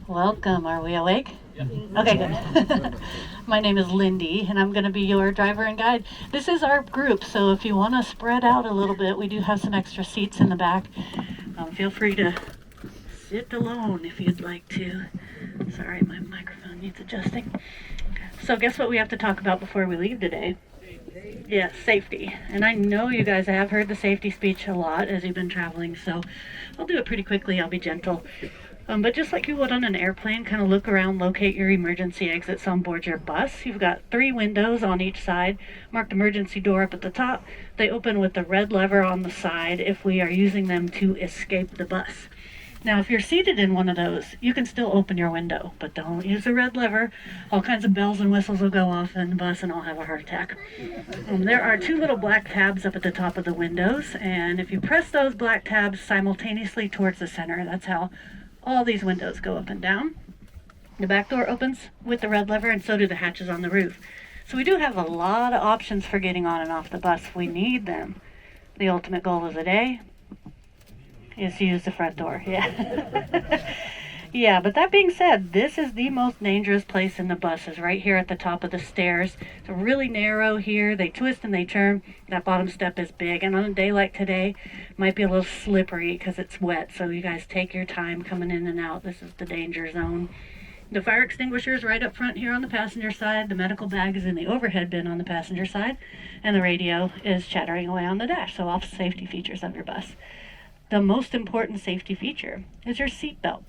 Welcome. Are we awake? Okay, good. My name is Lindy, and I'm going to be your driver and guide. This is our group, so if you want to spread out a little bit, we do have some extra seats in the back. Feel free to sit alone if you'd like to. Sorry, my microphone needs adjusting. So guess what we have to talk about before we leave today? Yeah, safety. And I know you guys have heard the safety speech a lot as you've been traveling, so I'll do it pretty quickly. I'll be gentle. But just like you would on an airplane, kind of look around, locate your emergency exits on board your bus. You've got 3 windows on each side, marked emergency door up at the top. They open with the red lever on the side if we are using them to escape the bus. Now, if you're seated in one of those, you can still open your window, but don't use the red lever. All kinds of bells and whistles will go off in the bus and I'll have a heart attack. There are 2 little black tabs up at the top of the windows, and if you press those black tabs simultaneously towards the center, that's how all these windows go up and down. The back door opens with the red lever, and so do the hatches on the roof. So we do have a lot of options for getting on and off the bus if we need them. The ultimate goal of the day is to use the front door. Yeah. Yeah, but that being said, this is the most dangerous place in the bus, is right here at the top of the stairs. It's really narrow here. They twist and they turn. That bottom step is big, and on a day like today, it might be a little slippery because it's wet, so you guys take your time coming in and out. This is the danger zone. The fire extinguisher is right up front here on the passenger side. The medical bag is in the overhead bin on the passenger side, and the radio is chattering away on the dash, so all safety features of your bus. The most important safety feature is your seatbelt.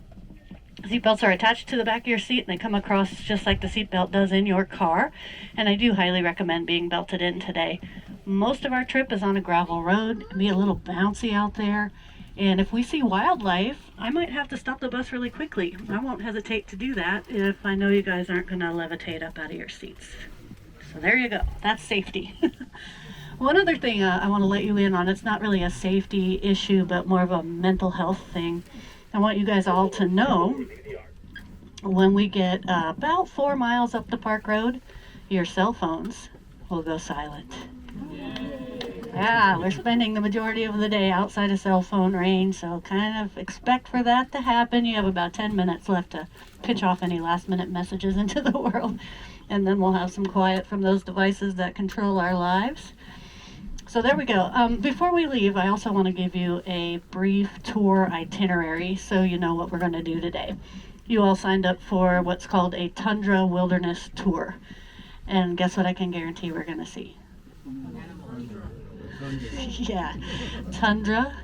Seatbelts are attached to the back of your seat, and they come across just like the seatbelt does in your car, and I do highly recommend being belted in today. Most of our trip is on a gravel road. It can be a little bouncy out there, and if we see wildlife, I might have to stop the bus really quickly. I won't hesitate to do that if I know you guys aren't going to levitate up out of your seats. So there you go. That's safety. One other thing I want to let you in on, it's not really a safety issue, but more of a mental health thing. I want you guys all to know, when we get about 4 miles up the park road, your cell phones will go silent. Yeah, we're spending the majority of the day outside of cell phone range, so kind of expect for that to happen. You have about 10 minutes left to pitch off any last minute messages into the world, and then we'll have some quiet from those devices that control our lives. So there we go. Before we leave, I also want to give you a brief tour itinerary so you know what we're going to do today. You all signed up for what's called a Tundra Wilderness Tour. And guess what I can guarantee we're going to see? Yeah, tundra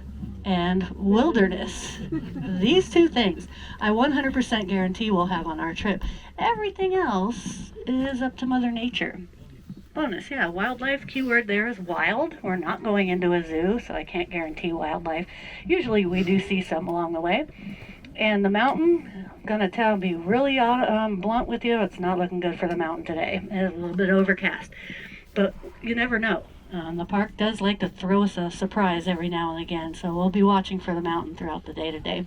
and wilderness. These 2 things I 100% guarantee we'll have on our trip. Everything else is up to Mother Nature. Bonus, yeah, wildlife, keyword there is wild. We're not going into a zoo, so I can't guarantee wildlife. Usually we do see some along the way. And the mountain, I'm going to be really blunt with you, it's not looking good for the mountain today. It's a little bit overcast, but you never know. The park does like to throw us a surprise every now and again, so we'll be watching for the mountain throughout the day today.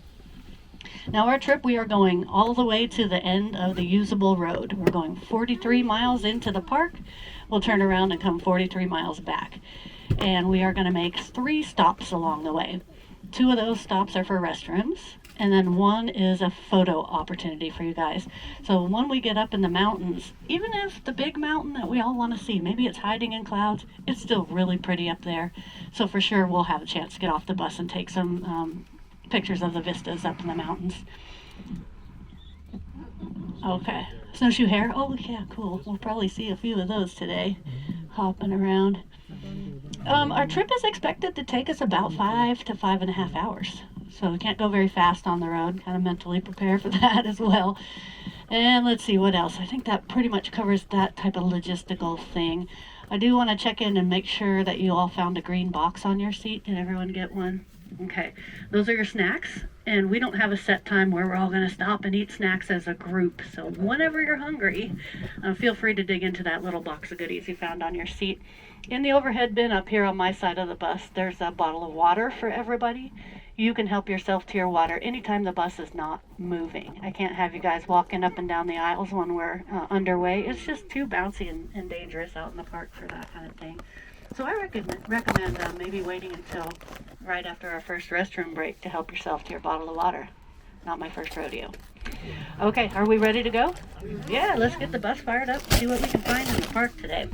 Now our trip, we are going all the way to the end of the usable road. We're going 43 miles into the park. We'll turn around and come 43 miles back. And we are going to make 3 stops along the way. 2 of those stops are for restrooms, and then 1 is a photo opportunity for you guys. So when we get up in the mountains, even if the big mountain that we all want to see, maybe it's hiding in clouds, it's still really pretty up there. So for sure we'll have a chance to get off the bus and take some pictures of the vistas up in the mountains. Okay, snowshoe hare. Oh yeah, cool. We'll probably see a few of those today, hopping around. Our trip is expected to take us about 5 to 5.5 hours, so we can't go very fast on the road. Kind of mentally prepare for that as well. And let's see what else. I think that pretty much covers that type of logistical thing. I do want to check in and make sure that you all found a green box on your seat. Did everyone get one? Okay, those are your snacks, and we don't have a set time where we're all going to stop and eat snacks as a group, so whenever you're hungry, feel free to dig into that little box of goodies you found on your seat. In the overhead bin up here on my side of the bus, there's a bottle of water for everybody. You can help yourself to your water anytime the bus is not moving. I can't have you guys walking up and down the aisles when we're underway. It's just too bouncy and dangerous out in the park for that kind of thing. So I recommend maybe waiting until right after our first restroom break to help yourself to your bottle of water. Not my first rodeo. Okay, are we ready to go? Yeah, let's get the bus fired up and see what we can find in the park today.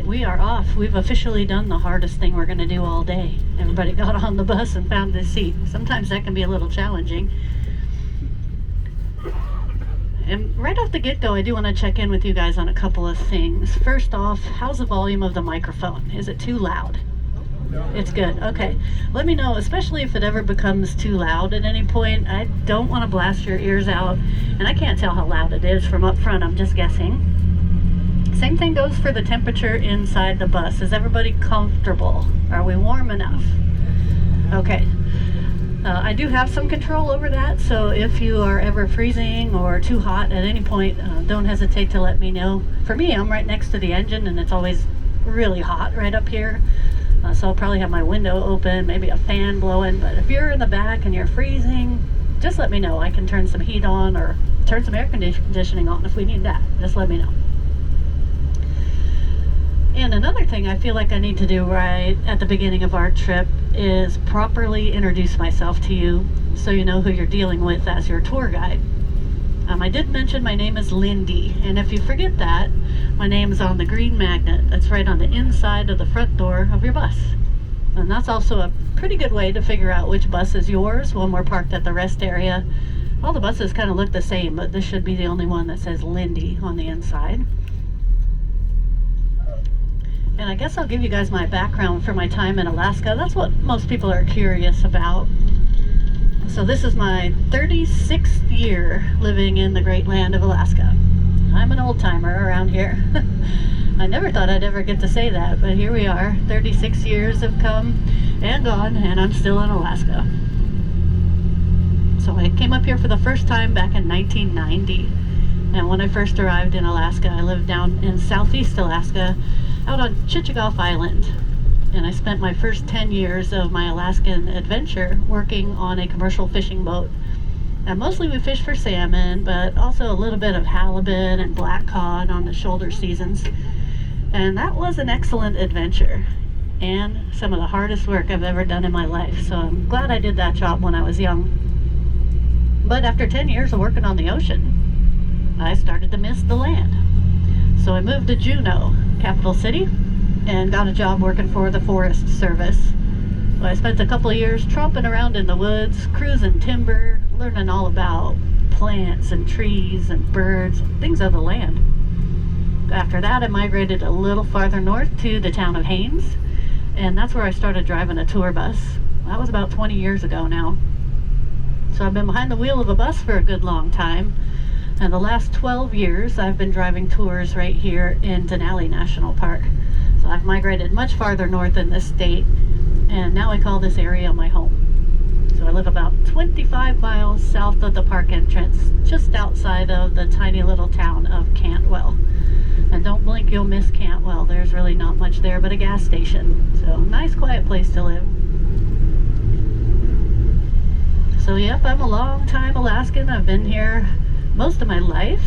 We are off. We've officially done the hardest thing we're going to do all day. Everybody got on the bus and found their seat. Sometimes that can be a little challenging. And right off the get-go, I do want to check in with you guys on a couple of things. First off, how's the volume of the microphone? Is it too loud? It's good. Okay. Let me know, especially if it ever becomes too loud at any point. I don't want to blast your ears out, and I can't tell how loud it is from up front. I'm just guessing. Same thing goes for the temperature inside the bus. Is everybody comfortable? Are we warm enough? Okay. I do have some control over that, so if you are ever freezing or too hot at any point, don't hesitate to let me know. For me, I'm right next to the engine, and it's always really hot right up here. So I'll probably have my window open, maybe a fan blowing. But if you're in the back and you're freezing, just let me know. I can turn some heat on or turn some air conditioning on if we need that. Just let me know. And another thing I feel like I need to do right at the beginning of our trip is properly introduce myself to you so you know who you're dealing with as your tour guide. I did mention my name is Lindy, and if you forget that, my name is on the green magnet that's right on the inside of the front door of your bus. And that's also a pretty good way to figure out which bus is yours when we're parked at the rest area. All the buses kind of look the same, but this should be the only one that says Lindy on the inside. And I guess I'll give you guys my background for my time in Alaska. That's what most people are curious about. So this is my 36th year living in the great land of Alaska. I'm an old timer around here. I never thought I'd ever get to say that, but here we are. 36 years have come and gone, and I'm still in Alaska. So I came up here for the first time back in 1990. And when I first arrived in Alaska, I lived down in southeast Alaska, out on Chichagof Island. And I spent my first 10 years of my Alaskan adventure working on a commercial fishing boat. And mostly we fish for salmon, but also a little bit of halibut and black cod on the shoulder seasons. And that was an excellent adventure and some of the hardest work I've ever done in my life. So I'm glad I did that job when I was young. But after 10 years of working on the ocean, I started to miss the land. So I moved to Juneau, capital city, and got a job working for the Forest Service. So I spent a couple of years tromping around in the woods, cruising timber, learning all about plants and trees and birds, things of the land. After that, I migrated a little farther north to the town of Haines, and that's where I started driving a tour bus. That was about 20 years ago now. So I've been behind the wheel of a bus for a good long time. And the last 12 years, I've been driving tours right here in Denali National Park. So I've migrated much farther north in this state, and now I call this area my home. So I live about 25 miles south of the park entrance, just outside of the tiny little town of Cantwell. And don't blink, you'll miss Cantwell. There's really not much there but a gas station. So nice, quiet place to live. So yep, I'm a long-time Alaskan. I've been here most of my life,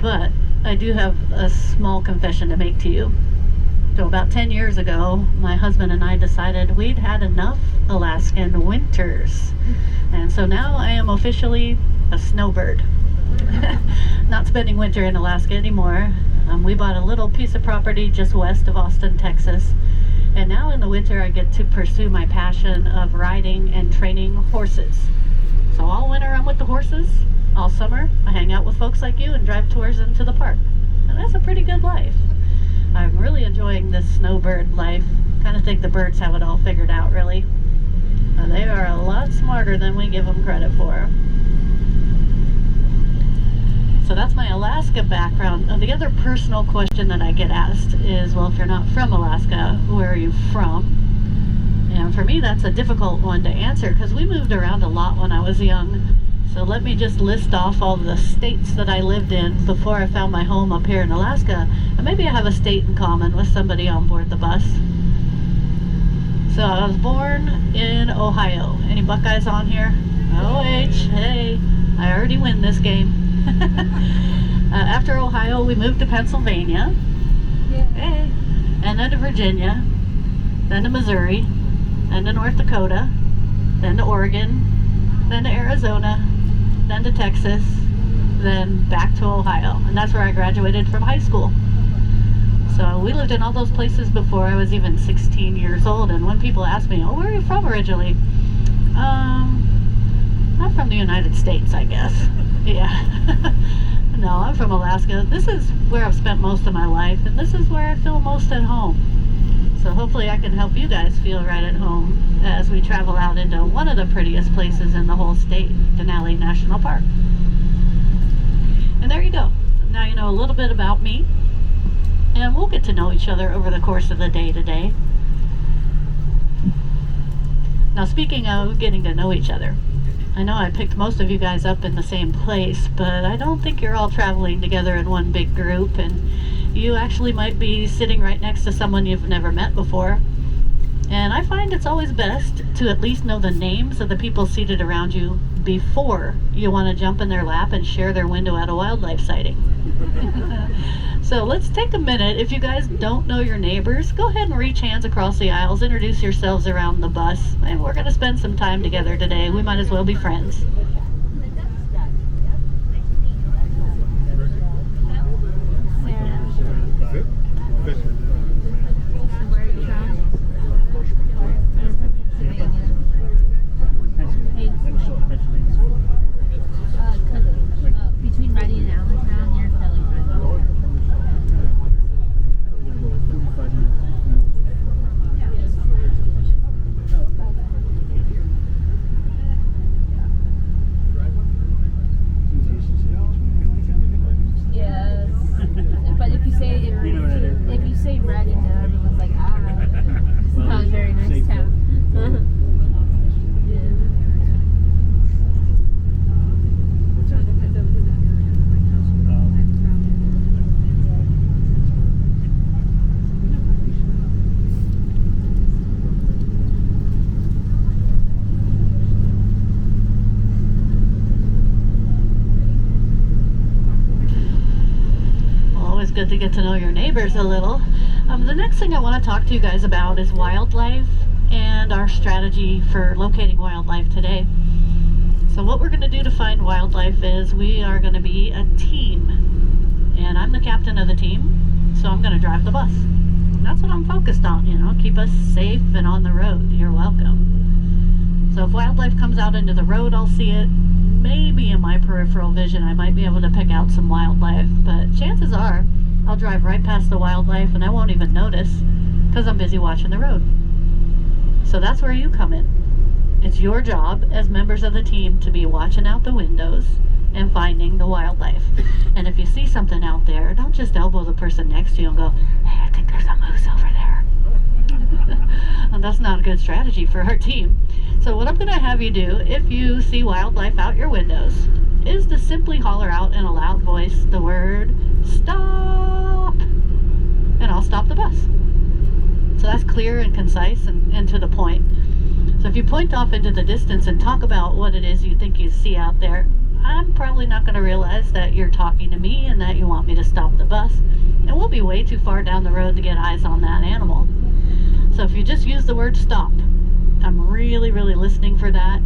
but I do have a small confession to make to you. So about 10 years ago, my husband and I decided we'd had enough Alaskan winters. And so now I am officially a snowbird. Not spending winter in Alaska anymore. We bought a little piece of property just west of Austin, Texas. And now in the winter I get to pursue my passion of riding and training horses. So all winter I'm with the horses. All summer I hang out with folks like you and drive tours into the park. And that's a pretty good life. I'm really enjoying this snowbird life. Kind of think the birds have it all figured out, really. They are a lot smarter than we give them credit for. So that's my Alaska background. The other personal question that I get asked is, well, if you're not from Alaska, where are you from? And for me, that's a difficult one to answer because we moved around a lot when I was young. So let me just list off all the states that I lived in before I found my home up here in Alaska. And maybe I have a state in common with somebody on board the bus. So I was born in Ohio. Any Buckeyes on here? OH, hey, I already win this game. After Ohio, we moved to Pennsylvania. Yeah. Hey. And then to Virginia. Then to Missouri. Then to North Dakota. Then to Oregon. Then to Arizona. Then to Texas. Then back to Ohio. And that's where I graduated from high school. So we lived in all those places before I was even 16 years old. And when people ask me, oh, where are you from originally? I'm from the United States, I guess. Yeah. No, I'm from Alaska. This is where I've spent most of my life, and this is where I feel most at home. So hopefully I can help you guys feel right at home as we travel out into one of the prettiest places in the whole state, Denali National Park. And there you go. Now you know a little bit about me, and we'll get to know each other over the course of the day today. Now, speaking of getting to know each other, I know I picked most of you guys up in the same place, but I don't think you're all traveling together in one big group, and you actually might be sitting right next to someone you've never met before. And I find it's always best to at least know the names of the people seated around you before you want to jump in their lap and share their window at a wildlife sighting. So let's take a minute. If you guys don't know your neighbors, go ahead and reach hands across the aisles, introduce yourselves around the bus, and we're going to spend some time together today. We might as well be friends. Between Ready and Allentown, you're fairly friendly. Yes. But if you say Ready, now everyone's like, it's not a very nice town. Good to get to know your neighbors a little. The next thing I want to talk to you guys about is wildlife and our strategy for locating wildlife today. So what we're going to do to find wildlife is we are going to be a team, and I'm the captain of the team, so I'm going to drive the bus. And that's what I'm focused on, keep us safe and on the road. You're welcome. So if wildlife comes out into the road, I'll see it. Maybe in my peripheral vision I might be able to pick out some wildlife, but chances are I'll drive right past the wildlife and I won't even notice because I'm busy watching the road. So that's where you come in. It's your job as members of the team to be watching out the windows and finding the wildlife. And if you see something out there, don't just elbow the person next to you and go, hey, I think there's a moose over there. And that's not a good strategy for our team. So what I'm going to have you do, if you see wildlife out your windows, is to simply holler out in a loud voice the word stop, and I'll stop the bus. So that's clear and concise and to the point. So if you point off into the distance and talk about what it is you think you see out there, I'm probably not going to realize that you're talking to me and that you want me to stop the bus. And we'll be way too far down the road to get eyes on that animal. So if you just use the word stop, I'm really, really listening for that,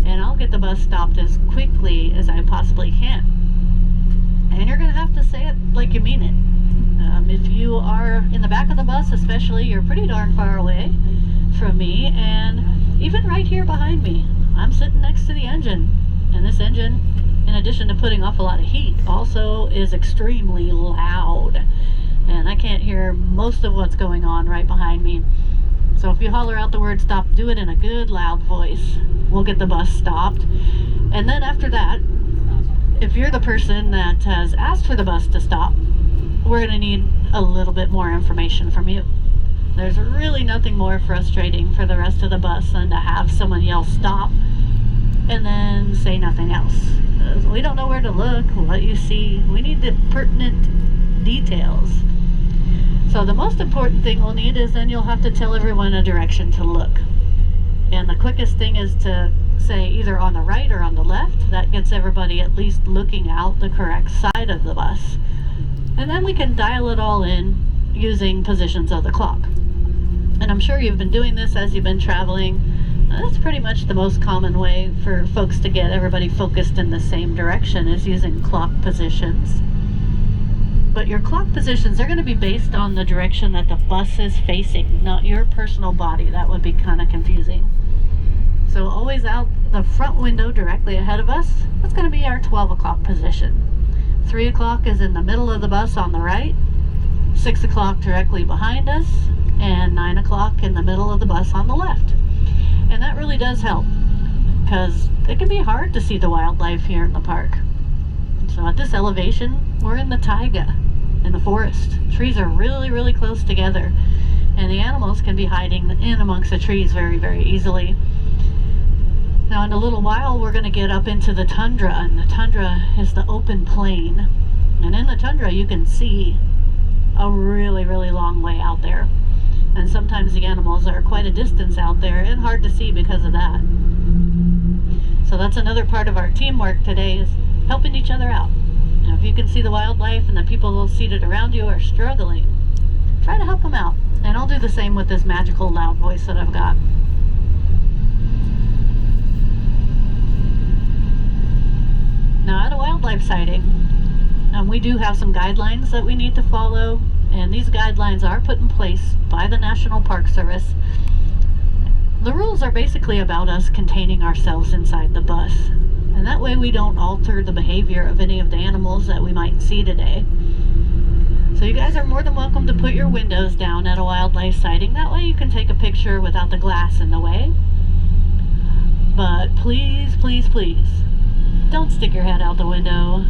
and I'll get the bus stopped as quickly as I possibly can. And you're going to have to say it like you mean it. If you are in the back of the bus especially, you're pretty darn far away from me, and even right here behind me, I'm sitting next to the engine. And this engine, in addition to putting off a lot of heat, also is extremely loud. And I can't hear most of what's going on right behind me. So if you holler out the word stop, do it in a good loud voice. We'll get the bus stopped. And then after that, if you're the person that has asked for the bus to stop, we're going to need a little bit more information from you. There's really nothing more frustrating for the rest of the bus than to have someone yell stop and then say nothing else. We don't know where to look, what you see. We need the pertinent details. So the most important thing we'll need is then you'll have to tell everyone a direction to look. And the quickest thing is to say either on the right or on the left. That gets everybody at least looking out the correct side of the bus. And then we can dial it all in using positions of the clock. And I'm sure you've been doing this as you've been traveling. That's pretty much the most common way for folks to get everybody focused in the same direction, is using clock positions. But your clock positions are going to be based on the direction that the bus is facing, not your personal body. That would be kind of confusing. So always out the front window directly ahead of us, that's going to be our 12 o'clock position. 3 o'clock is in the middle of the bus on the right, 6 o'clock directly behind us, and 9 o'clock in the middle of the bus on the left. And that really does help, because it can be hard to see the wildlife here in the park. So at this elevation, we're in the taiga, in the forest. Trees are really, really close together, and the animals can be hiding in amongst the trees very, very easily. Now in a little while we're going to get up into the tundra, and the tundra is the open plain. And in the tundra you can see a really, really long way out there. And sometimes the animals are quite a distance out there and hard to see because of that. So that's another part of our teamwork today, is helping each other out. Now, if you can see the wildlife and the people seated around you are struggling, try to help them out. And I'll do the same with this magical loud voice that I've got. Now, at a wildlife sighting, we do have some guidelines that we need to follow, and these guidelines are put in place by the National Park Service. The rules are basically about us containing ourselves inside the bus, and that way we don't alter the behavior of any of the animals that we might see today. So you guys are more than welcome to put your windows down at a wildlife sighting. That way you can take a picture without the glass in the way. But please, please, please, don't stick your head out the window.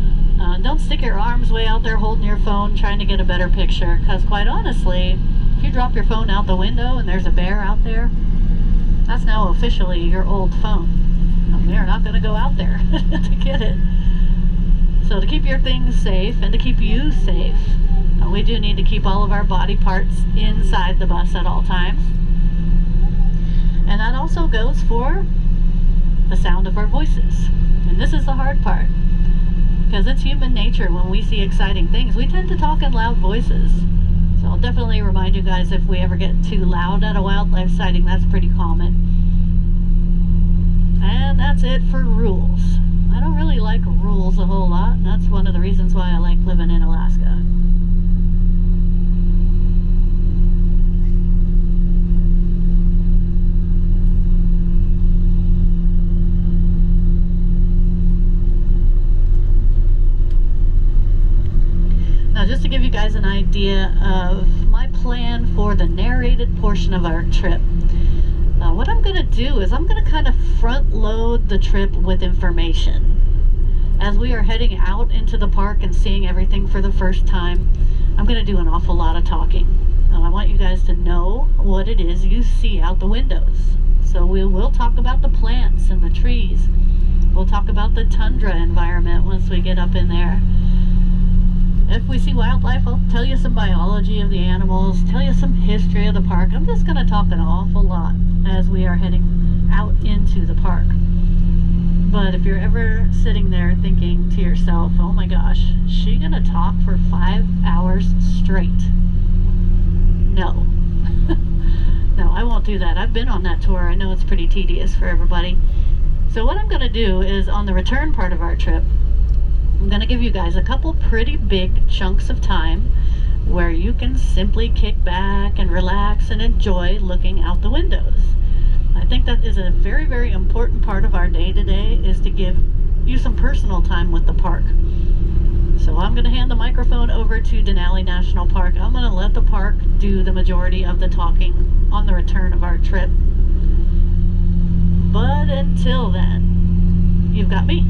Don't stick your arms way out there holding your phone trying to get a better picture, because quite honestly, if you drop your phone out the window and there's a bear out there, that's now officially your old phone. And we're not going to go out there to get it. So to keep your things safe and to keep you safe, we do need to keep all of our body parts inside the bus at all times. And that also goes for the sound of our voices. And this is the hard part, because it's human nature. When we see exciting things, we tend to talk in loud voices. So I'll definitely remind you guys, if we ever get too loud at a wildlife sighting, that's pretty common. And that's it for rules. I don't really like rules a whole lot, and that's one of the reasons why I like living in Alaska. Now, just to give you guys an idea of my plan for the narrated portion of our trip, what I'm going to do is I'm going to kind of front load the trip with information. As we are heading out into the park and seeing everything for the first time, I'm going to do an awful lot of talking. I want you guys to know what it is you see out the windows. So we will talk about the plants and the trees. We'll talk about the tundra environment once we get up in there. If we see wildlife, I'll tell you some biology of the animals, tell you some history of the park. I'm just going to talk an awful lot as we are heading out into the park. But if you're ever sitting there thinking to yourself, oh my gosh, is she gonna talk for 5 hours straight? No. No, I won't do that. I've been on that tour. I know it's pretty tedious for everybody. So what I'm gonna do is, on the return part of our trip, I'm gonna give you guys a couple pretty big chunks of time where you can simply kick back and relax and enjoy looking out the windows. I think that is a very, very important part of our day today, is to give you some personal time with the park. So I'm going to hand the microphone over to Denali National Park. I'm going to let the park do the majority of the talking on the return of our trip. But until then, you've got me.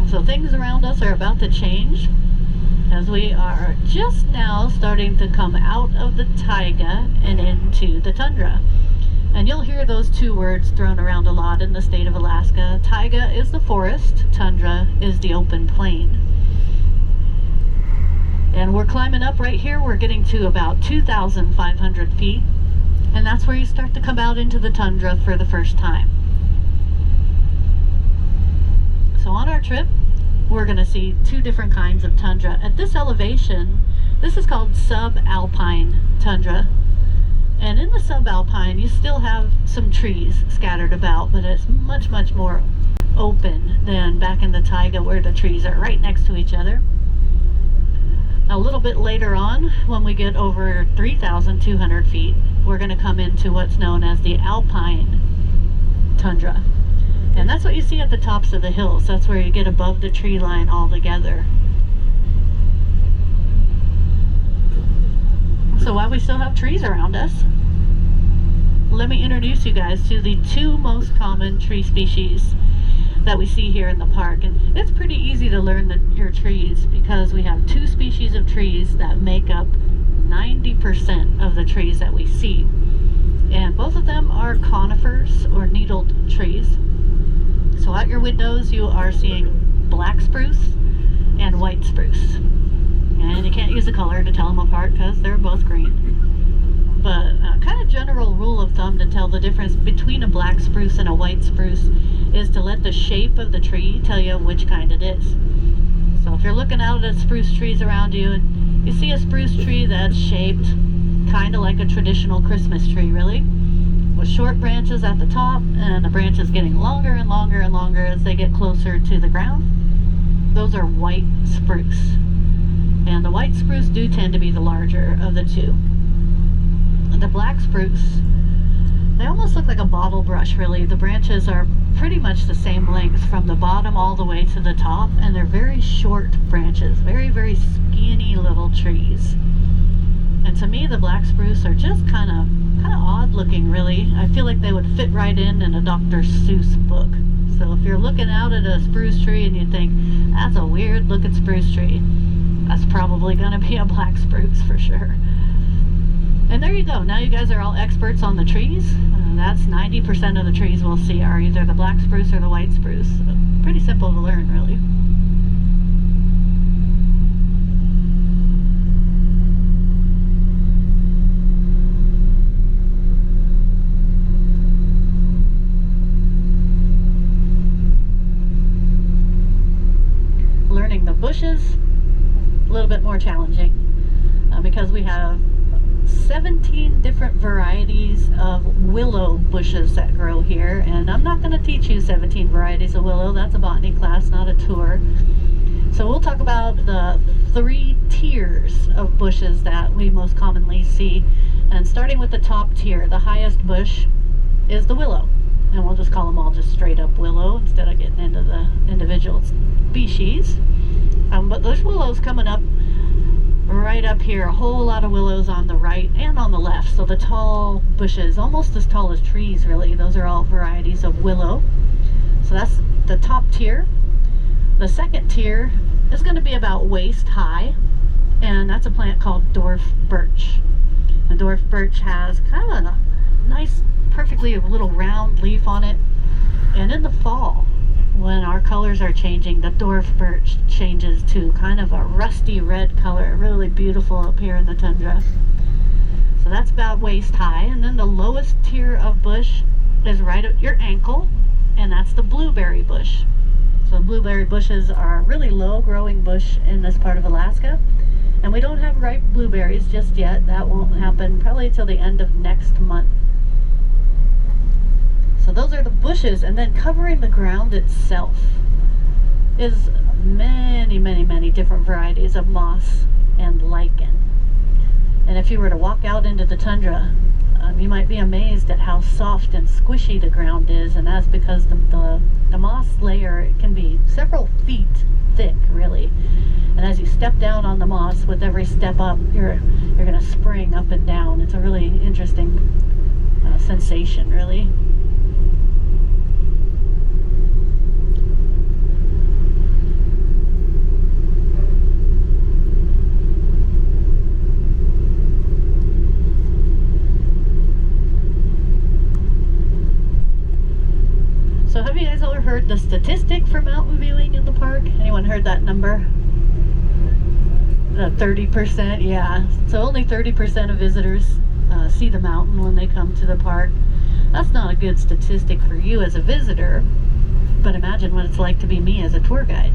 So things around us are about to change, as we are just now starting to come out of the taiga and into the tundra. And you'll hear those two words thrown around a lot in the state of Alaska. Taiga is the forest, tundra is the open plain. And we're climbing up right here. We're getting to about 2,500 feet, and that's where you start to come out into the tundra for the first time. So on our trip, we're going to see two different kinds of tundra. At this elevation, this is called subalpine tundra. And in the subalpine, you still have some trees scattered about, but it's much, much more open than back in the taiga, where the trees are right next to each other. A little bit later on, when we get over 3,200 feet, we're going to come into what's known as the alpine tundra. And that's what you see at the tops of the hills. That's where you get above the tree line altogether. So while we still have trees around us, let me introduce you guys to the two most common tree species that we see here in the park. And it's pretty easy to learn your trees, because we have two species of trees that make up 90% of the trees that we see. And both of them are conifers or needled trees. So out your windows, you are seeing black spruce and white spruce. And you can't use the color to tell them apart because they're both green. But kind of general rule of thumb to tell the difference between a black spruce and a white spruce is to let the shape of the tree tell you which kind it is. So if you're looking out at spruce trees around you and you see a spruce tree that's shaped kind of like a traditional Christmas tree, really, with short branches at the top and the branches getting longer and longer and longer as they get closer to the ground, those are white spruce. And the white spruce do tend to be the larger of the two. The black spruce, they almost look like a bottle brush, really. The branches are pretty much the same length from the bottom all the way to the top, and they're very short branches, very, very skinny little trees. And to me, the black spruce are just kind of odd looking, really. I feel like they would fit right in a Dr. Seuss book. So if you're looking out at a spruce tree and you think, that's a weird looking spruce tree, that's probably going to be a black spruce for sure. And there you go. Now you guys are all experts on the trees. That's 90% of the trees we'll see are either the black spruce or the white spruce. So pretty simple to learn, really. Learning the bushes, a little bit more challenging, because we have 17 different varieties of willow bushes that grow here, and I'm not going to teach you 17 varieties of willow. That's a botany class, not a tour. So we'll talk about the 3 tiers of bushes that we most commonly see, and starting with the top tier, the highest bush is the willow, and we'll just call them all just straight up willow instead of getting into the individual species. But there's willows coming up right up here, a whole lot of willows on the right and on the left. So the tall bushes, almost as tall as trees, really, those are all varieties of willow. So that's the top tier. The second tier is going to be about waist high, and that's a plant called dwarf birch. And dwarf birch has kind of a nice perfectly a little round leaf on it. And in the fall, when our colors are changing, the dwarf birch changes to kind of a rusty red color, really beautiful up here in the tundra. So that's about waist high, and then the lowest tier of bush is right at your ankle, and that's the blueberry bush. So blueberry bushes are a really low growing bush in this part of Alaska, and we don't have ripe blueberries just yet. That won't happen probably till the end of next month. So those are the bushes, and then covering the ground itself is many different varieties of moss and lichen. And if you were to walk out into the tundra, you might be amazed at how soft and squishy the ground is, and that's because the moss layer can be several feet thick, really. And as you step down on the moss, with every step up, you're going to spring up and down. It's a really interesting sensation, really. So have you guys ever heard the statistic for mountain viewing in the park? Anyone heard that number? 30%, yeah. So only 30% of visitors see the mountain when they come to the park. That's not a good statistic for you as a visitor, but imagine what it's like to be me as a tour guide.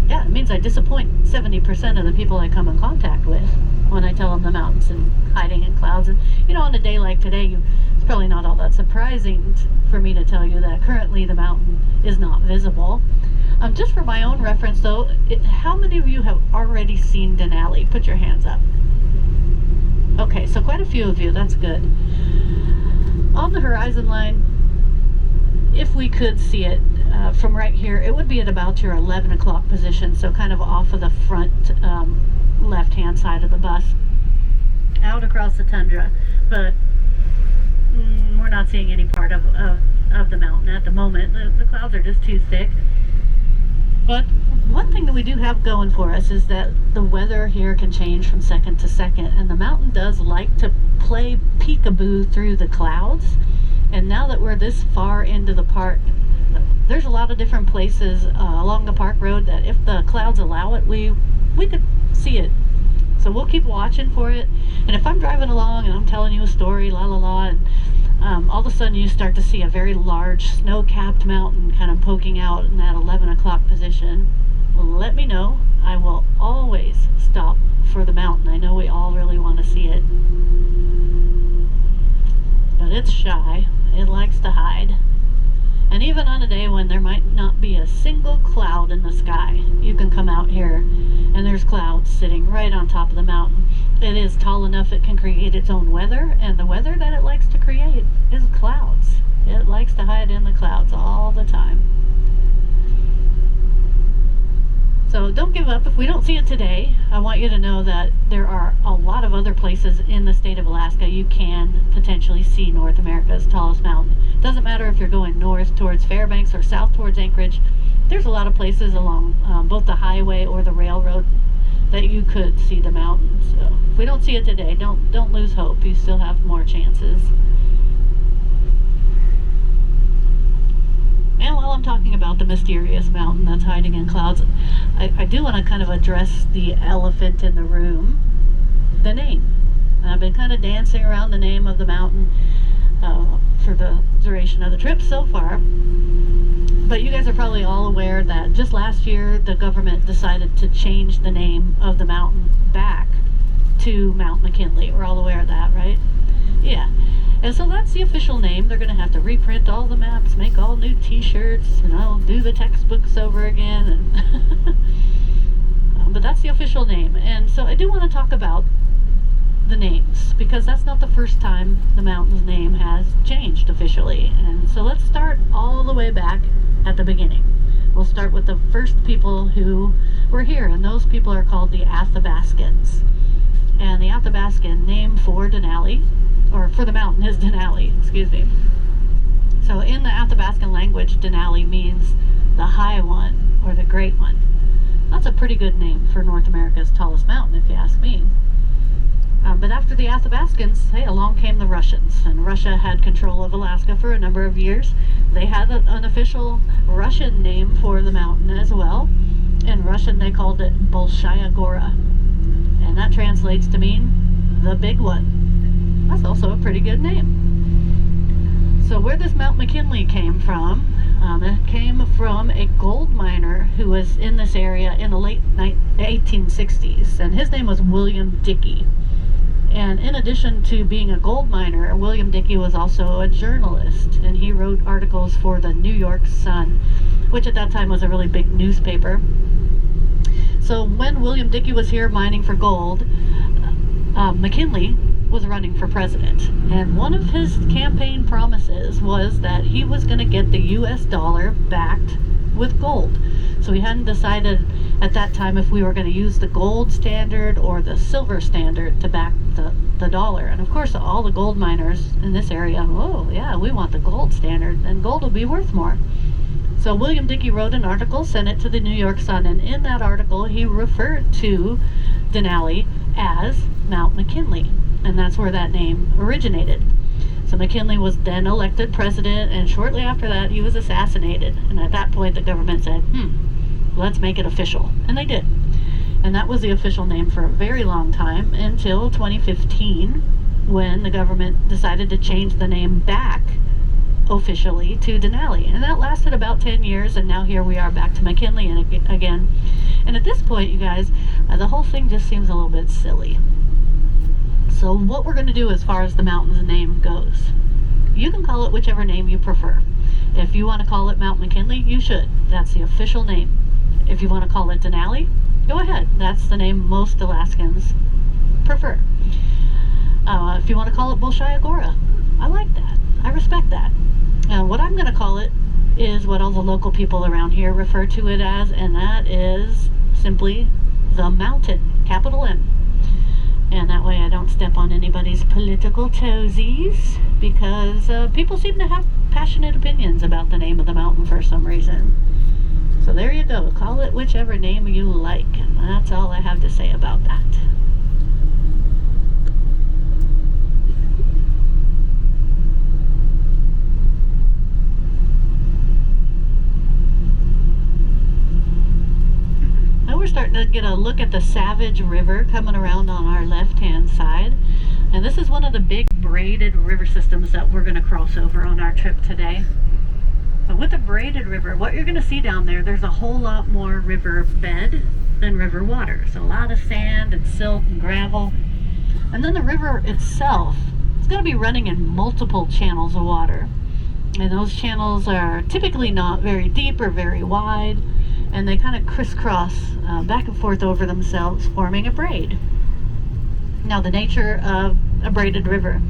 Yeah, it means I disappoint 70% of the people I come in contact with when I tell them the mountain's hiding in clouds. And you know, on a day like today, it's probably not all that surprising for me to tell you that currently the mountain is not visible. Just for my own reference though, how many of you have already seen Denali? Put your hands up. Okay, so quite a few of you, that's good. On the horizon line, if we could see it from right here, it would be at about your 11 o'clock position, so kind of off of the front left-hand side of the bus, out across the tundra. But we're not seeing any part of the mountain at the moment. The clouds are just too thick. But one thing that we do have going for us is that the weather here can change from second to second, and the mountain does like to play peekaboo through the clouds. And now that we're this far into the park, there's a lot of different places along the park road that if the clouds allow it, we could see it. So we'll keep watching for it. And if I'm driving along and I'm telling you a story, la la la, and all of a sudden you start to see a very large snow-capped mountain kind of poking out in that 11 o'clock position, well, let me know. I will always stop for the mountain. I know we all really want to see it. But it's shy. It likes to hide. And even on a day when there might not be a single cloud in the sky, you can come out here and there's clouds sitting right on top of the mountain. It is tall enough it can create its own weather, and the weather that it likes to create is clouds. It likes to hide in the clouds all the time. So don't give up. If we don't see it today, I want you to know that there are a lot of other places in the state of Alaska you can potentially see North America's tallest mountain. It doesn't matter if you're going north towards Fairbanks or south towards Anchorage. There's a lot of places along both the highway or the railroad that you could see the mountain. So if we don't see it today, don't lose hope. You still have more chances. And while I'm talking about the mysterious mountain that's hiding in clouds, I do want to kind of address the elephant in the room, the name. I've been kind of dancing around the name of the mountain for the duration of the trip so far. But you guys are probably all aware that just last year the government decided to change the name of the mountain back to Mount McKinley. We're all aware of that, right? Yeah. And so that's the official name. They're going to have to reprint all the maps, make all new t-shirts, and do the textbooks over again. And but that's the official name. And so I do want to talk about the names, because that's not the first time the mountain's name has changed officially. And so let's start all the way back at the beginning. We'll start with the first people who were here, and those people are called the Athabascans. And the Athabascan name for Denali, or for the mountain, is Denali, excuse me. So in the Athabascan language, Denali means the high one, or the great one. That's a pretty good name for North America's tallest mountain, if you ask me. But after the Athabascans, hey, along came the Russians, and Russia had control of Alaska for a number of years. They had an official Russian name for the mountain as well. In Russian, they called it Bolshaya Gora, and that translates to mean the big one. That's also a pretty good name. So where this Mount McKinley came from, it came from a gold miner who was in this area in the late 1860s, and his name was William Dickey. And in addition to being a gold miner, William Dickey was also a journalist, and he wrote articles for the New York Sun, which at that time was a really big newspaper. So when William Dickey was here mining for gold, McKinley was running for president, and one of his campaign promises was that he was going to get the US dollar backed with gold. So he hadn't decided at that time if we were going to use the gold standard or the silver standard to back the dollar. And of course all the gold miners in this area, oh yeah, we want the gold standard, and gold will be worth more. So William Dickey wrote an article, sent it to the New York Sun, and in that article he referred to Denali as Mount McKinley, and that's where that name originated. So McKinley was then elected president, and shortly after that he was assassinated, and at that point the government said, let's make it official, and they did. And that was the official name for a very long time, until 2015, when the government decided to change the name back officially to Denali, and that lasted about 10 years, and now here we are back to McKinley again. And at this point, you guys, the whole thing just seems a little bit silly. So what we're going to do as far as the mountain's name goes, you can call it whichever name you prefer. If you want to call it Mount McKinley, you should. That's the official name. If you want to call it Denali, go ahead. That's the name most Alaskans prefer. If you want to call it Bolshaya Gora, I like that. I respect that. What I'm going to call it is what all the local people around here refer to it as, and that is simply the mountain, capital M. And that way I don't step on anybody's political toesies, because people seem to have passionate opinions about the name of the mountain for some reason. So there you go. Call it whichever name you like, and that's all I have to say about that. We're starting to get a look at the Savage River coming around on our left-hand side, and this is one of the big braided river systems that we're going to cross over on our trip today. So with the braided river, what you're going to see down there, there's a whole lot more river bed than river water. So a lot of sand and silt and gravel, and then the river itself is going to be running in multiple channels of water, and those channels are typically not very deep or very wide, and they kind of crisscross back and forth over themselves, forming a braid. Now the nature of a braided river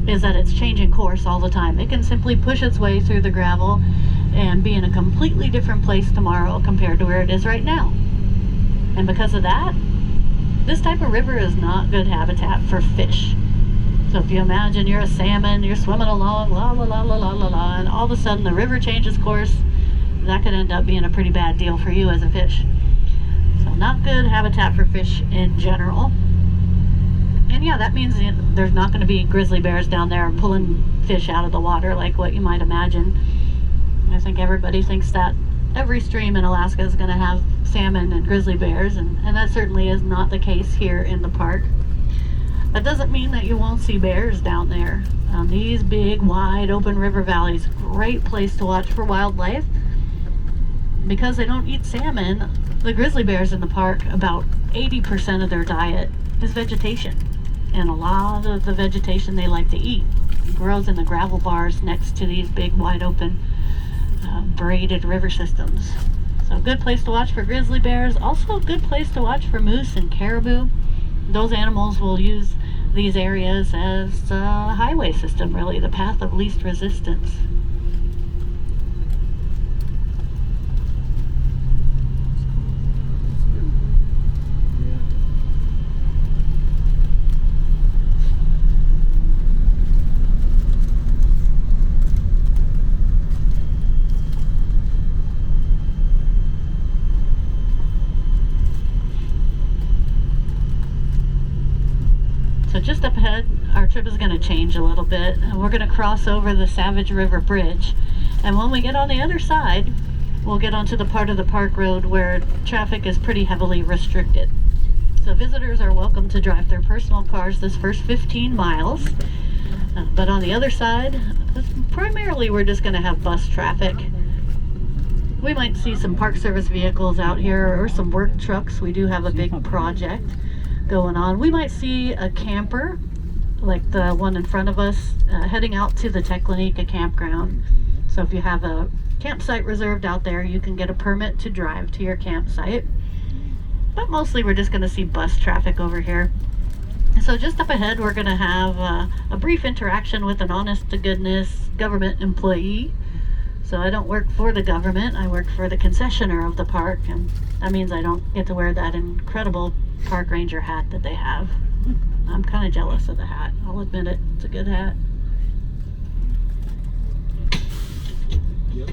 is that it's changing course all the time. It can simply push its way through the gravel and be in a completely different place tomorrow compared to where it is right now. And because of that, this type of river is not good habitat for fish. So if you imagine you're a salmon, you're swimming along, la la la la la la la, and all of a sudden the river changes course, that could end up being a pretty bad deal for you as a fish. So not good habitat for fish in general. And yeah, that means there's not going to be grizzly bears down there pulling fish out of the water like what you might imagine. I think everybody thinks that every stream in Alaska is going to have salmon and grizzly bears, and that certainly is not the case here in the park. That doesn't mean that you won't see bears down there. These big, wide, open river valleys, great place to watch for wildlife. Because they don't eat salmon, the grizzly bears in the park, about 80% of their diet is vegetation. And a lot of the vegetation they like to eat grows in the gravel bars next to these big, wide open, braided river systems. So a good place to watch for grizzly bears. Also a good place to watch for moose and caribou. Those animals will use these areas as a highway system, really, the path of least resistance. just up ahead, our trip is going to change a little bit. And we're going to cross over the Savage River Bridge. And when we get on the other side, we'll get onto the part of the park road where traffic is pretty heavily restricted. So visitors are welcome to drive their personal cars this first 15 miles. But on the other side, primarily we're just going to have bus traffic. We might see some Park Service vehicles out here or some work trucks. We do have a big project going on. We might see a camper, like the one in front of us, heading out to the Teklenika campground. So if you have a campsite reserved out there, you can get a permit to drive to your campsite. But mostly we're just going to see bus traffic over here. So just up ahead, we're going to have a brief interaction with an honest-to-goodness government employee. So I don't work for the government, I work for the concessionaire of the park, and that means I don't get to wear that incredible park ranger hat that they have. I'm kind of jealous of the hat, I'll admit it. It's a good hat. Yep.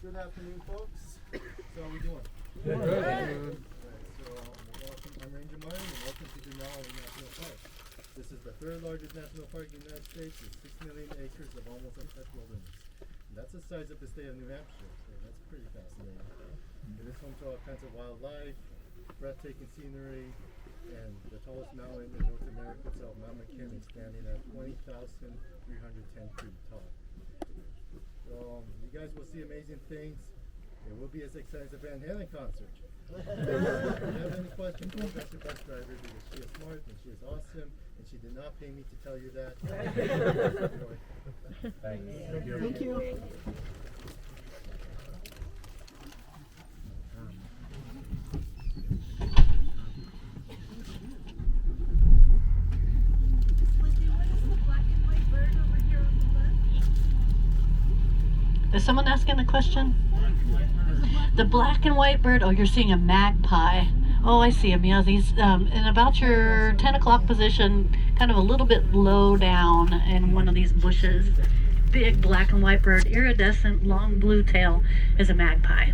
Good afternoon, folks. So how are we doing? Good. Alright, so welcome. I'm Ranger Martin, and welcome to Denali National Park. This is the third largest national park in the United States with 6 million acres of almost untouched wilderness. And that's the size of the state of New Hampshire, so that's pretty fascinating. It is home to all kinds of wildlife, breathtaking scenery, and the tallest mountain in North America itself, Mount McKinley, standing at 20,310 feet tall. So you guys will see amazing things. It will be as exciting as a Van Halen concert. If you have any questions, don't ask your bus driver because she is smart and she is awesome and she did not pay me to tell you that. Thank you. Is someone asking a question? The black and white bird, oh, you're seeing a magpie. Oh, I see him, yeah, these, in about your 10 o'clock position, kind of a little bit low down in one of these bushes. Big black and white bird, iridescent, long blue tail is a magpie.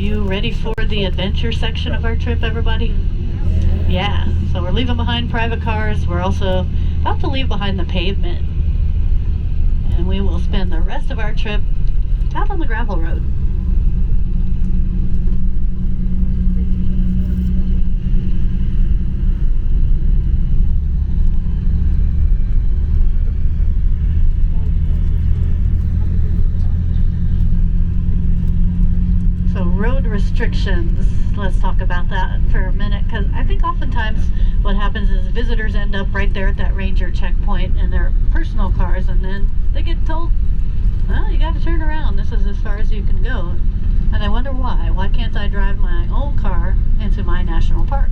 Ready for the adventure section of our trip, everybody? Yeah, so we're leaving behind private cars. We're also about to leave behind the pavement. And we will spend the rest of our trip out on the gravel road. Road restrictions, let's talk about that for a minute, because I think oftentimes what happens is visitors end up right there at that ranger checkpoint in their personal cars, and then they get told, well, you got to turn around, this is as far as you can go, and I wonder why can't I drive my own car into my national park?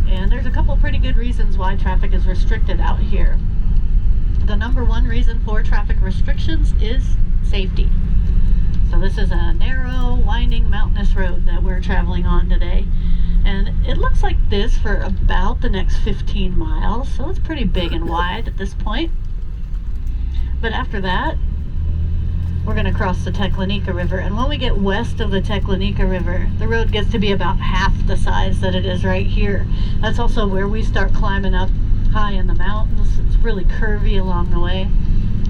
And there's a couple pretty good reasons why traffic is restricted out here. The number one reason for traffic restrictions is safety. So this is a narrow, winding, mountainous road that we're traveling on today. And it looks like this for about the next 15 miles. So it's pretty big and wide at this point. But after that, we're going to cross the Teklenika River. And when we get west of the Teklenika River, the road gets to be about half the size that it is right here. That's also where we start climbing up high in the mountains. It's really curvy along the way.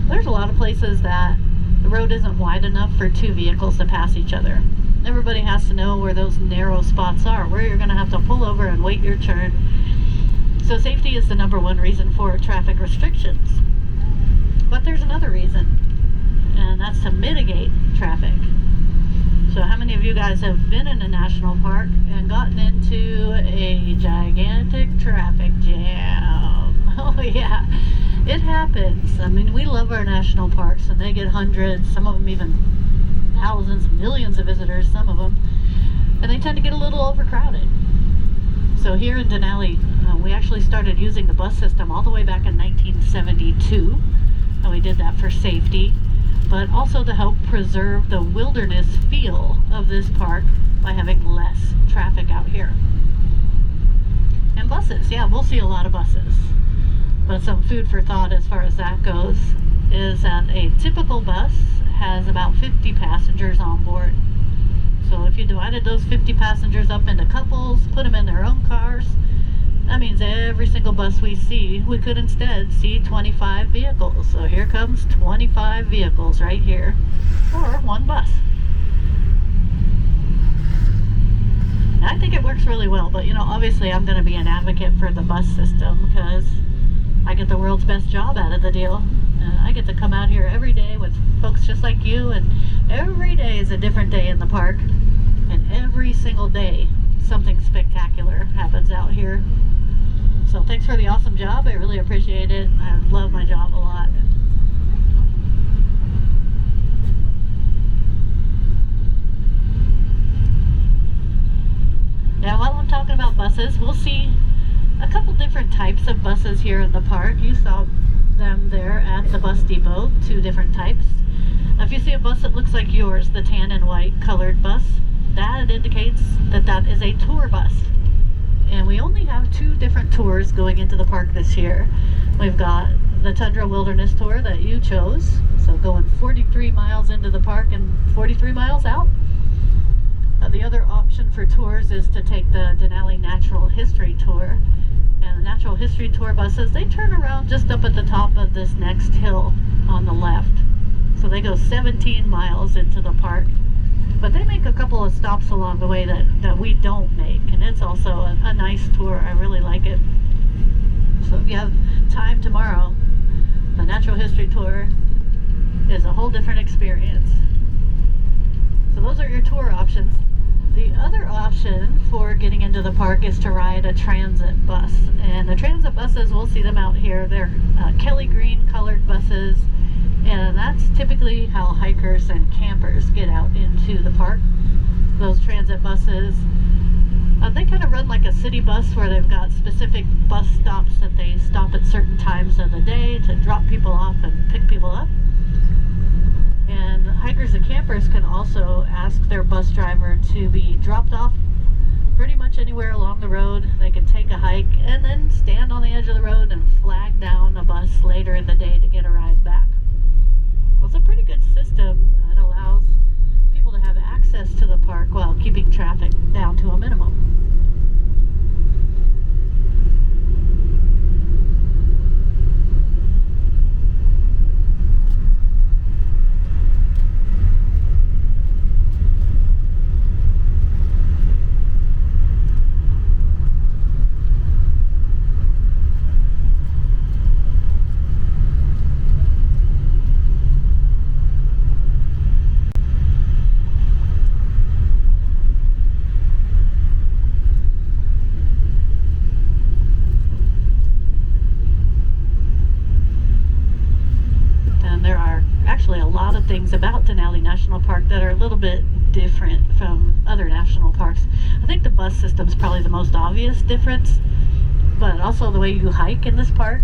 There's a lot of places that the road isn't wide enough for two vehicles to pass each other. Everybody has to know where those narrow spots are, where you're going to have to pull over and wait your turn. So safety is the number one reason for traffic restrictions. But there's another reason, and that's to mitigate traffic. So how many of you guys have been in a national park and gotten into a gigantic traffic jam? Oh yeah, it happens. I mean, we love our national parks, and they get hundreds, some of them even thousands, millions of visitors, some of them, and they tend to get a little overcrowded. So here in Denali, we actually started using the bus system all the way back in 1972, and we did that for safety, but also to help preserve the wilderness feel of this park by having less traffic out here. And buses, yeah, we'll see a lot of buses. But some food for thought as far as that goes is that a typical bus has about 50 passengers on board. So if you divided those 50 passengers up into couples, put them in their own cars, that means every single bus we see, we could instead see 25 vehicles. So here comes 25 vehicles right here, or one bus. I think it works really well, but you know, obviously I'm going to be an advocate for the bus system because I get the world's best job out of the deal. I get to come out here every day with folks just like you, and every day is a different day in the park, and every single day something spectacular happens out here. So thanks for the awesome job. I really appreciate it. I love my job a lot. Now while I'm talking about buses, we'll see a couple different types of buses here in the park. You saw them there at the bus depot, 2 different types. If you see a bus that looks like yours, the tan and white colored bus, that indicates that that is a tour bus. And we only have 2 different tours going into the park this year. We've got the Tundra Wilderness Tour that you chose, so going 43 miles into the park and 43 miles out. The other option for tours is to take the Denali Natural History Tour. And the Natural History Tour buses, they turn around just up at the top of this next hill on the left. So they go 17 miles into the park. But they make a couple of stops along the way that we don't make. And it's also a nice tour. I really like it. So if you have time tomorrow, the Natural History Tour is a whole different experience. So those are your tour options. The other option for getting into the park is to ride a transit bus. And the transit buses, we'll see them out here. They're Kelly green colored buses. And that's typically how hikers and campers get out into the park. Those transit buses, they kind of run like a city bus where they've got specific bus stops that they stop at certain times of the day to drop people off and pick people up. And hikers and campers can also ask their bus driver to be dropped off pretty much anywhere along the road. They can take a hike and then stand on the edge of the road and flag down a bus later in the day to get a ride back. Well, it's a pretty good system that allows people to have access to the park while keeping traffic down to a minimum. Things about Denali National Park that are a little bit different from other national parks. I think the bus system is probably the most obvious difference, but also the way you hike in this park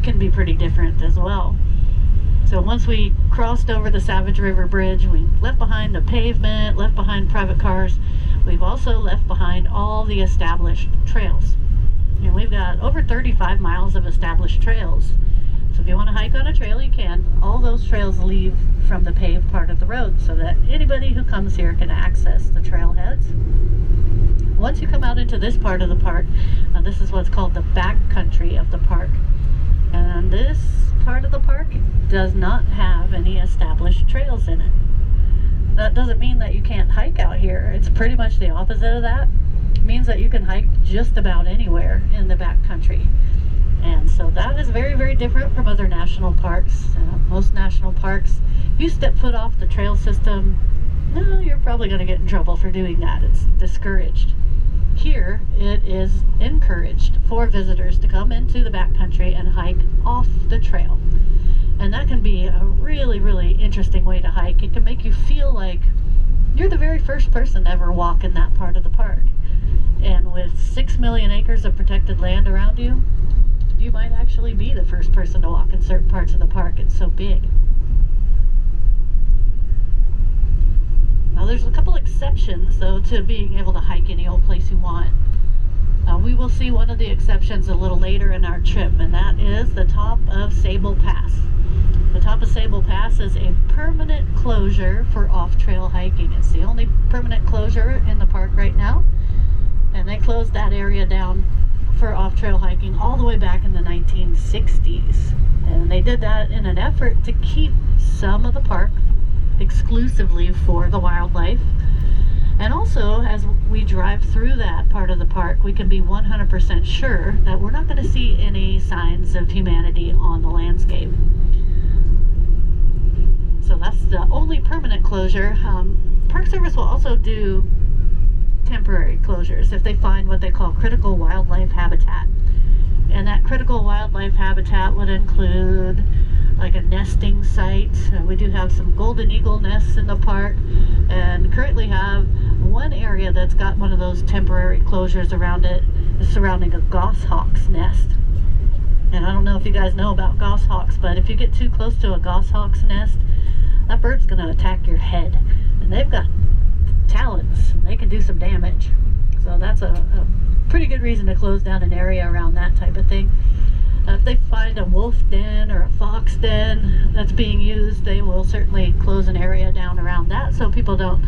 can be pretty different as well. So once we crossed over the Savage River Bridge, we left behind the pavement, left behind private cars. We've also left behind all the established trails. And we've got over 35 miles of established trails. So if you want to hike on a trail, you can. All those trails leave from the paved part of the road so that anybody who comes here can access the trailheads. Once you come out into this part of the park, this is what's called the back country of the park. And this part of the park does not have any established trails in it. That doesn't mean that you can't hike out here. It's pretty much the opposite of that. It means that you can hike just about anywhere in the back country. And so that is very, very different from other national parks. Most national parks, if you step foot off the trail system, no, you're probably going to get in trouble for doing that. It's discouraged. Here, it is encouraged for visitors to come into the backcountry and hike off the trail. And that can be a really, really interesting way to hike. It can make you feel like you're the very first person to ever walk in that part of the park. And with 6 million acres of protected land around you, you might actually be the first person to walk in certain parts of the park. It's so big. Now there's a couple exceptions though to being able to hike any old place you want. We will see one of the exceptions a little later in our trip, and that is the top of Sable Pass. The top of Sable Pass is a permanent closure for off-trail hiking. It's the only permanent closure in the park right now, and they closed that area down for off-trail hiking all the way back in the 1960s. And they did that in an effort to keep some of the park exclusively for the wildlife. And also, as we drive through that part of the park, we can be 100% sure that we're not going to see any signs of humanity on the landscape. So that's the only permanent closure. Park Service will also do temporary closures if they find what they call critical wildlife habitat. And that critical wildlife habitat would include like a nesting site. We do have some golden eagle nests in the park, and currently have one area that's got one of those temporary closures around it, surrounding a goshawk's nest. And I don't know if you guys know about goshawks, but if you get too close to a goshawk's nest, that bird's going to attack your head. And they've got talons, and they can do some damage. So that's a pretty good reason to close down an area around that type of thing. If they find a wolf den or a fox den that's being used, they will certainly close an area down around that so people don't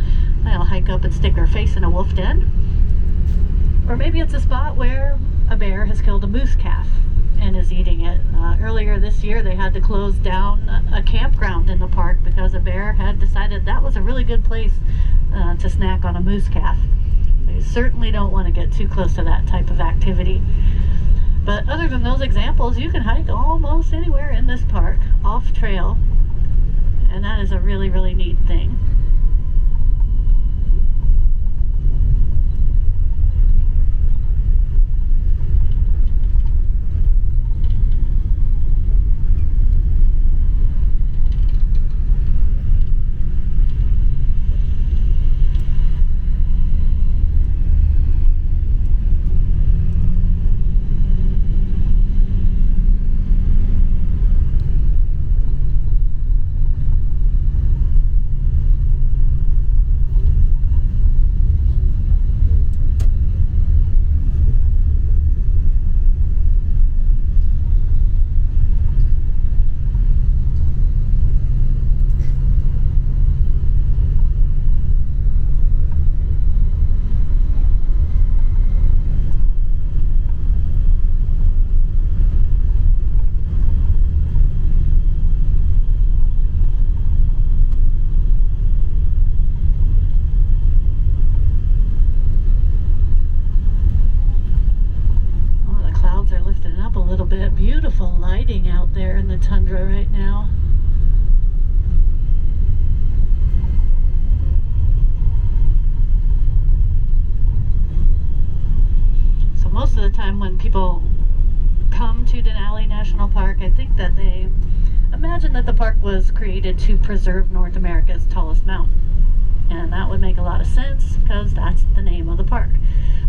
hike up and stick their face in a wolf den. Or maybe it's a spot where a bear has killed a moose calf and is eating it. Earlier this year they had to close down a campground in the park because a bear had decided that was a really good place to snack on a moose calf. You certainly don't want to get too close to that type of activity. But other than those examples, you can hike almost anywhere in this park, off trail, and that is a really, really neat thing. Beautiful lighting out there in the tundra right now. So most of the time when people come to Denali National Park, I think that they imagine that the park was created to preserve North America's tallest mountain. And that would make a lot of sense because that's the name of the park.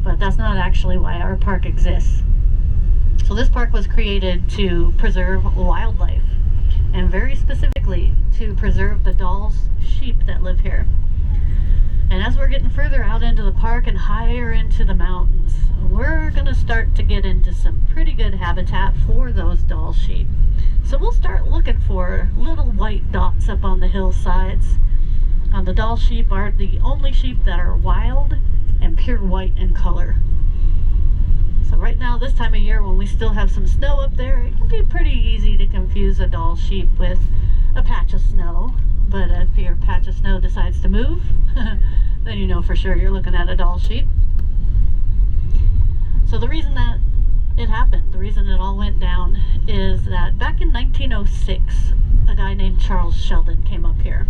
But that's not actually why our park exists. So this park was created to preserve wildlife, and very specifically to preserve the Dall's sheep that live here. And as we're getting further out into the park and higher into the mountains, we're going to start to get into some pretty good habitat for those Dall sheep. So we'll start looking for little white dots up on the hillsides. The Dall sheep are the only sheep that are wild and pure white in color. So right now, this time of year, when we still have some snow up there, it can be pretty easy to confuse a Dall sheep with a patch of snow. But if your patch of snow decides to move, then you know for sure you're looking at a Dall sheep. So the reason that it happened, the reason it all went down, is that back in 1906, a guy named Charles Sheldon came up here.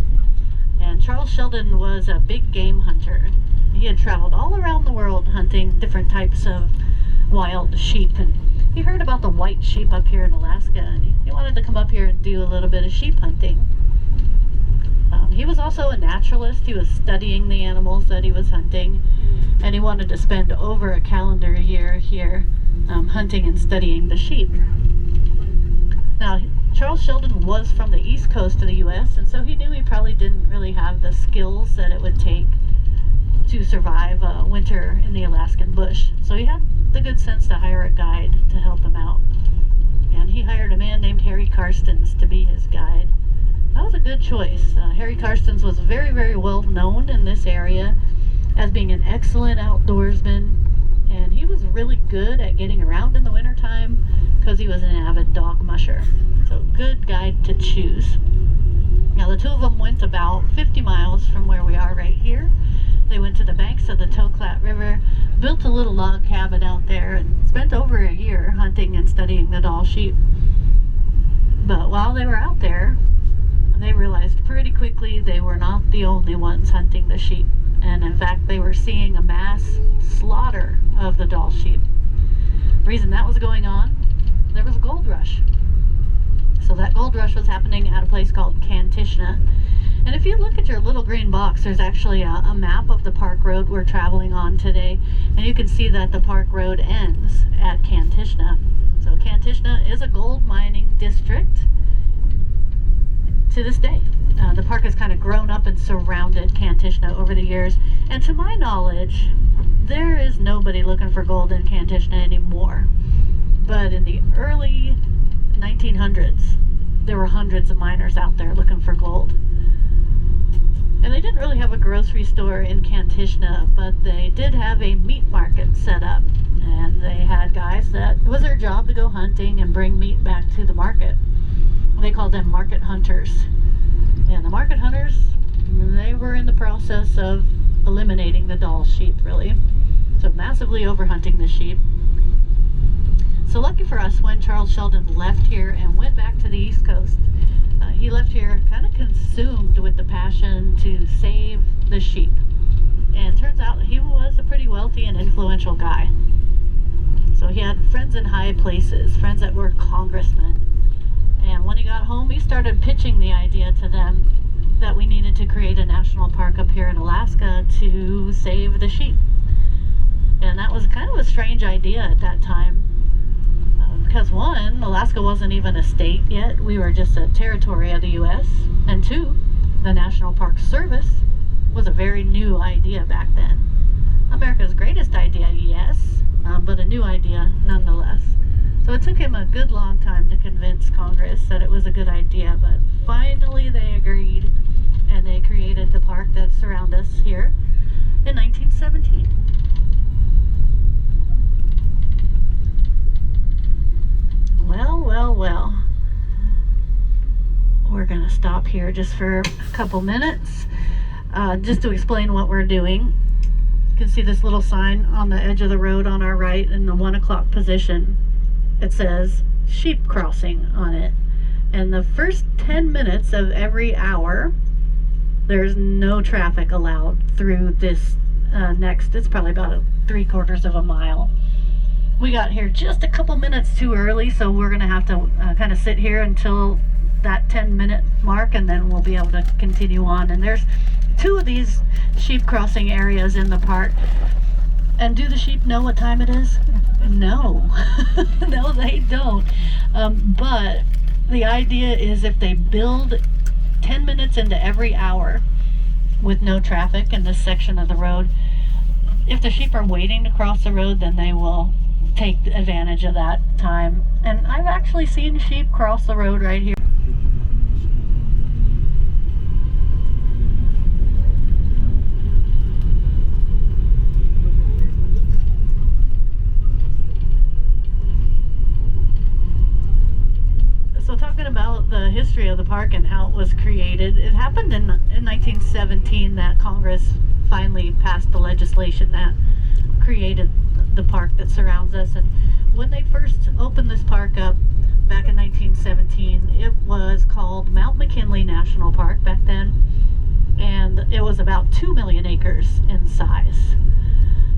And Charles Sheldon was a big game hunter. He had traveled all around the world hunting different types of wild sheep, and he heard about the white sheep up here in Alaska, and he wanted to come up here and do a little bit of sheep hunting. He was also a naturalist. He was studying the animals that he was hunting, and he wanted to spend over a calendar year here hunting and studying the sheep. Now, Charles Sheldon was from the east coast of the U.S., and so he knew he probably didn't really have the skills that it would take to survive a winter in the Alaskan bush. So he had the good sense to hire a guide to help him out. And he hired a man named Harry Karstens to be his guide. That was a good choice. Harry Karstens was very, very well known in this area as being an excellent outdoorsman, and he was really good at getting around in the wintertime because he was an avid dog musher. So good guide to choose. Now the two of them went about 50 miles from where we are right here. They went to the banks of the Toklat River, built a little log cabin out there, and spent over a year hunting and studying the Dall sheep. But while they were out there, they realized pretty quickly they were not the only ones hunting the sheep. And in fact, they were seeing a mass slaughter of the Dall sheep. The reason that was going on, there was a gold rush. So that gold rush was happening at a place called Kantishna. And if you look at your little green box, there's actually a map of the park road we're traveling on today. And you can see that the park road ends at Kantishna. So Kantishna is a gold mining district to this day. The park has kind of grown up and surrounded Kantishna over the years. And to my knowledge, there is nobody looking for gold in Kantishna anymore. But in the early 1900s, there were hundreds of miners out there looking for gold. And they didn't really have a grocery store in Kantishna, but they did have a meat market set up. And they had guys that it was their job to go hunting and bring meat back to the market. They called them market hunters. And the market hunters, they were in the process of eliminating the Dall sheep, really. So massively overhunting the sheep. So lucky for us, when Charles Sheldon left here and went back to the East Coast, he left here kind of consumed with the passion to save the sheep. And turns out he was a pretty wealthy and influential guy. So he had friends in high places, friends that were congressmen. And when he got home, he started pitching the idea to them that we needed to create a national park up here in Alaska to save the sheep. And that was kind of a strange idea at that time. Because one, Alaska wasn't even a state yet. We were just a territory of the U.S. And two, the National Park Service was a very new idea back then. America's greatest idea, yes, but a new idea nonetheless. So it took him a good long time to convince Congress that it was a good idea, but finally they agreed, and they created the park that surrounds us here in 1917. Well. We're going to stop here just for a couple minutes, just to explain what we're doing. You can see this little sign on the edge of the road on our right in the 1 o'clock position. It says sheep crossing on it. And the first 10 minutes of every hour, there's no traffic allowed through this next, it's probably about 3/4 of a mile. We got here just a couple minutes too early, so we're going to have to kind of sit here until that 10-minute mark, and then we'll be able to continue on. And there's 2 of these sheep crossing areas in the park. And do the sheep know what time it is? No. No, they don't. But the idea is if they build 10 minutes into every hour with no traffic in this section of the road, if the sheep are waiting to cross the road, then they will take advantage of that time. And I've actually seen sheep cross the road right here. So talking about the history of the park and how it was created, it happened in 1917 that Congress finally passed the legislation that created the park that surrounds us. And when they first opened this park up back in 1917, it was called Mount McKinley National Park back then. and it was about 2 million acres in size.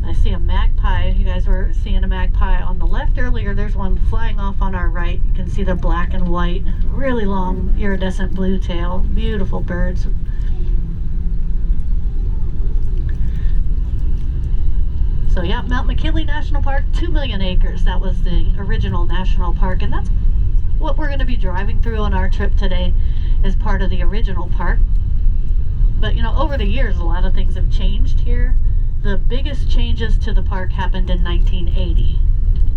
I see a magpie. You guys were seeing a magpie on the left earlier. There's one flying off on our right. You can see the black and white, really long iridescent blue tail. Beautiful birds. So yeah, Mount McKinley National Park, 2 million acres. That was the original national park, and that's what we're going to be driving through on our trip today, is part of the original park. But you know, over the years, a lot of things have changed here. The biggest changes to the park happened in 1980.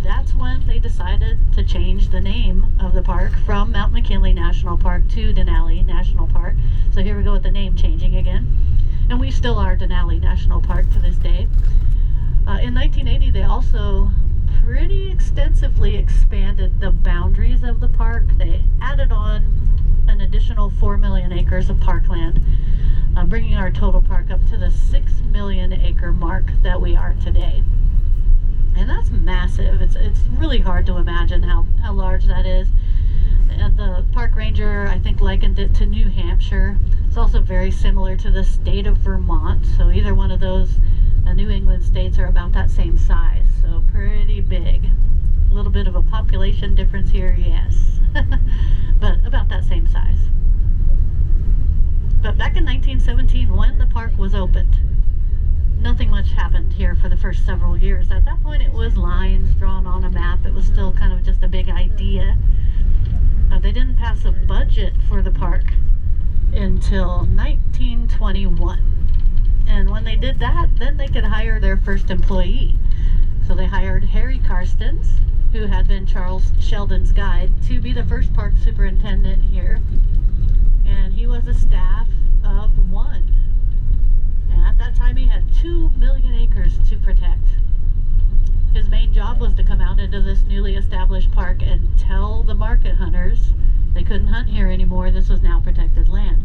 That's when they decided to change the name of the park from Mount McKinley National Park to Denali National Park. So here we go with the name changing again. And we still are Denali National Park to this day. In 1980, they also pretty extensively expanded the boundaries of the park. They added on an additional 4 million acres of parkland, bringing our total park up to the 6 million acre mark that we are today. And that's massive. It's really hard to imagine how large that is. And the park ranger, I think, likened it to New Hampshire. It's also very similar to the state of Vermont. So either one of those New England states are about that same size. So pretty big. A little bit of a population difference here, yes. But about that same size. But back in 1917, when the park was opened, nothing much happened here for the first several years. At that point, it was lines drawn on a map. It was still kind of just a big idea. They didn't pass a budget for the park until 1921. And when they did that, then they could hire their first employee. So they hired Harry Karstens, who had been Charles Sheldon's guide, to be the first park superintendent here. And he was a staff of 1. And at that time, he had 2 million acres to protect. His main job was to come out into this newly established park and tell the market hunters they couldn't hunt here anymore. This was now protected land.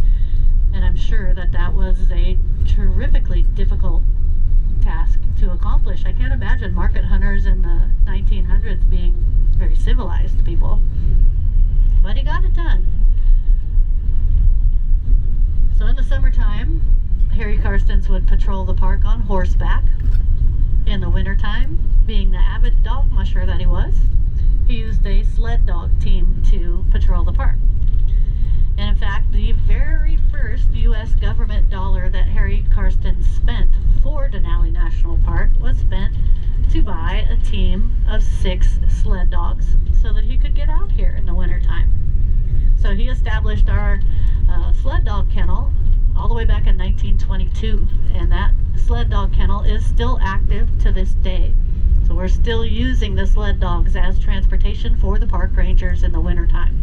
And I'm sure that that was a terrifically difficult task to accomplish. I can't imagine market hunters in the 1900s being very civilized people. But he got it done. So in the summertime, Harry Karstens would patrol the park on horseback. In the wintertime, being the avid dog musher that he was, he used a sled dog team to patrol the park. And in fact, the very first U.S. government dollar that Harry Karstens spent for Denali National Park was spent to buy a team of 6 sled dogs so that he could get out here in the wintertime. So he established our sled dog kennel all the way back in 1922, and that sled dog kennel is still active to this day. So we're still using the sled dogs as transportation for the park rangers in the wintertime.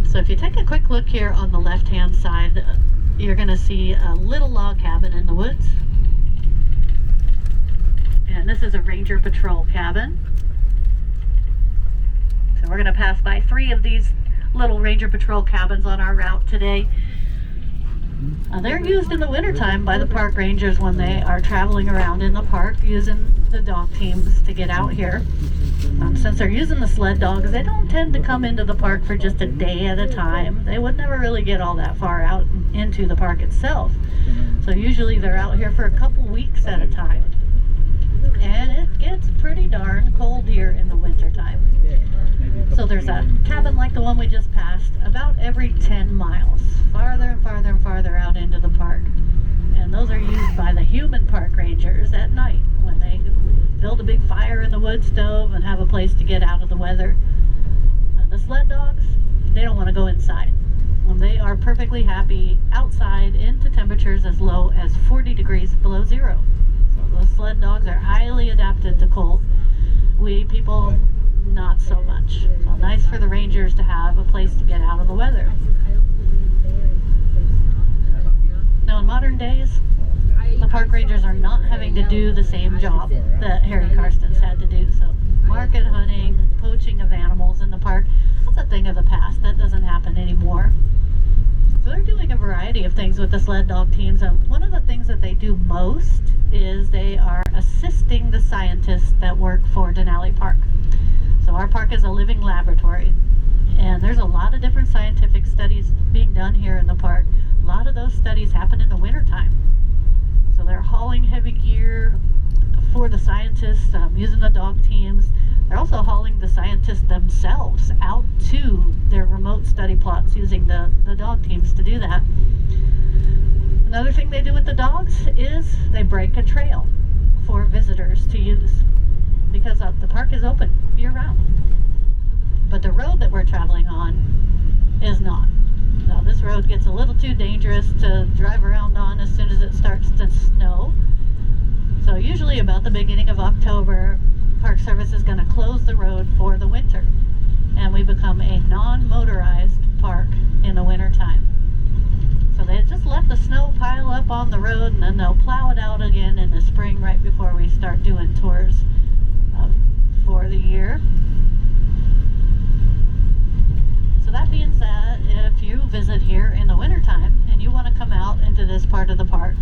So if you take a quick look here on the left-hand side, you're going to see a little log cabin in the woods. And this is a ranger patrol cabin. So we're going to pass by 3 of these little ranger patrol cabins on our route today. They're used in the wintertime by the park rangers when they are traveling around in the park using the dog teams to get out here. Since they're using the sled dogs, they don't tend to come into the park for just a day at a time. They would never really get all that far out into the park itself. So usually they're out here for a couple weeks at a time. And it gets pretty darn cold here in the wintertime. So there's a cabin like the one we just passed about every 10 miles, farther and farther and farther out into the park. And those are used by the human park rangers at night when they build a big fire in the wood stove and have a place to get out of the weather. The sled dogs, they don't want to go inside. They are perfectly happy outside into temperatures as low as 40 degrees below zero. So those sled dogs are highly adapted to cold. We people, not so much. So nice for the rangers to have a place to get out of the weather. Now in modern days, the park rangers are not having to do the same job that Harry Karstens had to do. So market hunting, poaching of animals in the park, that's a thing of the past. That doesn't happen anymore. So they're doing a variety of things with the sled dog teams. And one of the things that they do most is they are assisting the scientists that work for Denali Park. So our park is a living laboratory. And there's a lot of different scientific studies being done here in the park. A lot of those studies happen in the wintertime. So they're hauling heavy gear for the scientists, using the dog teams. They're also hauling the scientists themselves out to their remote study plots using the dog teams to do that. Another thing they do with the dogs is they break a trail for visitors to use, because the park is open year-round. But the road that we're traveling on is not. Now, this road gets a little too dangerous to drive around on as soon as it starts to snow. So usually about the beginning of October, Park Service is going to close the road for the winter, and we become a non-motorized park in the winter time. So they just let the snow pile up on the road, and then they'll plow it out again in the spring right before we start doing tours for the year. So that means that if you visit here in the wintertime and you want to come out into this part of the park,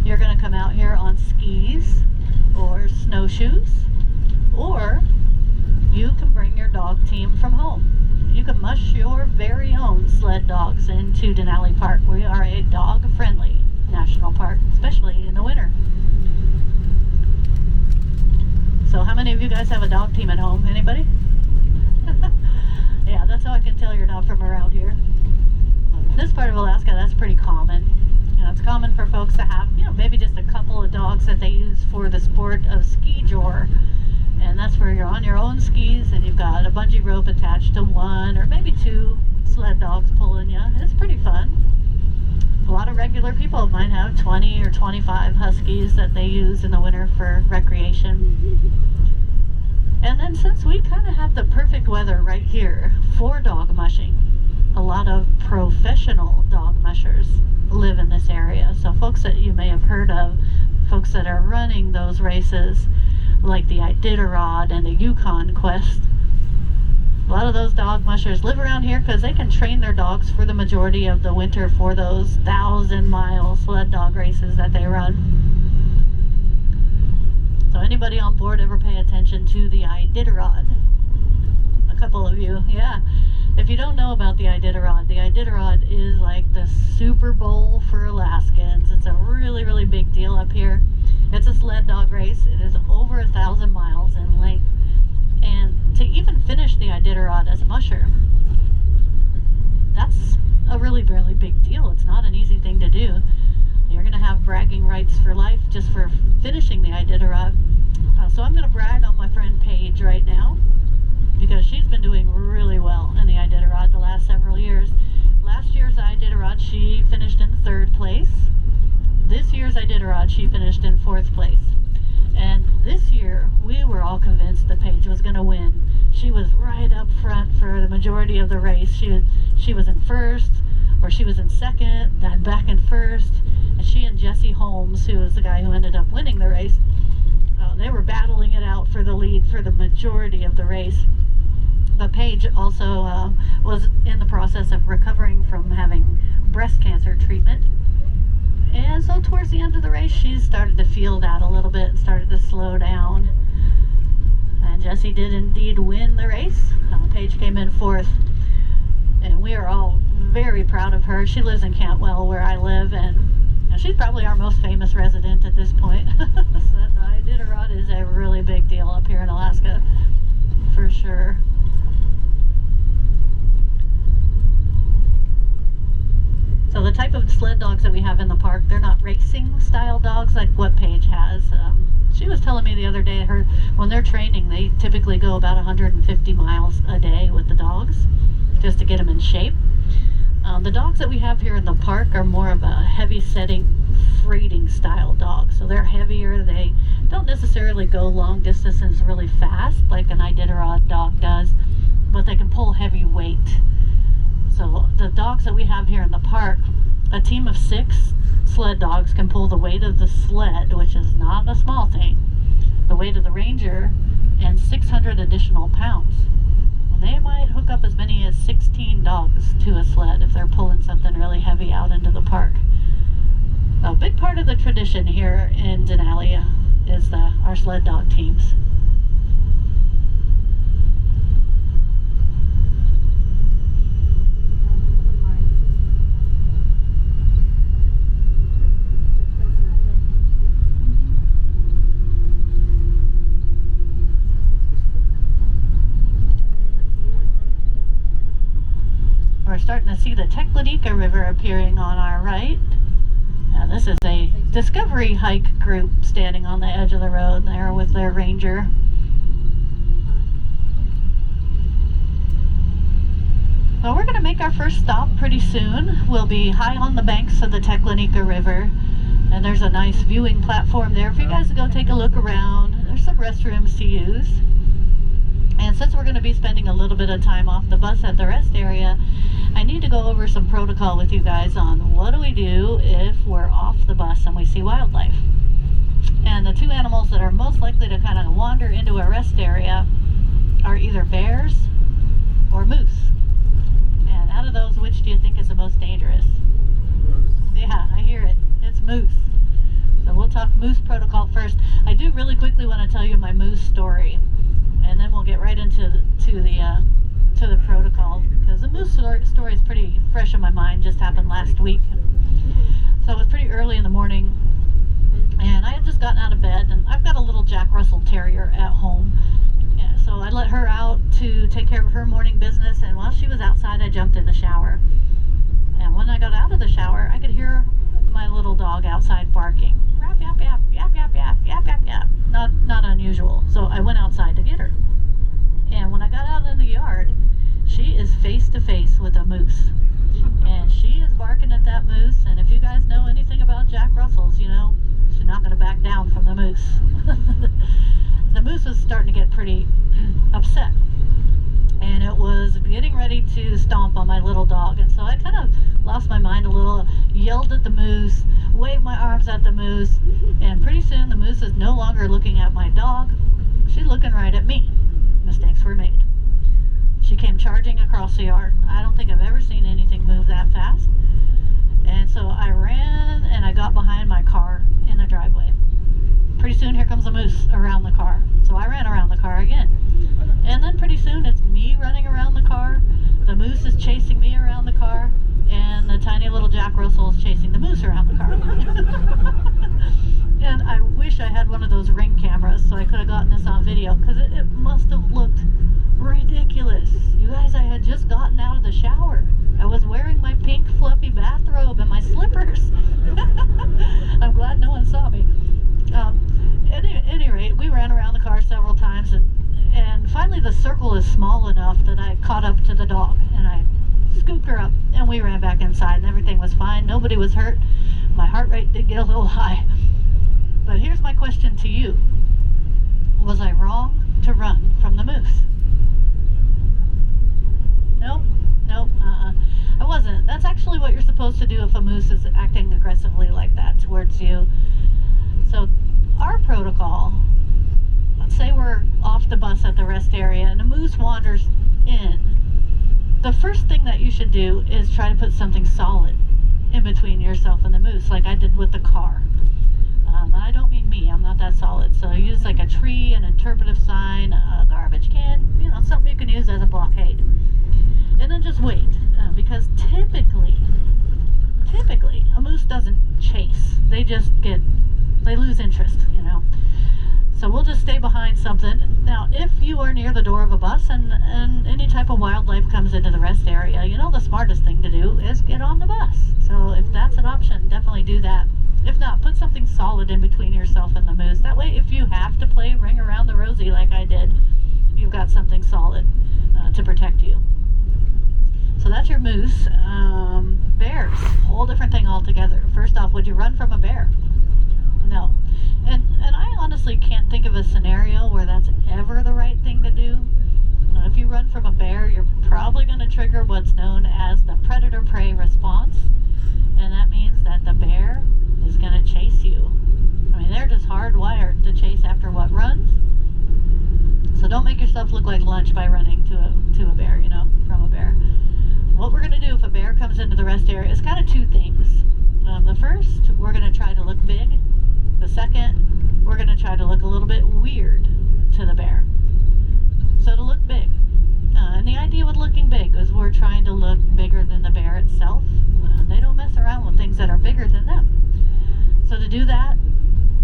you're going to come out here on skis or snowshoes, or you can bring your dog team from home. You can mush your very own sled dogs into Denali Park. We are a dog-friendly national park, especially in the winter. So how many of you guys have a dog team at home? Anybody? Yeah, that's how I can tell you're not from around here. In this part of Alaska, that's pretty common. You know, it's common for folks to have, maybe just a couple of dogs that they use for the sport of ski jor. And that's where you're on your own skis and you've got a bungee rope attached to one or maybe two sled dogs pulling you. It's pretty fun. A lot of regular people might have 20 or 25 huskies that they use in the winter for recreation. And then since we kind of have the perfect weather right here for dog mushing, a lot of professional dog mushers live in this area. So folks that you may have heard of, folks that are running those races like the Iditarod and the Yukon Quest. A lot of those dog mushers live around here because they can train their dogs for the majority of the winter for those 1,000-mile sled dog races that they run. So anybody on board ever pay attention to the Iditarod? A couple of you, yeah. If you don't know about the Iditarod is like the Super Bowl for Alaskans. It's a really, really big deal up here. It's a sled dog race. It is over 1,000 miles in length. And to even finish the Iditarod as a musher, that's a really, really big deal. It's not an easy thing to do. You're going to have bragging rights for life just for finishing the Iditarod. So I'm going to brag on my friend Paige right now, because she's been doing really well in the Iditarod the last several years. Last year's Iditarod, she finished in 3rd place. This year's Iditarod, she finished in 4th place. And this year, we were all convinced that Paige was going to win. She was right up front for the majority of the race. She was in 1st, or she was in 2nd, then back in 1st. And she and Jesse Holmes, who was the guy who ended up winning the race, they were battling it out for the lead for the majority of the race. But Paige also was in the process of recovering from having breast cancer treatment. And so towards the end of the race, she started to feel that a little bit and started to slow down. And Jessie did indeed win the race. Paige came in 4th. And we are all very proud of her. She lives in Cantwell, where I live, and she's probably our most famous resident at this point. So the Iditarod is a really big deal up here in Alaska, for sure. So the type of sled dogs that we have in the park, they're not racing style dogs like what Paige has. She was telling me the other day, when they're training, they typically go about 150 miles a day with the dogs, just to get them in shape. The dogs that we have here in the park are more of a heavy setting, freighting style dog. So they're heavier. They don't necessarily go long distances really fast like an Iditarod dog does, but they can pull heavy weight. So the dogs that we have here in the park, a team of 6 sled dogs can pull the weight of the sled, which is not a small thing, the weight of the ranger, and 600 additional pounds. And they might hook up as many as 16 dogs to a sled if they're pulling something really heavy out into the park. A big part of the tradition here in Denali is our sled dog teams. starting to see the Teklenika River appearing on our right. And this is a discovery hike group standing on the edge of the road there with their ranger. Well, we're going to make our first stop pretty soon. We'll be high on the banks of the Teklenika River, and there's a nice viewing platform there for you guys to go take a look around. There's some restrooms to use. And since we're going to be spending a little bit of time off the bus at the rest area, I need to go over some protocol with you guys on what do we do if we're off the bus and we see wildlife. And the two animals that are most likely to kind of wander into a rest area are either bears or moose. And out of those, which do you think is the most dangerous? Yeah, I hear it. It's moose. So we'll talk moose protocol first. I do really quickly want to tell you my moose story, and then we'll get right into the protocol, because the moose story is pretty fresh in my mind. Just happened last week. So it was pretty early in the morning, and I had just gotten out of bed, and I've got a little Jack Russell Terrier at home. Yeah, so I let her out to take care of her morning business, and while she was outside, I jumped in the shower. And when I got out of the shower, I could hear my little dog outside barking. Yap, yap, yap, yap, yap, yap, yap, yap, yap. Not unusual. So I went outside to get her. And when I got out in the yard, she is face to face with a moose. And she is barking at that moose, and if you guys know anything about Jack Russells, you know, she's not going to back down from the moose. The moose was starting to get pretty upset, and it was getting ready to stomp on my little dog. And so I kind of lost my mind a little, yelled at the moose, waved my arms at the moose, and pretty soon the moose is no longer looking at my dog. She's looking right at me. Mistakes were made. She came charging across the yard. I don't think I've ever seen anything move that fast. And so I ran and I got behind my car in the driveway. Pretty soon here comes a moose around the car. So I ran around the car again. And then pretty soon it's me running around the car. The moose is chasing me around the car. And the tiny little Jack Russell is chasing the moose around the car. And I wish I had one of those Ring cameras so I could have gotten this on video, because it must have looked ridiculous. You guys, I had just gotten out of the shower. I was wearing my pink fluffy bathrobe and my slippers. I'm glad no one saw me. At any rate, we ran around the car several times, and finally the circle is small enough that I caught up to the dog, and I scooped her up, and we ran back inside, and everything was fine. Nobody was hurt. My heart rate did get a little high. But here's my question to you. Was I wrong to run from the moose? Nope. I wasn't. That's actually what you're supposed to do if a moose is acting aggressively like that towards you. So our protocol, let's say we're off the bus at the rest area and a moose wanders in. The first thing that you should do is try to put something solid in between yourself and the moose, like I did with the car. And I don't mean me, I'm not that solid. So use like a tree, an interpretive sign, a garbage can, you know, something you can use as a blockade. And then just wait, because typically, a moose doesn't chase. They lose interest, you know. So we'll just stay behind something. Now, if you are near the door of a bus and any type of wildlife comes into the rest area, you know, the smartest thing to do is get on the bus. So if that's an option, definitely do that. If not, put something solid in between yourself and the moose. That way, if you have to play Ring Around the Rosie like I did, you've got something solid to protect you. So that's your moose. Bears, whole different thing altogether. First off, would you run from a bear? No. And I honestly can't think of a scenario where that's ever the right thing to do. If you run from a bear, you're probably going to trigger what's known as the predator-prey response. And that means that the bear is going to chase you. I mean, they're just hardwired to chase after what runs. So don't make yourself look like lunch by running to a bear, you know, from a bear. What we're going to do if a bear comes into the rest area is kind of two things. The first, we're going to try to look big. The second, we're going to try to look a little bit weird to the bear. So to look big. And the idea with looking big is we're trying to look bigger than the bear itself. They don't mess around with things that are bigger than them. So to do that,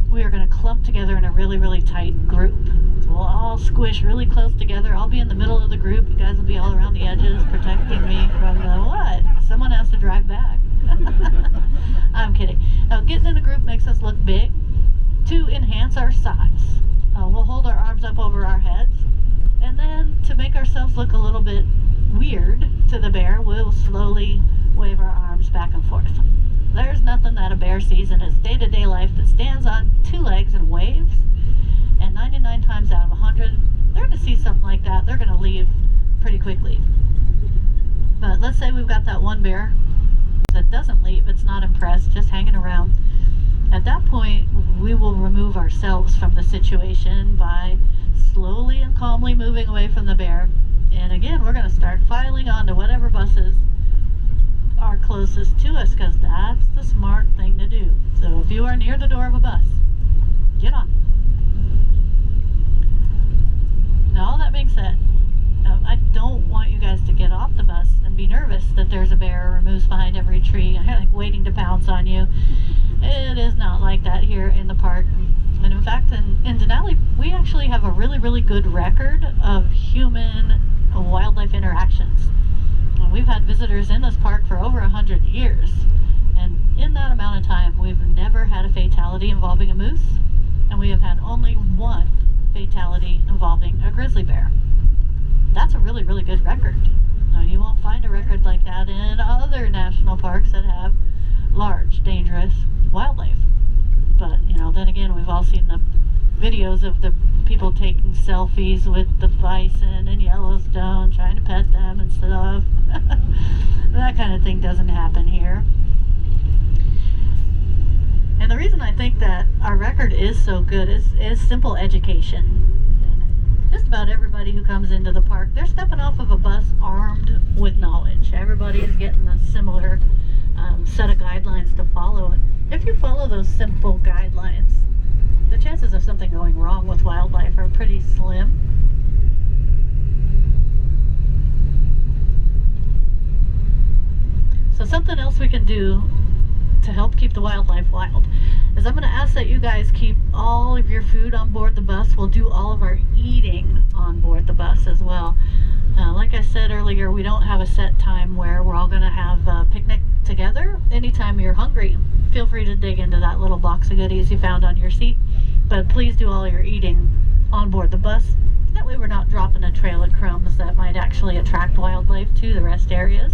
we are going to clump together in a really, really tight group. So we'll all squish really close together. I'll be in the middle of the group. You guys will be all around the edges protecting me from the what? Someone has to drive back. I'm kidding. Now, getting in a group makes us look big to enhance our size. We'll hold our arms up over our heads, and then to make ourselves look a little bit weird to the bear, we'll slowly wave our arms back and forth. There's nothing that a bear sees in its day-to-day life that stands on two legs and waves, and 99 times out of 100, they're going to see something like that. They're going to leave pretty quickly. But let's say we've got that one bear that doesn't leave, it's not impressed, just hanging around. At that point, we will remove ourselves from the situation by slowly and calmly moving away from the bear. And again, we're going to start filing onto whatever buses are closest to us, because that's the smart thing to do. So if you are near the door of a bus, get on. Now, all that being said, I don't want you guys to get off the bus and be nervous that there's a bear or a moose behind every tree like waiting to pounce on you. It is not like that here in the park. And in fact, in Denali, we actually have a really, really good record of human wildlife interactions. We've had visitors in this park for over 100 years. And in that amount of time, we've never had a fatality involving a moose. And we have had only one fatality involving a grizzly bear. That's a really, really good record. Now, you won't find a record like that in other national parks that have large, dangerous wildlife. But, then again, we've all seen the videos of the people taking selfies with the bison in Yellowstone, trying to pet them and stuff. That kind of thing doesn't happen here. And the reason I think that our record is so good is simple education. Just about everybody who comes into the park, they're stepping off of a bus armed with knowledge. Everybody is getting a similar set of guidelines to follow. If you follow those simple guidelines, the chances of something going wrong with wildlife are pretty slim. So something else we can do to help keep the wildlife wild is I'm going to ask that you guys keep all of your food on board the bus. We'll do all of our eating on board the bus as well. Like I said earlier, we don't have a set time where we're all going to have a picnic together. Anytime you're hungry, feel free to dig into that little box of goodies you found on your seat. But please do all your eating on board the bus. That way we're not dropping a trail of crumbs that might actually attract wildlife to the rest areas.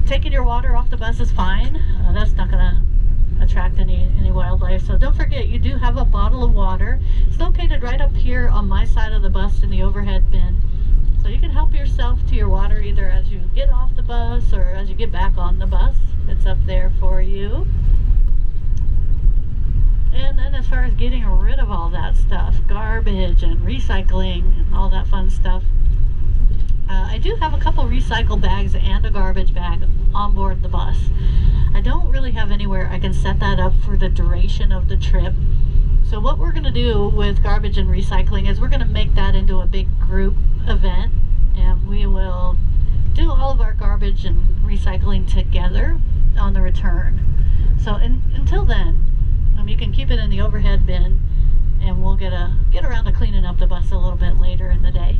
Taking your water off the bus is fine. That's not going to attract any wildlife. So don't forget, you do have a bottle of water. It's located right up here on my side of the bus in the overhead bin. So you can help yourself to your water either as you get off the bus or as you get back on the bus. It's up there for you. And then as far as getting rid of all that stuff, garbage and recycling and all that fun stuff, I do have a couple recycle bags and a garbage bag on board the bus. I don't really have anywhere I can set that up for the duration of the trip. So what we're going to do with garbage and recycling is we're going to make that into a big group event, and we will do all of our garbage and recycling together on the return. So until then, you can keep it in the overhead bin, and we'll get around to cleaning up the bus a little bit later in the day.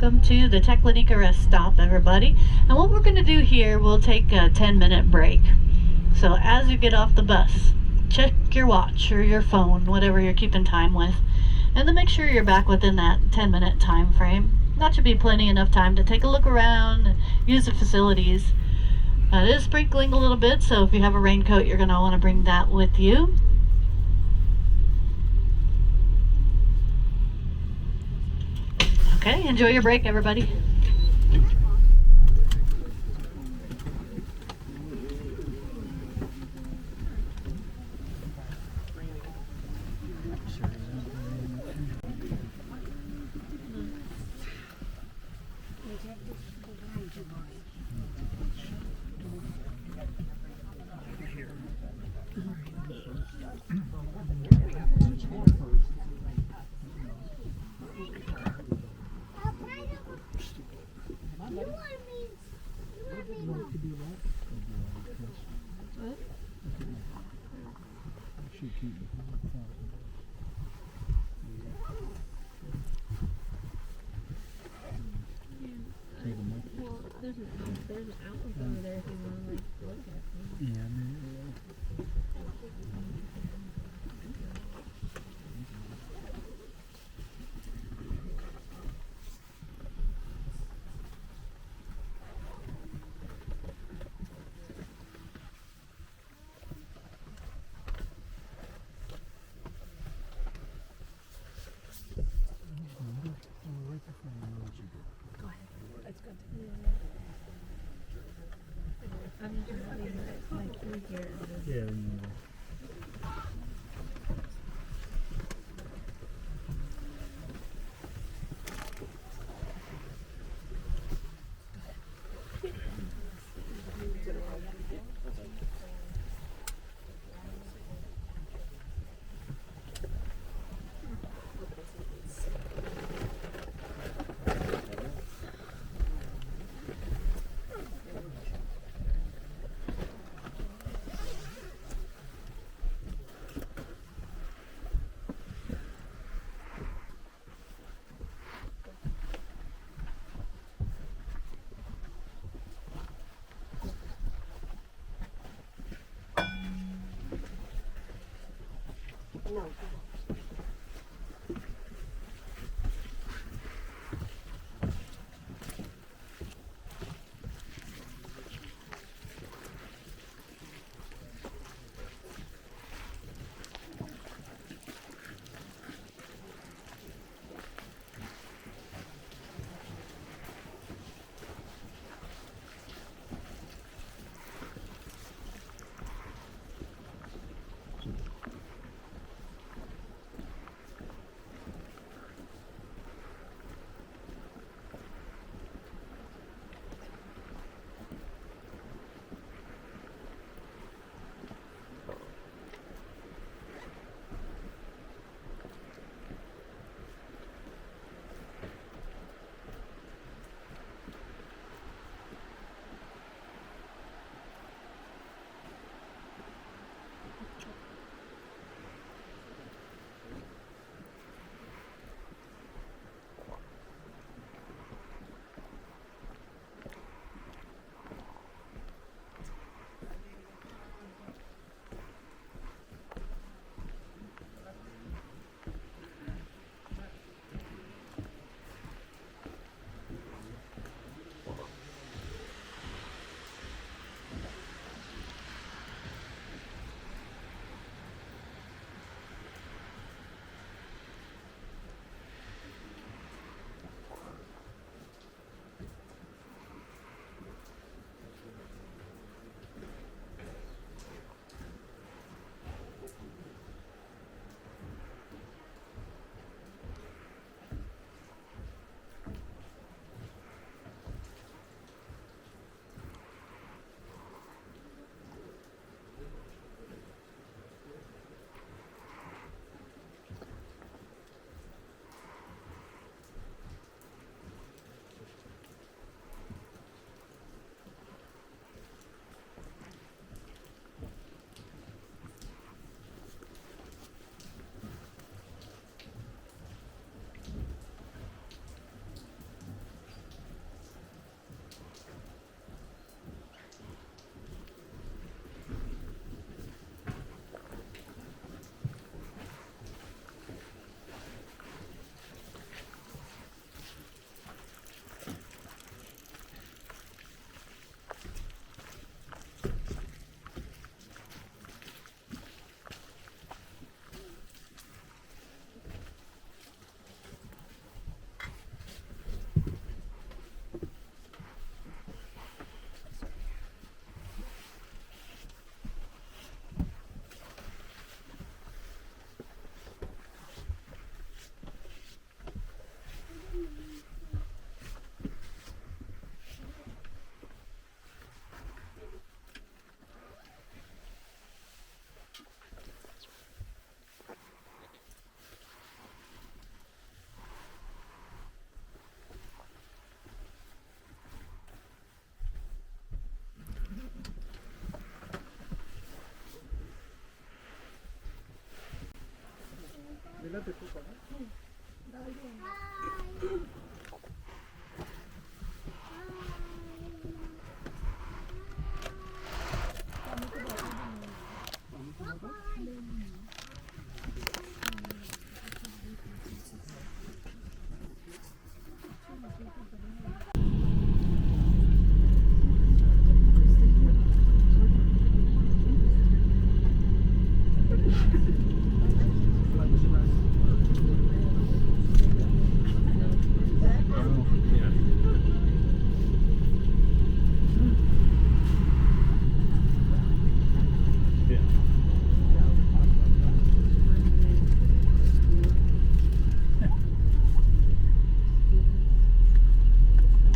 welcome to the Teklenika rest stop, everybody. And what we're going to do here, we'll take a 10-minute break. So as you get off the bus, check your watch or your phone, whatever you're keeping time with, and then make sure you're back within that 10-minute time frame. That should be plenty enough time to take a look around and use the facilities. It is sprinkling a little bit, so if you have a raincoat, you're going to want to bring that with you. Okay, enjoy your break, everybody. There's an outlook over there if you want to like look at them. Yeah. Go ahead. That's good. I'm just like through here. Yeah.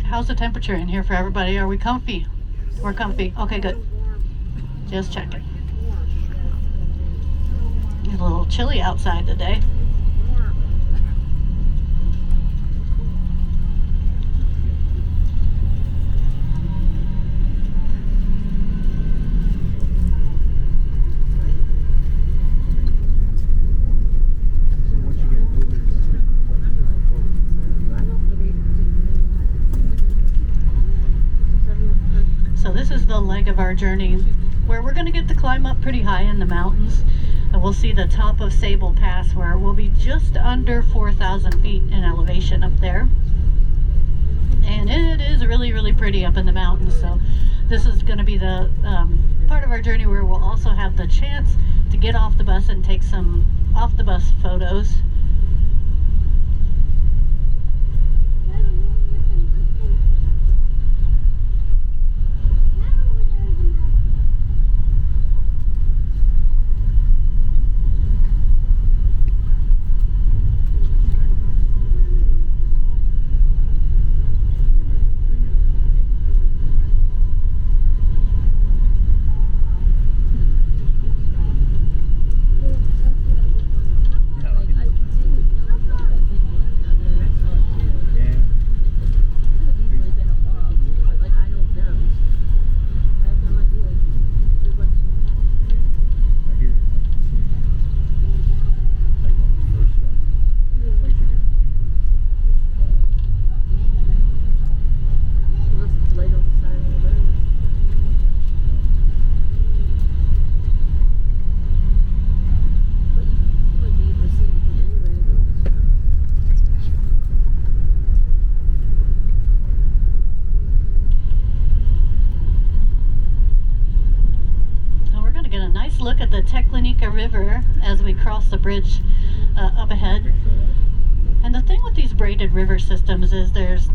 How's the temperature in here for everybody? Are we comfy? We're comfy. Okay, good. Just checking. It's a little chilly outside today. So this is the leg of our journey where we're going to get to climb up pretty high in the mountains. And we'll see the top of Sable Pass, where we'll be just under 4,000 feet in elevation up there. And it is really, really pretty up in the mountains. So this is going to be the part of our journey where we'll also have the chance to get off the bus and take some off the bus photos. Look at the River as we cross the bridge up ahead. And the thing with these braided river systems is there's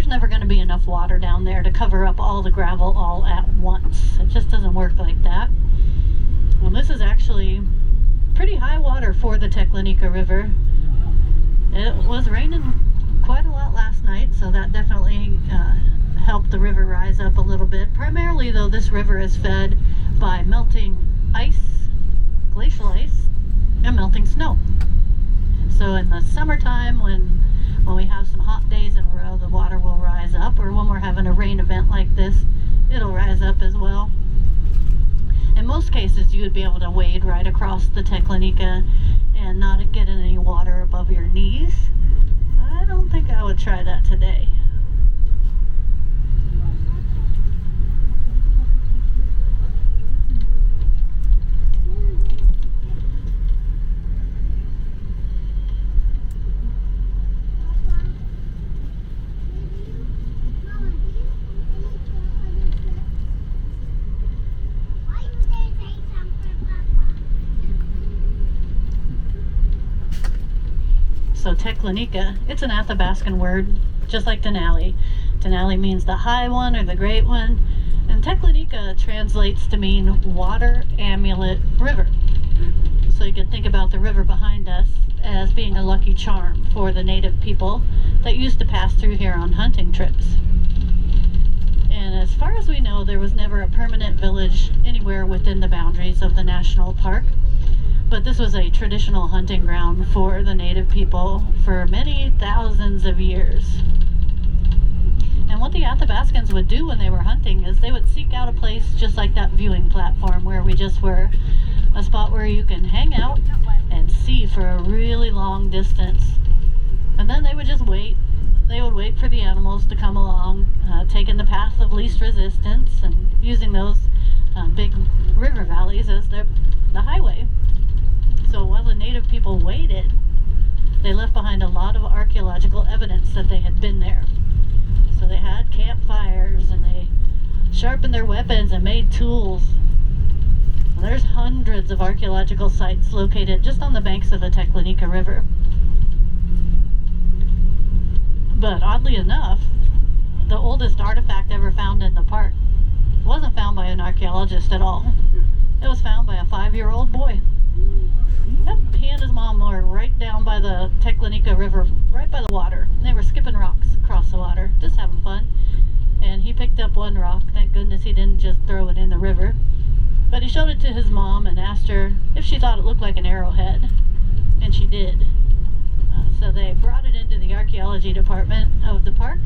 never going to be enough water down there to cover up all the gravel all at once. It just doesn't work like that. Well, this is actually pretty high water for the River. It was raining quite a lot last night, so that definitely helped the river rise up a little bit. Primarily, though, this river is fed by melting ice, glacial ice, and melting snow. And so in the summertime, when we have some hot days in a row, the water will rise up, or when we're having a rain event like this, it'll rise up as well. In most cases, you would be able to wade right across the Teclanica and not get any water above your knees. I don't think I would try that today. So Teclanica, it's an Athabascan word, just like Denali. Denali means the high one or the great one. And Teclanica translates to mean water amulet river. So you can think about the river behind us as being a lucky charm for the native people that used to pass through here on hunting trips. And as far as we know, there was never a permanent village anywhere within the boundaries of the national park. But this was a traditional hunting ground for the native people for many thousands of years. And what the Athabascans would do when they were hunting is they would seek out a place just like that viewing platform where we just were, a spot where you can hang out and could see for a really long distance. And then they would just wait. They would wait for the animals to come along, taking the path of least resistance and using those big river valleys as the highway. So while the native people waited, they left behind a lot of archaeological evidence that they had been there. So they had campfires and they sharpened their weapons and made tools. And there's hundreds of archaeological sites located just on the banks of the Teklenika River. But oddly enough, the oldest artifact ever found in the park wasn't found by an archaeologist at all. It was found by a 5-year-old boy. Yep, he and his mom were right down by the Teklenika River, right by the water. They were skipping rocks across the water, just having fun. And he picked up one rock. Thank goodness he didn't just throw it in the river. But he showed it to his mom and asked her if she thought it looked like an arrowhead. And she did. So they brought it into the archaeology department of the park.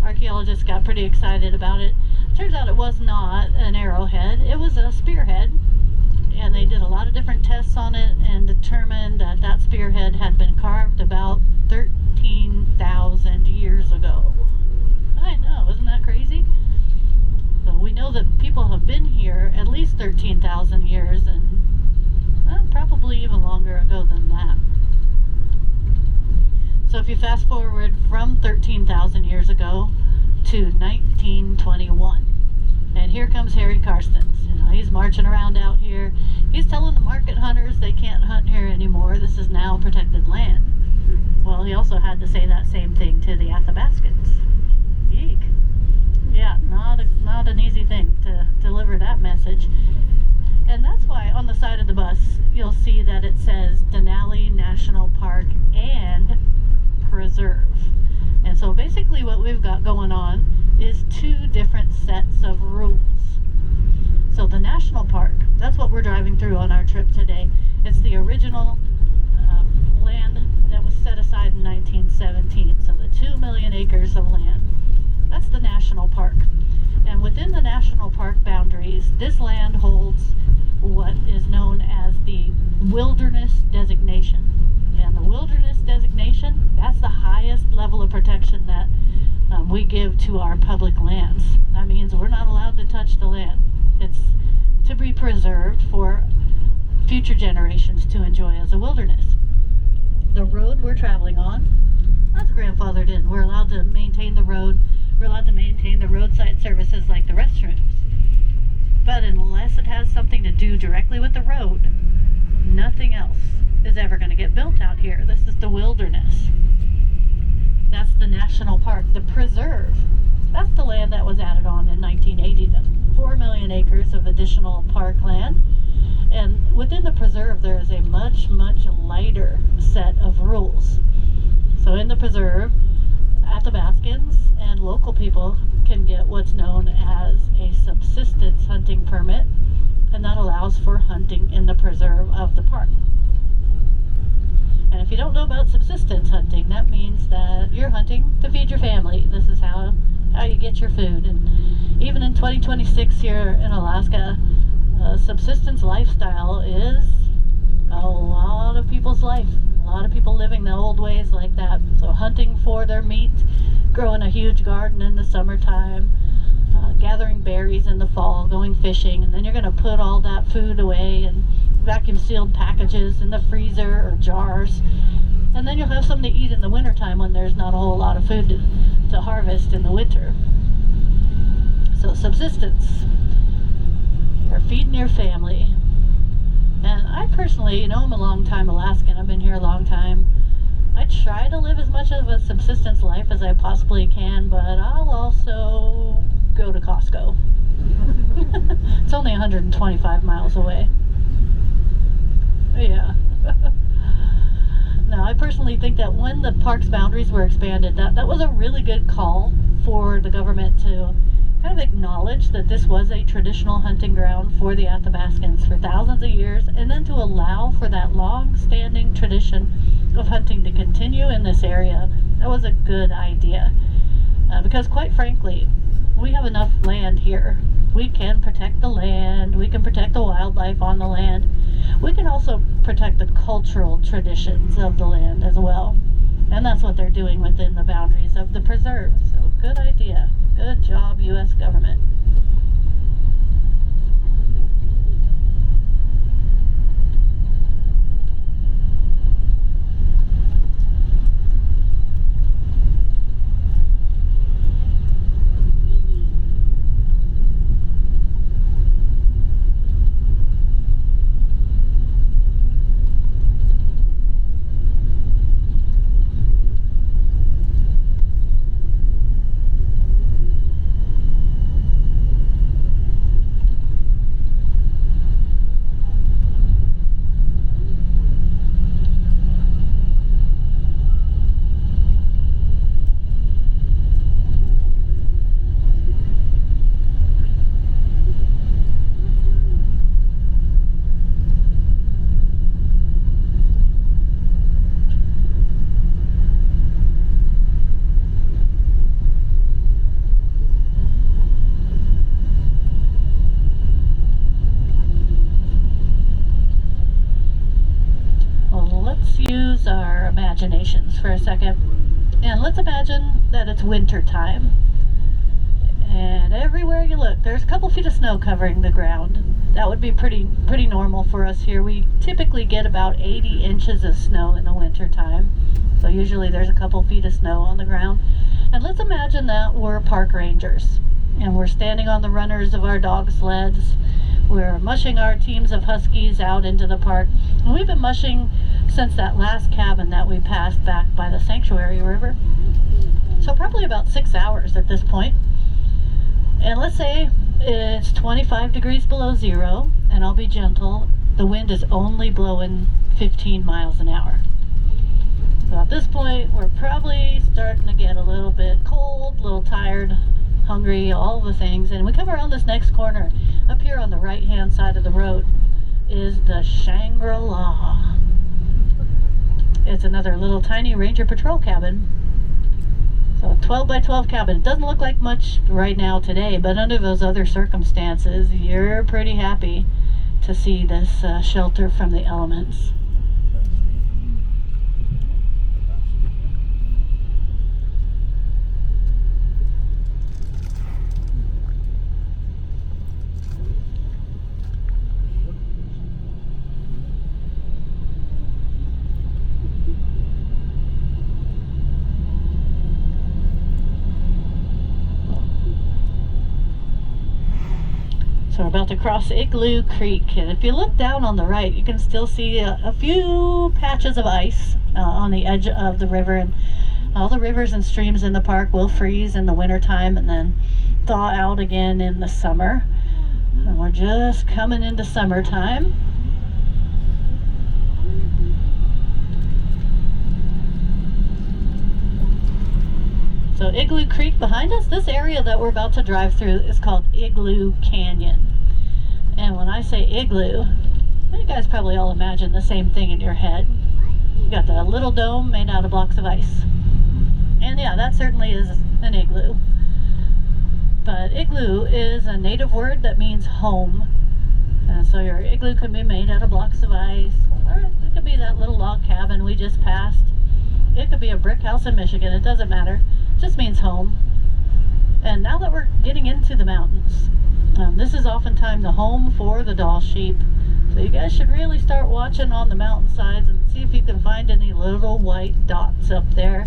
Archaeologists got pretty excited about it. Turns out it was not an arrowhead, it was a spearhead. And they did a lot of different tests on it and determined that that spearhead had been carved about 13,000 years ago. I know, isn't that crazy? So we know that people have been here at least 13,000 years and probably even longer ago than that. So if you fast forward from 13,000 years ago to 1921, and here comes Harry Karstens. You know, he's marching around out here. He's telling the market hunters they can't hunt here anymore. This is now protected land. Well, he also had to say that same thing to the Athabascans. Eek. Yeah, not an easy thing to deliver that message. And that's why on the side of the bus you'll see that it says Denali National Park and Preserve. And so basically what we've got going on is two different sets of rules. So the national park, that's what we're driving through on our trip today. It's the original land that was set aside in 1917. So the 2 million acres of land. That's the national park. And within the national park boundaries, this land holds what is known as the wilderness designation. And the wilderness designation, that's the highest level of protection that we give to our public lands. That means we're not allowed to touch the land. It's to be preserved for future generations to enjoy as a wilderness. The road we're traveling on, that's grandfathered in. We're allowed to maintain the road. We're allowed to maintain the roadside services like the restrooms. But unless it has something to do directly with the road, nothing else is ever going to get built out here. This is the wilderness. That's the national park. The preserve, that's the land that was added on in 1980. The 4 million acres of additional parkland. And within the preserve, there is a much, much lighter set of rules. So in the preserve, Athabascans and local people can get what's known as a subsistence hunting permit, and that allows for hunting in the preserve of the park. And if you don't know about subsistence hunting, that means that you're hunting to feed your family. This is how you get your food. And even in 2026 here in Alaska, subsistence lifestyle is a lot of people's life. A lot of people living the old ways like that. So hunting for their meat, growing a huge garden in the summertime, gathering berries in the fall, going fishing, and then you're going to put all that food away in vacuum sealed packages in the freezer or jars, and then you'll have something to eat in the wintertime when there's not a whole lot of food to harvest in the winter. So subsistence, you're feeding your family. And I personally, I'm a long-time Alaskan. I've been here a long time. I try to live as much of a subsistence life as I possibly can, but I'll also go to Costco. It's only 125 miles away. Yeah. Now, I personally think that when the park's boundaries were expanded, that was a really good call for the government to kind of acknowledge that this was a traditional hunting ground for the Athabascans for thousands of years, and then to allow for that long-standing tradition of hunting to continue in this area. That was a good idea. Because quite frankly, we have enough land here. We can protect the land, we can protect the wildlife on the land, we can also protect the cultural traditions of the land as well. And that's what they're doing within the boundaries of the preserve. So good idea. Good job, U.S. government. Use our imaginations for a second, and let's imagine that it's winter time, and everywhere you look there's a couple feet of snow covering the ground. That would be pretty normal for us here. We typically get about 80 inches of snow in the winter time, so usually there's a couple feet of snow on the ground. And let's imagine that we're park rangers and we're standing on the runners of our dog sleds. We're mushing our teams of huskies out into the park, and we've been mushing since that last cabin that we passed back by the Sanctuary River. So probably about 6 hours at this point. And let's say it's 25 degrees below zero, and I'll be gentle, the wind is only blowing 15 miles an hour. So at this point, we're probably starting to get a little bit cold, a little tired, hungry, all the things. And we come around this next corner. Up here on the right-hand side of the road is the Shangri-La. It's another little tiny ranger patrol cabin. So a 12 by 12 cabin. It doesn't look like much right now today, but under those other circumstances, you're pretty happy to see this shelter from the elements. So we're about to cross Igloo Creek, and if you look down on the right, you can still see a few patches of ice on the edge of the river. And all the rivers and streams in the park will freeze in the wintertime and then thaw out again in the summer. And we're just coming into summertime. So Igloo Creek behind us, this area that we're about to drive through is called Igloo Canyon. And when I say igloo, you guys probably all imagine the same thing in your head. You got the little dome made out of blocks of ice. And yeah, that certainly is an igloo. But igloo is a native word that means home. And so your igloo can be made out of blocks of ice, or it could be that little log cabin we just passed. It could be a brick house in Michigan, it doesn't matter. It just means home. And now that we're getting into the mountains, this is oftentimes the home for the Dall sheep. So you guys should really start watching on the mountainsides and see if you can find any little white dots up there.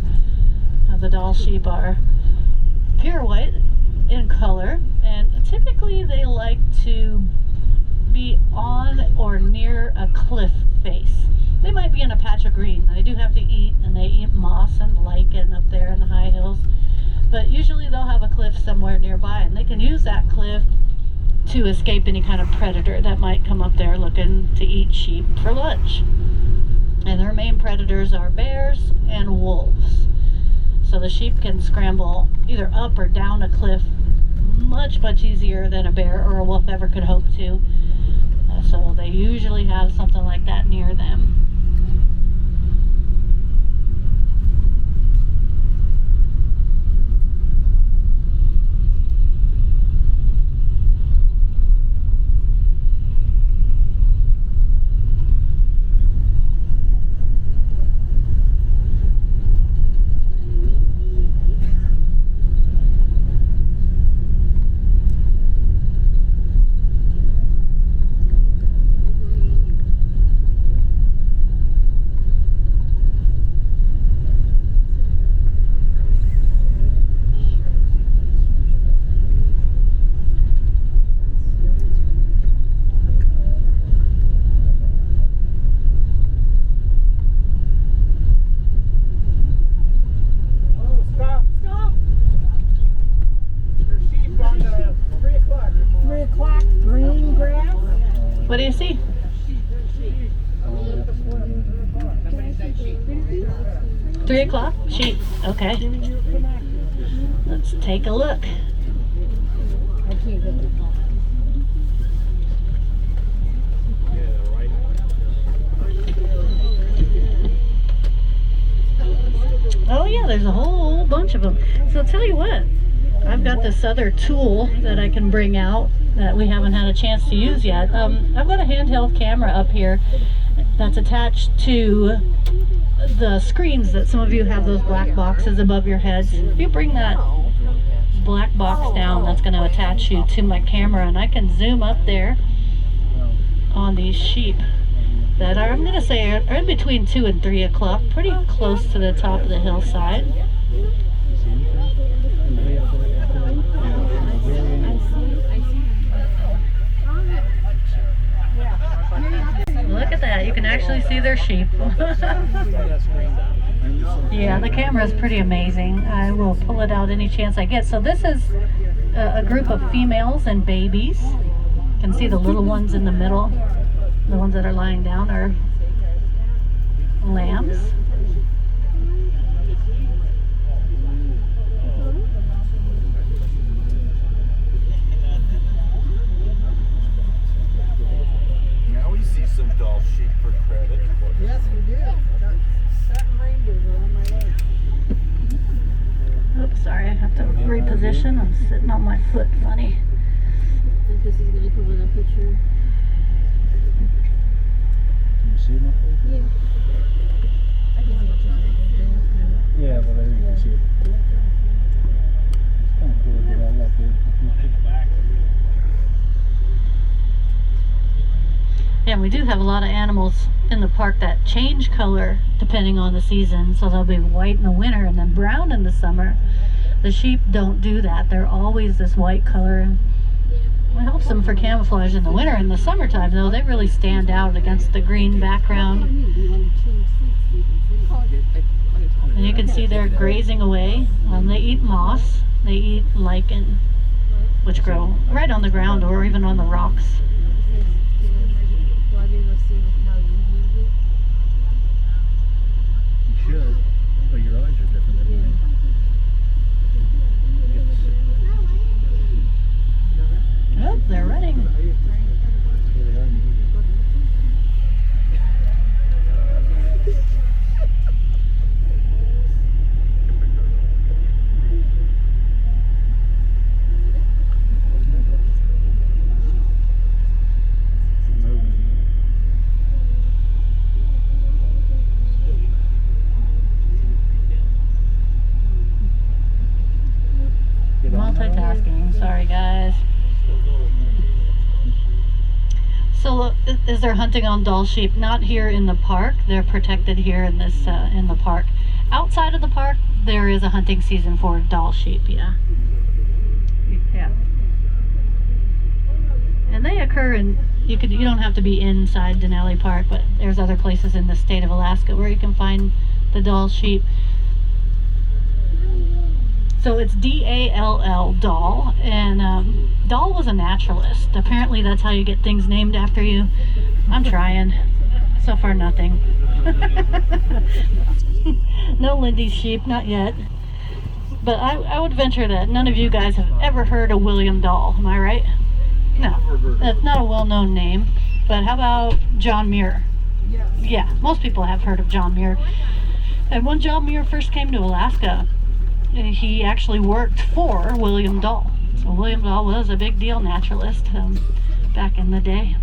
The Dall sheep are pure white in color, and typically they like to be on or near a cliff face. They might be in a patch of green. They do have to eat, and they eat moss and lichen up there in the high hills. But usually they'll have a cliff somewhere nearby, and they can use that cliff to escape any kind of predator that might come up there looking to eat sheep for lunch. And their main predators are bears and wolves. So the sheep can scramble either up or down a cliff much easier than a bear or a wolf ever could hope to. So they usually have something like that near them. 3 o'clock? Sheep. Okay. Let's take a look. I can't get the Oh yeah, there's a whole bunch of them. So I'll tell you what, I've got this other tool that I can bring out that we haven't had a chance to use yet. I've got a handheld camera up here that's attached to the screens that some of you have, those black boxes above your heads. If you bring that black box down, that's going to attach you to my camera, and I can zoom up there on these sheep that are, I'm going to say, are in between 2 and 3 o'clock, pretty close to the top of the hillside. Look at that, you can actually see their sheep. Yeah, the camera is pretty amazing. I will pull it out any chance I get. So this is a group of females and babies. You can see the little ones in the middle. The ones that are lying down are lambs. Now we see some doll sheep for credit. Yes, we do. Got satin reindeer on my leg. Oops, sorry, I have to reposition. I'm sitting on my foot funny. I think this is going to come in a picture. You see my face? Yeah. I can see pictures right there. Yeah, well there you can see it. It's kind of cool, but I like it. Yeah, we do have a lot of animals in the park that change color depending on the season. So they'll be white in the winter and then brown in the summer. The sheep don't do that. They're always this white color. It helps them for camouflage in the winter. In the summertime, though, they really stand out against the green background. And you can see they're grazing away. They eat moss. They eat lichen, which grow right on the ground or even on the rocks. You should, but your eyes are different than mine. Oh, they're running. Multitasking, sorry guys. So is there hunting on doll sheep? Not here in the park. They're protected here in this in the park. Outside of the park, there is a hunting season for doll sheep. Yeah. Yeah. And they occur in you don't have to be inside Denali Park, but there's other places in the state of Alaska where you can find the doll sheep. So it's D-A-L-L, Dahl, and Dahl was a naturalist. Apparently that's how you get things named after you. I'm trying. So far, nothing. No Lindy's sheep, not yet. But I would venture that none of you guys have ever heard of William Dahl, am I right? No, that's not a well-known name. But how about John Muir? Yeah, most people have heard of John Muir. And when John Muir first came to Alaska, he actually worked for William Dahl. So William Dahl was a big deal naturalist back in the day.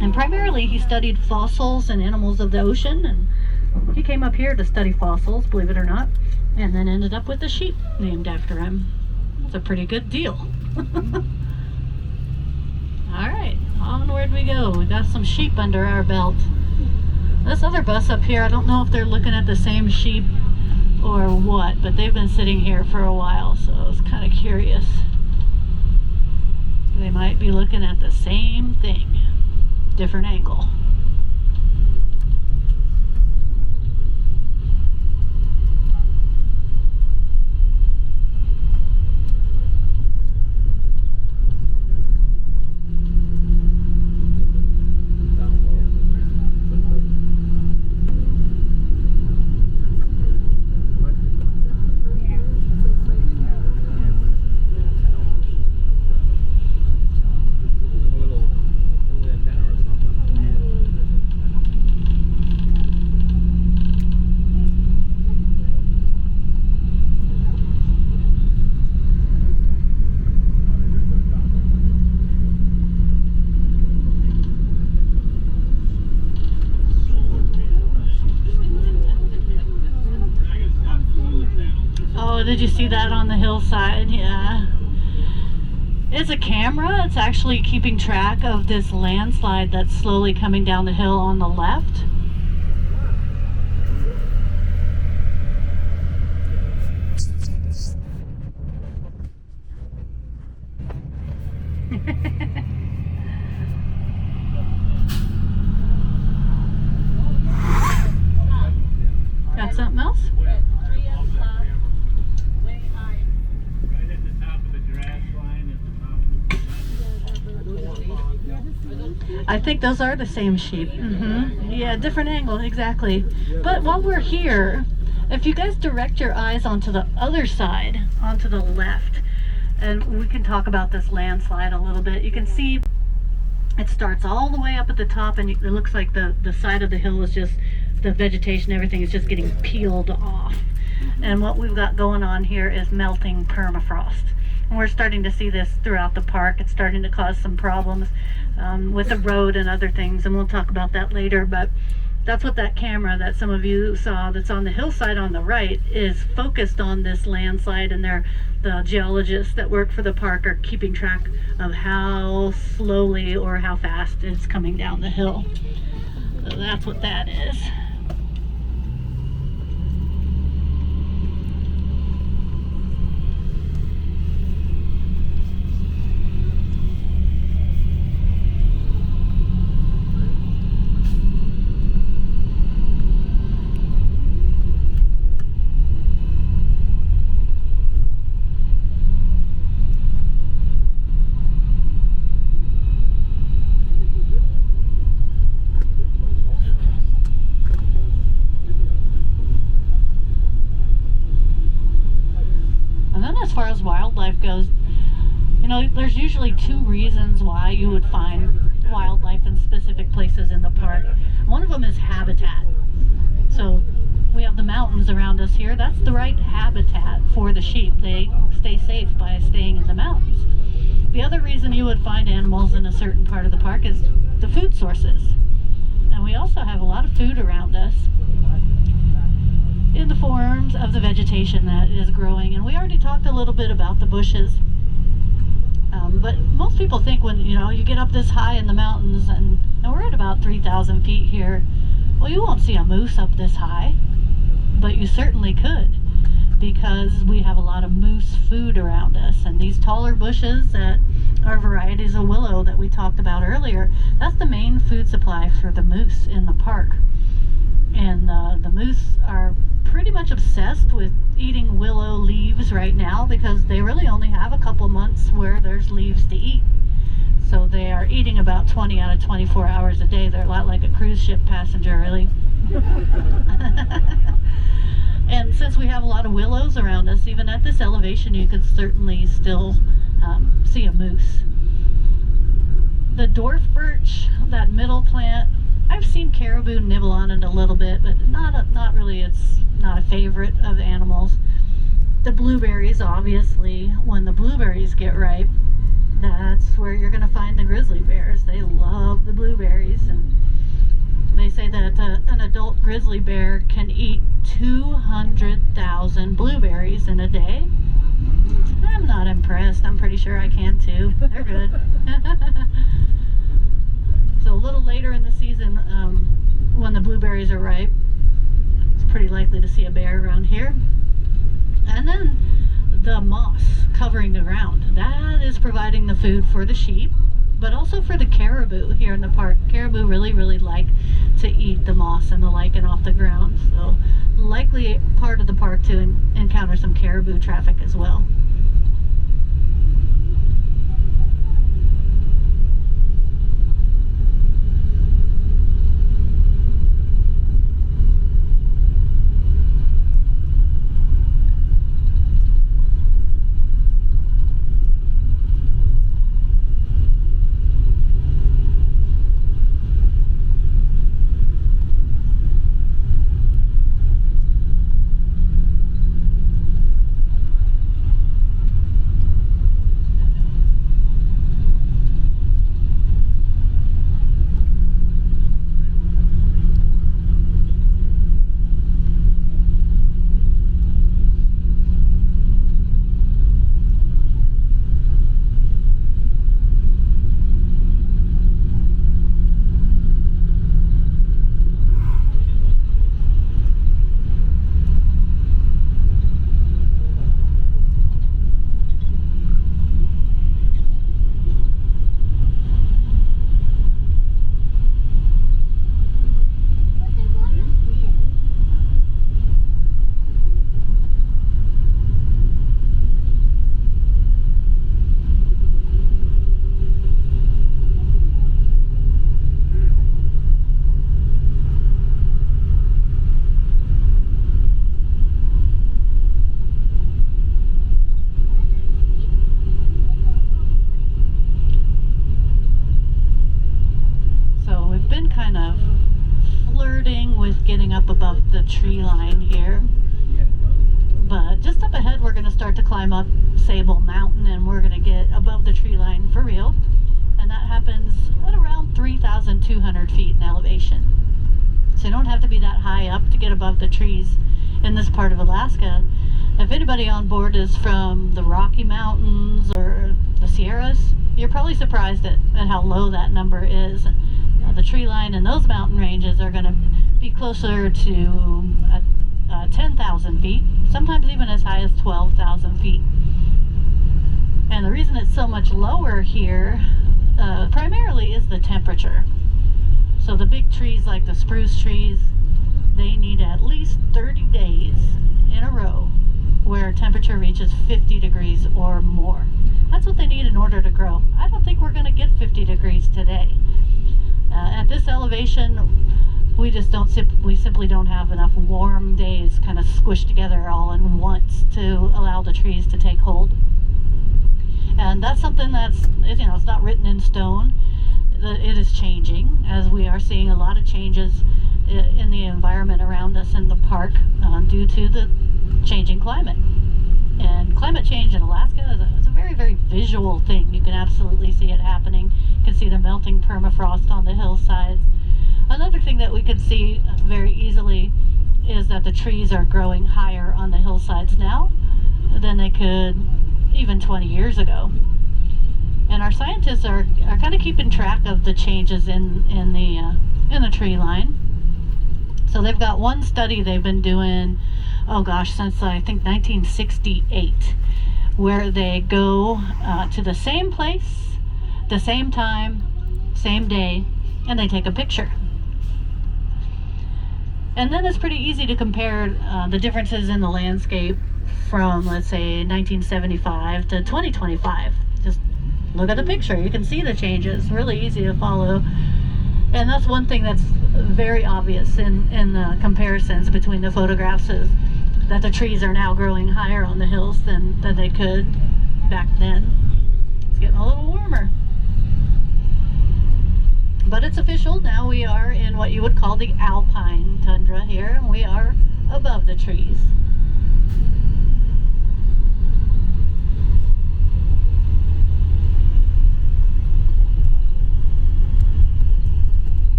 And primarily he studied fossils and animals of the ocean, and he came up here to study fossils, believe it or not, and then ended up with a sheep named after him. It's a pretty good deal. Alright, onward we go. We got some sheep under our belt. This other bus up here, I don't know if they're looking at the same sheep or what, but they've been sitting here for a while, so I was kind of curious. They might be looking at the same thing, different angle. did you see that on the hillside? Yeah. It's a camera. It's actually keeping track of this landslide that's slowly coming down the hill on the left. Got something else? I think those are the same sheep. Yeah, different angle, exactly. But while we're here, if you guys direct your eyes onto the other side, onto the left, and we can talk about this landslide a little bit, you can see it starts all the way up at the top, and it looks like the side of the hill is just, the vegetation, everything is just getting peeled off. And what we've got going on here is melting permafrost. And we're starting to see this throughout the park. It's starting to cause some problems with the road and other things, and we'll talk about that later. But that's what that camera that some of you saw that's on the hillside on the right is focused on, this landslide, and the geologists that work for the park are keeping track of how slowly or how fast it's coming down the hill. So that's what that is. As far as wildlife goes, you know, there's usually two reasons why you would find wildlife in specific places in the park. One of them is habitat. So we have the mountains around us here. That's the right habitat for the sheep. They stay safe by staying in the mountains. The other reason you would find animals in a certain part of the park is the food sources. And we also have a lot of food around us in the forms of the vegetation that is growing. And we already talked a little bit about the bushes. But most people think when, you know, you get up this high in the mountains, and we're at about 3,000 feet here, well, you won't see a moose up this high, but you certainly could, because we have a lot of moose food around us. And these taller bushes that are varieties of willow that we talked about earlier, that's the main food supply for the moose in the park. And the moose are pretty much obsessed with eating willow leaves right now, because they really only have a couple months where there's leaves to eat. So they are eating about 20 out of 24 hours a day. They're a lot like a cruise ship passenger, really. And since we have a lot of willows around us, even at this elevation, you could certainly still see a moose. The dwarf birch, that middle plant, I've seen caribou nibble on it a little bit, but not really. It's not a favorite of animals. The blueberries, obviously, when the blueberries get ripe, that's where you're going to find the grizzly bears. They love the blueberries, and they say that an adult grizzly bear can eat 200,000 blueberries in a day. I'm not impressed. I'm pretty sure I can too. They're good. So a little later in the season, when the blueberries are ripe, it's pretty likely to see a bear around here. And then the moss covering the ground, that is providing the food for the sheep, but also for the caribou here in the park. Caribou really like to eat the moss and the lichen off the ground, so likely part of the park to encounter some caribou traffic as well. getting up above the tree line here. But just up ahead, we're going to start to climb up Sable Mountain, and we're going to get above the tree line for real. And that happens at around 3,200 feet in elevation. So you don't have to be that high up to get above the trees in this part of Alaska. If anybody on board is from the Rocky Mountains or the Sierras, you're probably surprised at how low that number is. The tree line in those mountain ranges are going to be closer to 10,000 feet, sometimes even as high as 12,000 feet. And the reason it's so much lower here primarily is the temperature. So the big trees like the spruce trees, they need at least 30 days in a row where temperature reaches 50 degrees or more. That's what they need in order to grow. I don't think we're going to get 50 degrees today. At this elevation, we simply don't have enough warm days kind of squished together all in once to allow the trees to take hold. And that's something that's, it's not written in stone. It is changing, as we are seeing a lot of changes in the environment around us in the park due to the changing climate. And climate change in Alaska is a very, very visual thing. You can absolutely see it happening. You can see the melting permafrost on the hillsides. Another thing that we could see very easily is that the trees are growing higher on the hillsides now than they could even 20 years ago. And our scientists are kind of keeping track of the changes in the tree line. So they've got one study they've been doing, since I think 1968, where they go to the same place, the same time, same day, and they take a picture. And then it's pretty easy to compare the differences in the landscape from, let's say, 1975 to 2025. Just look at the picture. You can see the changes. Really easy to follow. And that's one thing that's very obvious in the comparisons between the photographs, is that the trees are now growing higher on the hills than they could back then. It's getting a little warmer. But it's official. Now we are in what you would call the alpine tundra here, and we are above the trees.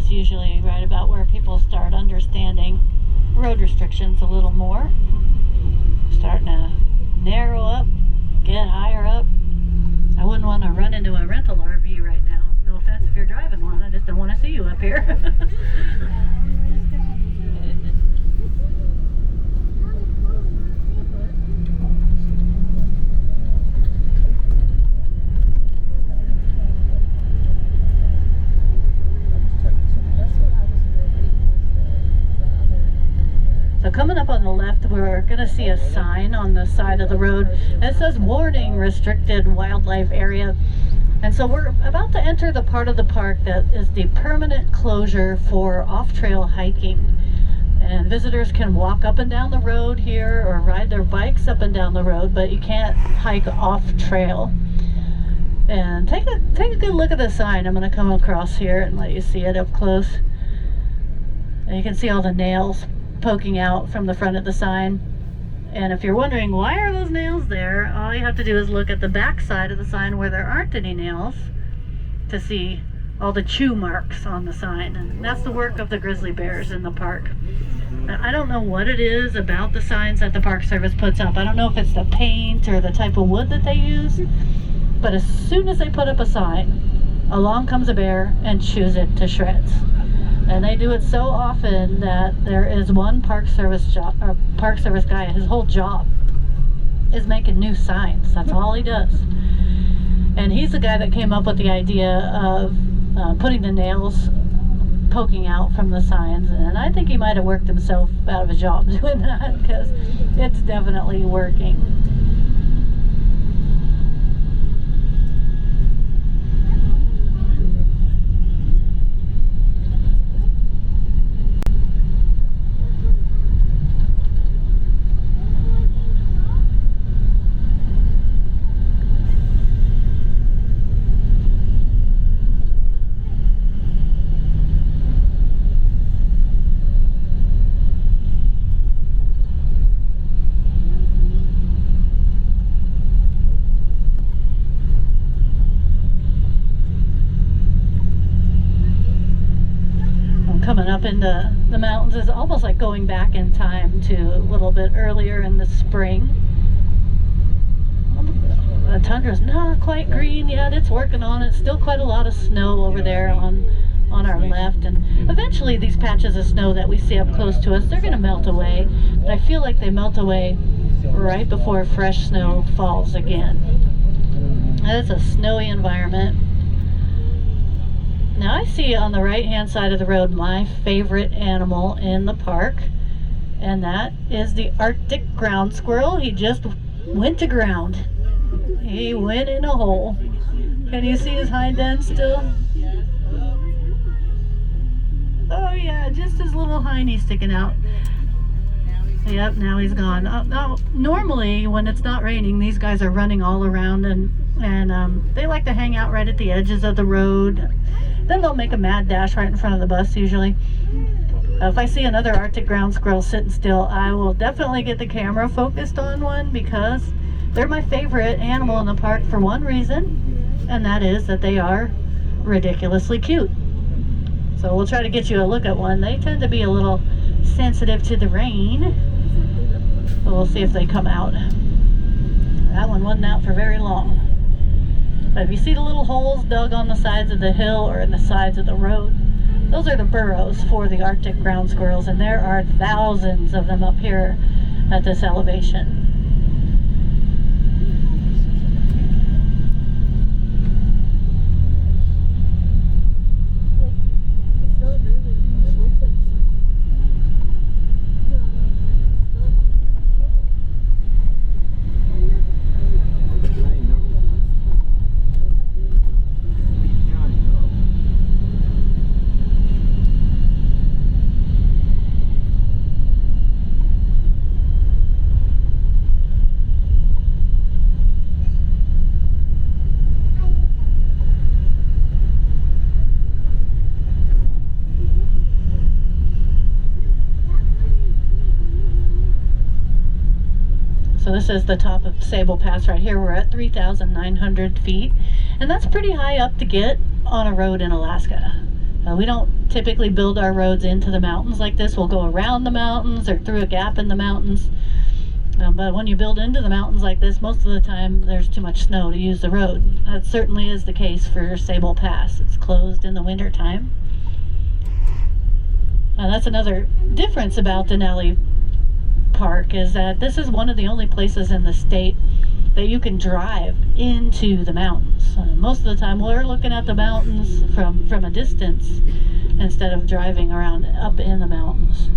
Usually right about where people start understanding road restrictions a little more. Starting to narrow up, get higher up. I wouldn't want to run into a rental RV right now. No offense if you're driving one, I just don't want to see you up here. So coming up on the left, we're going to see a sign on the side of the road. And it says warning, restricted wildlife area. And so we're about to enter the part of the park that is the permanent closure for off-trail hiking. And visitors can walk up and down the road here or ride their bikes up and down the road, but you can't hike off-trail. And take a good look at the sign. I'm going to come across here and let you see it up close. And you can see all the nails poking out from the front of the sign. And if you're wondering why are those nails there, all you have to do is look at the back side of the sign where there aren't any nails to see all the chew marks on the sign, and that's the work of the grizzly bears in the park. I don't know what it is about the signs that the Park Service puts up. I don't know if it's the paint or the type of wood that they use, but as soon as they put up a sign, along comes a bear and chews it to shreds. And they do it so often that there is one Park Service guy, his whole job is making new signs. That's all he does. And he's the guy that came up with the idea of putting the nails poking out from the signs, and I think he might have worked himself out of a job doing that, because it's definitely working. Coming up into the mountains is almost like going back in time to a little bit earlier in the spring. The tundra's not quite green yet, it's working on it. Still quite a lot of snow over there on our left, and eventually these patches of snow that we see up close to us, they're going to melt away, but I feel like they melt away right before fresh snow falls again. It's a snowy environment. Now I see on the right hand side of the road my favorite animal in the park, and that is the Arctic ground squirrel. He just went to ground. He went in a hole. Can you see his hind end still? Oh yeah, just his little hiney sticking out. Yep, now he's gone. Now, normally when it's not raining, these guys are running all around, and they like to hang out right at the edges of the road. Then they'll make a mad dash right in front of the bus usually. If I see another Arctic ground squirrel sitting still, I will definitely get the camera focused on one, because they're my favorite animal in the park for one reason, and that is that they are ridiculously cute. So we'll try to get you a look at one. They tend to be a little sensitive to the rain, so we'll see if they come out. That one wasn't out for very long. But if you see the little holes dug on the sides of the hill or in the sides of the road, those are the burrows for the Arctic ground squirrels, and there are thousands of them up here at this elevation. So this is the top of Sable Pass right here. We're at 3,900 feet, and that's pretty high up to get on a road in Alaska. We don't typically build our roads into the mountains like this. We'll go around the mountains or through a gap in the mountains. But when you build into the mountains like this, most of the time there's too much snow to use the road. That certainly is the case for Sable Pass. It's closed in the winter time. That's another difference about Denali Park, is that this is one of the only places in the state that you can drive into the mountains. Most of the time we're looking at the mountains from a distance instead of driving around up in the mountains.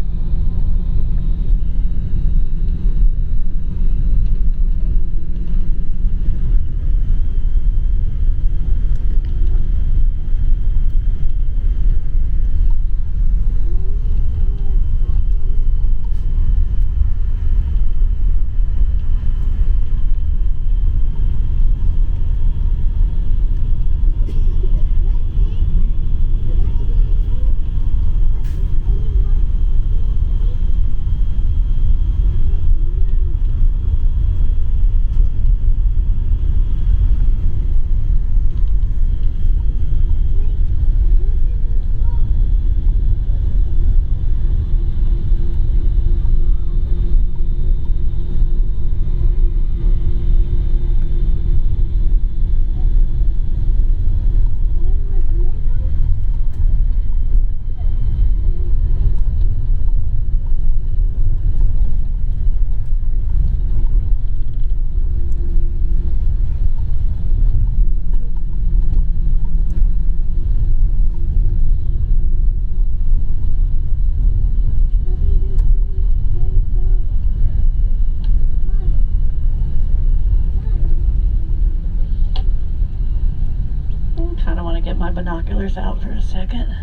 binoculars out for a second.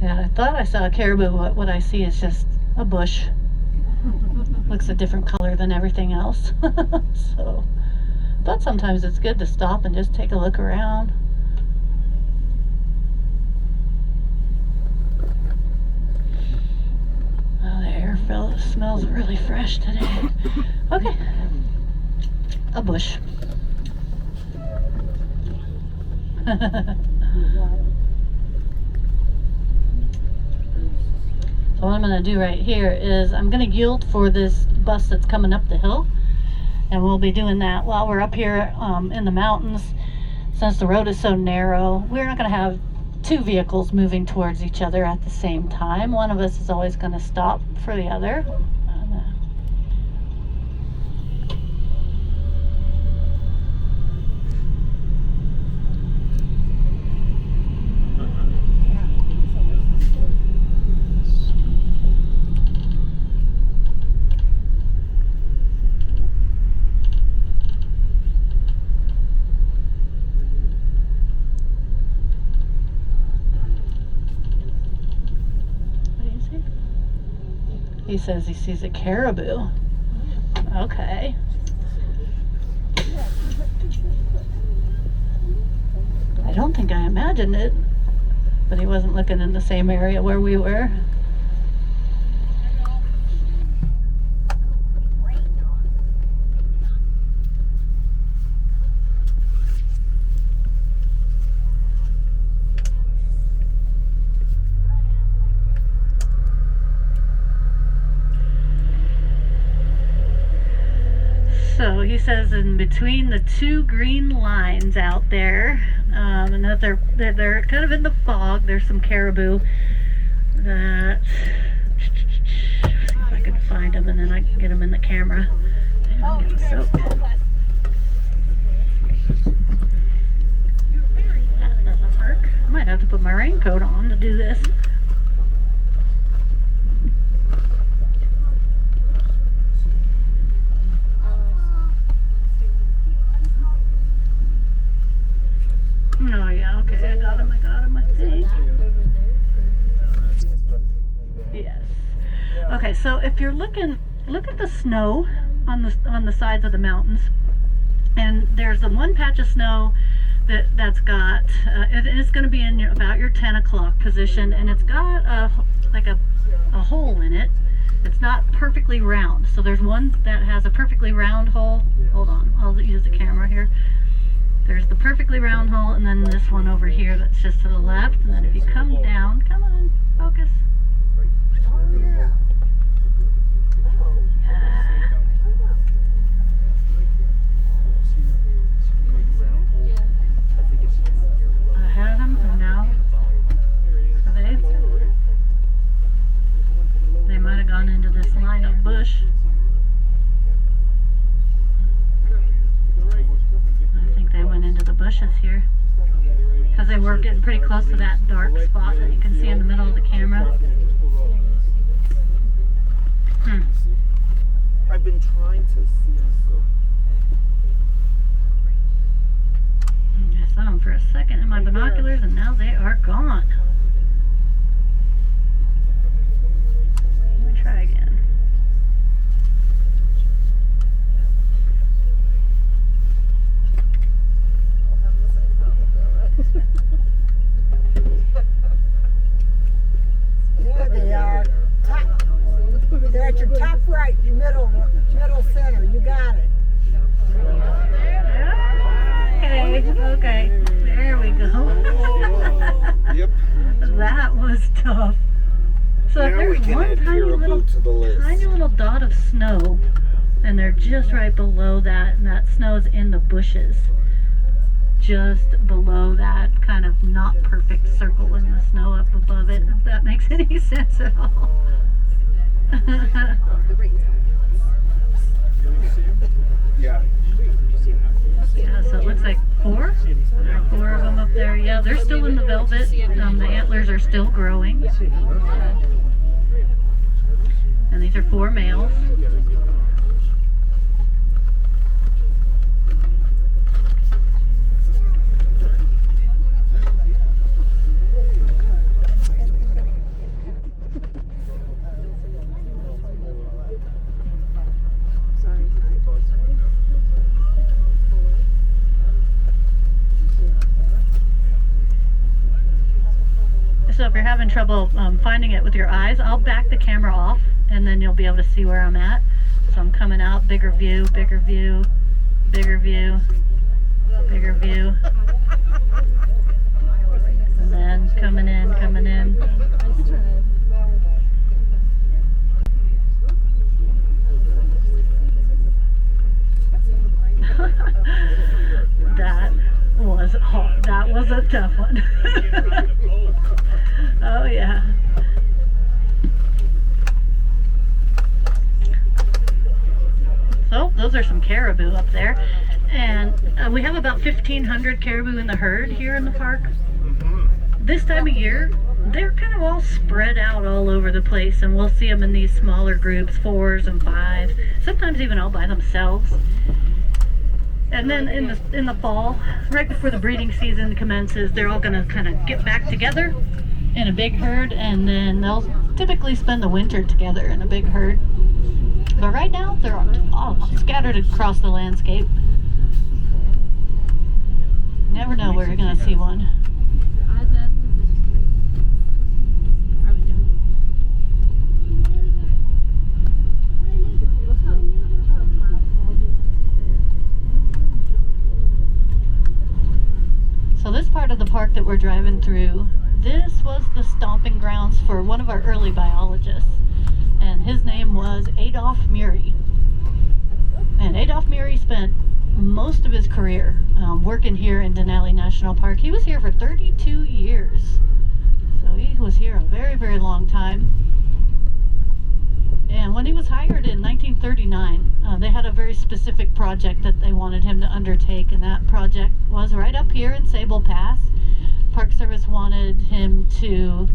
Yeah, I thought I saw a caribou. What I see is just a bush. Looks a different color than everything else. So, but sometimes it's good to stop and just take a look around. Oh, the air smells really fresh today. Okay, a bush. So what I'm going to do right here is I'm going to yield for this bus that's coming up the hill, and we'll be doing that while we're up here in the mountains. Since the road is so narrow, we're not going to have two vehicles moving towards each other at the same time. One of us is always going to stop for the other. He says he sees a caribou. Okay. I don't think I imagined it, but he wasn't looking in the same area where we were. So he says in between the two green lines out there, and that they're kind of in the fog. There's some caribou that, see if I can find them and then I can get them in the camera. Damn, I'm getting soaked. That doesn't work. I might have to put my raincoat on to do this. Oh yeah, okay, I got him, I think. Yes. Okay, so if you're look at the snow on the sides of the mountains, and there's the one patch of snow that's got, it's going to be in about your 10 o'clock position, and it's got a hole in it. It's not perfectly round, so there's one that has a perfectly round hole. Hold on, I'll use the camera here. There's the perfectly round hole, and then this one over here that's just to the left. And then if you come down, come on, focus. Oh, yeah. I had them, and now they might have gone into this line of bush. I think they went into the bushes here because they were getting pretty close to that dark spot that you can see in the middle of the camera. I've been trying to see so. I saw them for a second in my binoculars, and now they are gone. Let me try again. There they are. They're at your top right, middle center. You got it. Okay, there we go. Yep. That was tough. So if Now we there's can one add tiny caribou to the list. little dot of snow, and they're just right below that, and that snow's in the bushes. Just below that kind of not perfect circle in the snow up above it, if that makes any sense at all. Yeah. Yeah, so it looks like 4. There are 4 of them up there. Yeah, they're still in the velvet. The antlers are still growing. And these are 4 males. So if you're having trouble finding it with your eyes, I'll back the camera off and then you'll be able to see where I'm at. So I'm coming out, bigger view, bigger view, bigger view, bigger view. And then coming in, coming in. That was a tough one. Oh yeah. So those are some caribou up there, and we have about 1,500 caribou in the herd here in the park. This time of year, they're kind of all spread out all over the place, and we'll see them in these smaller groups, 4s and 5s, sometimes even all by themselves. And then in the fall, right before the breeding season commences, they're all going to kind of get back together in a big herd, and then they'll typically spend the winter together in a big herd. But right now, they're all scattered across the landscape. Never know where you're going to see one. So this part of the park that we're driving through, this was the stomping grounds for one of our early biologists, and his name was Adolph Murray. And Adolph Murray spent most of his career working here in Denali National Park. He was here for 32 years, so he was here a very, very long time. And when he was hired in 1939, they had a very specific project that they wanted him to undertake, and that project was right up here in Sable Pass. Park Service wanted him to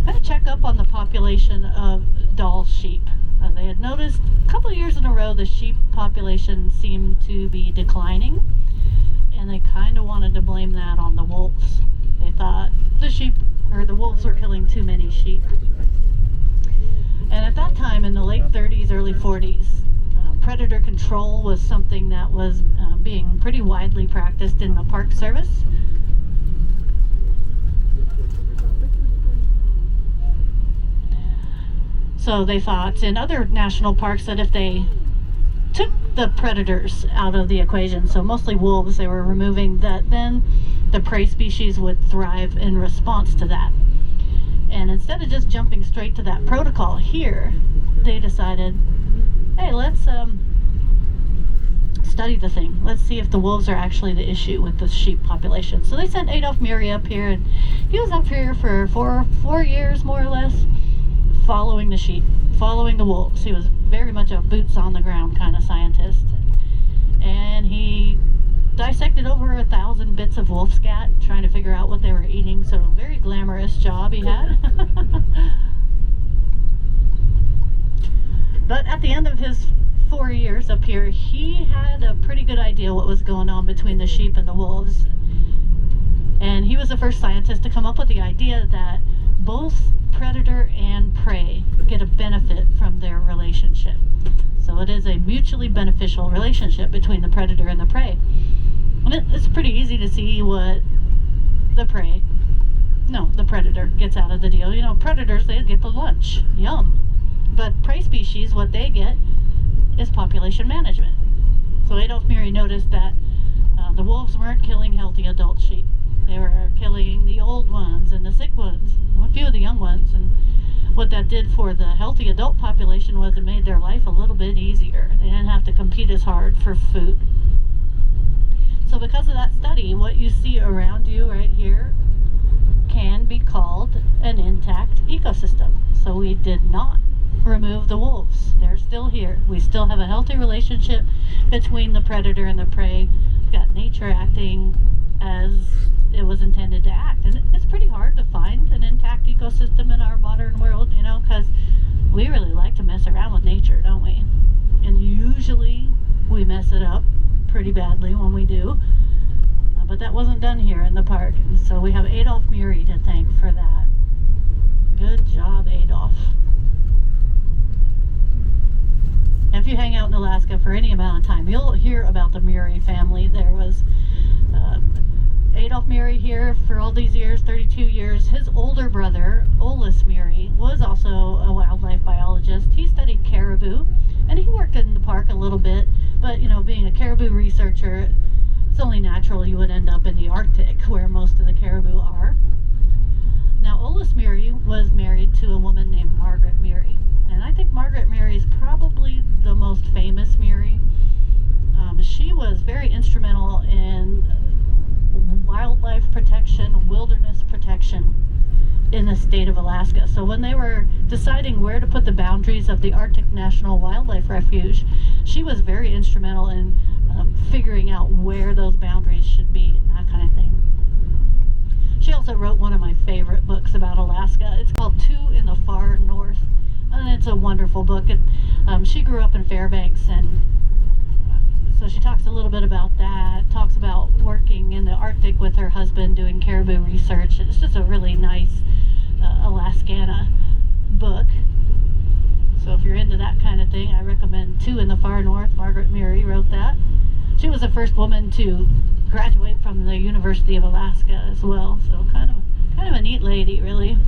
kind of check up on the population of Dall sheep. They had noticed a couple of years in a row the sheep population seemed to be declining, and they kind of wanted to blame that on the wolves. They thought the wolves were killing too many sheep. And at that time, in the late 30s, early 40s, predator control was something that was being pretty widely practiced in the Park Service. So they thought in other national parks that if they took the predators out of the equation, so mostly wolves they were removing, that then the prey species would thrive in response to that. And instead of just jumping straight to that protocol here, they decided, hey, let's study the thing. Let's see if the wolves are actually the issue with the sheep population. So they sent Adolph Murray up here, and he was up here for four years, more or less, following the sheep, following the wolves. He was very much a boots on the ground kind of scientist. And he dissected over 1,000 bits of wolf scat, trying to figure out what they were eating. So a very glamorous job he had. But at the end of his 4 years up here, he had a pretty good idea what was going on between the sheep and the wolves. And he was the first scientist to come up with the idea that both predator and prey get a benefit from their relationship. So it is a mutually beneficial relationship between the predator and the prey. And it's pretty easy to see what the predator gets out of the deal. You know, predators, they get the lunch. Yum. But prey species, what they get is population management. So Adolph Murray noticed that the wolves weren't killing healthy adult sheep. They were killing the old ones and the sick ones, a few of the young ones. And what that did for the healthy adult population was it made their life a little bit easier. They didn't have to compete as hard for food. So because of that study, what you see around you right here can be called an intact ecosystem. So we did not remove the wolves. They're still here. We still have a healthy relationship between the predator and the prey. We've got nature acting as it was intended to act. And it's pretty hard to find an intact ecosystem in our modern world, you know, because we really like to mess around with nature, don't we? And usually we mess it up pretty badly when we do. But that wasn't done here in the park. And so we have Adolf Murie to thank for that. Good job, Adolf. And if you hang out in Alaska for any amount of time, you'll hear about the Murie family. There was Adolf Murie here for all these years, 32 years. His older brother, Olis Murie, was also a wildlife biologist. He studied caribou, and he worked in the park a little bit. But, you know, being a caribou researcher, it's only natural you would end up in the Arctic, where most of the caribou are. Now, Olis Murie was married to a woman named Margaret Murie. And I think Margaret Murie is probably the most famous Murie. She was very instrumental in wildlife protection, wilderness protection in the state of Alaska. So when they were deciding where to put the boundaries of the Arctic National Wildlife Refuge, she was very instrumental in figuring out where those boundaries should be and that kind of thing. She also wrote one of my favorite books about Alaska. It's called Two in the Far North, and it's a wonderful book. She grew up in Fairbanks, and so she talks a little bit about that, talks about working in the Arctic with her husband doing caribou research. It's just a really nice Alaskana book. So if you're into that kind of thing, I recommend Two in the Far North. Margaret Murie wrote that. She was the first woman to graduate from the University of Alaska as well. So kind of a neat lady, really.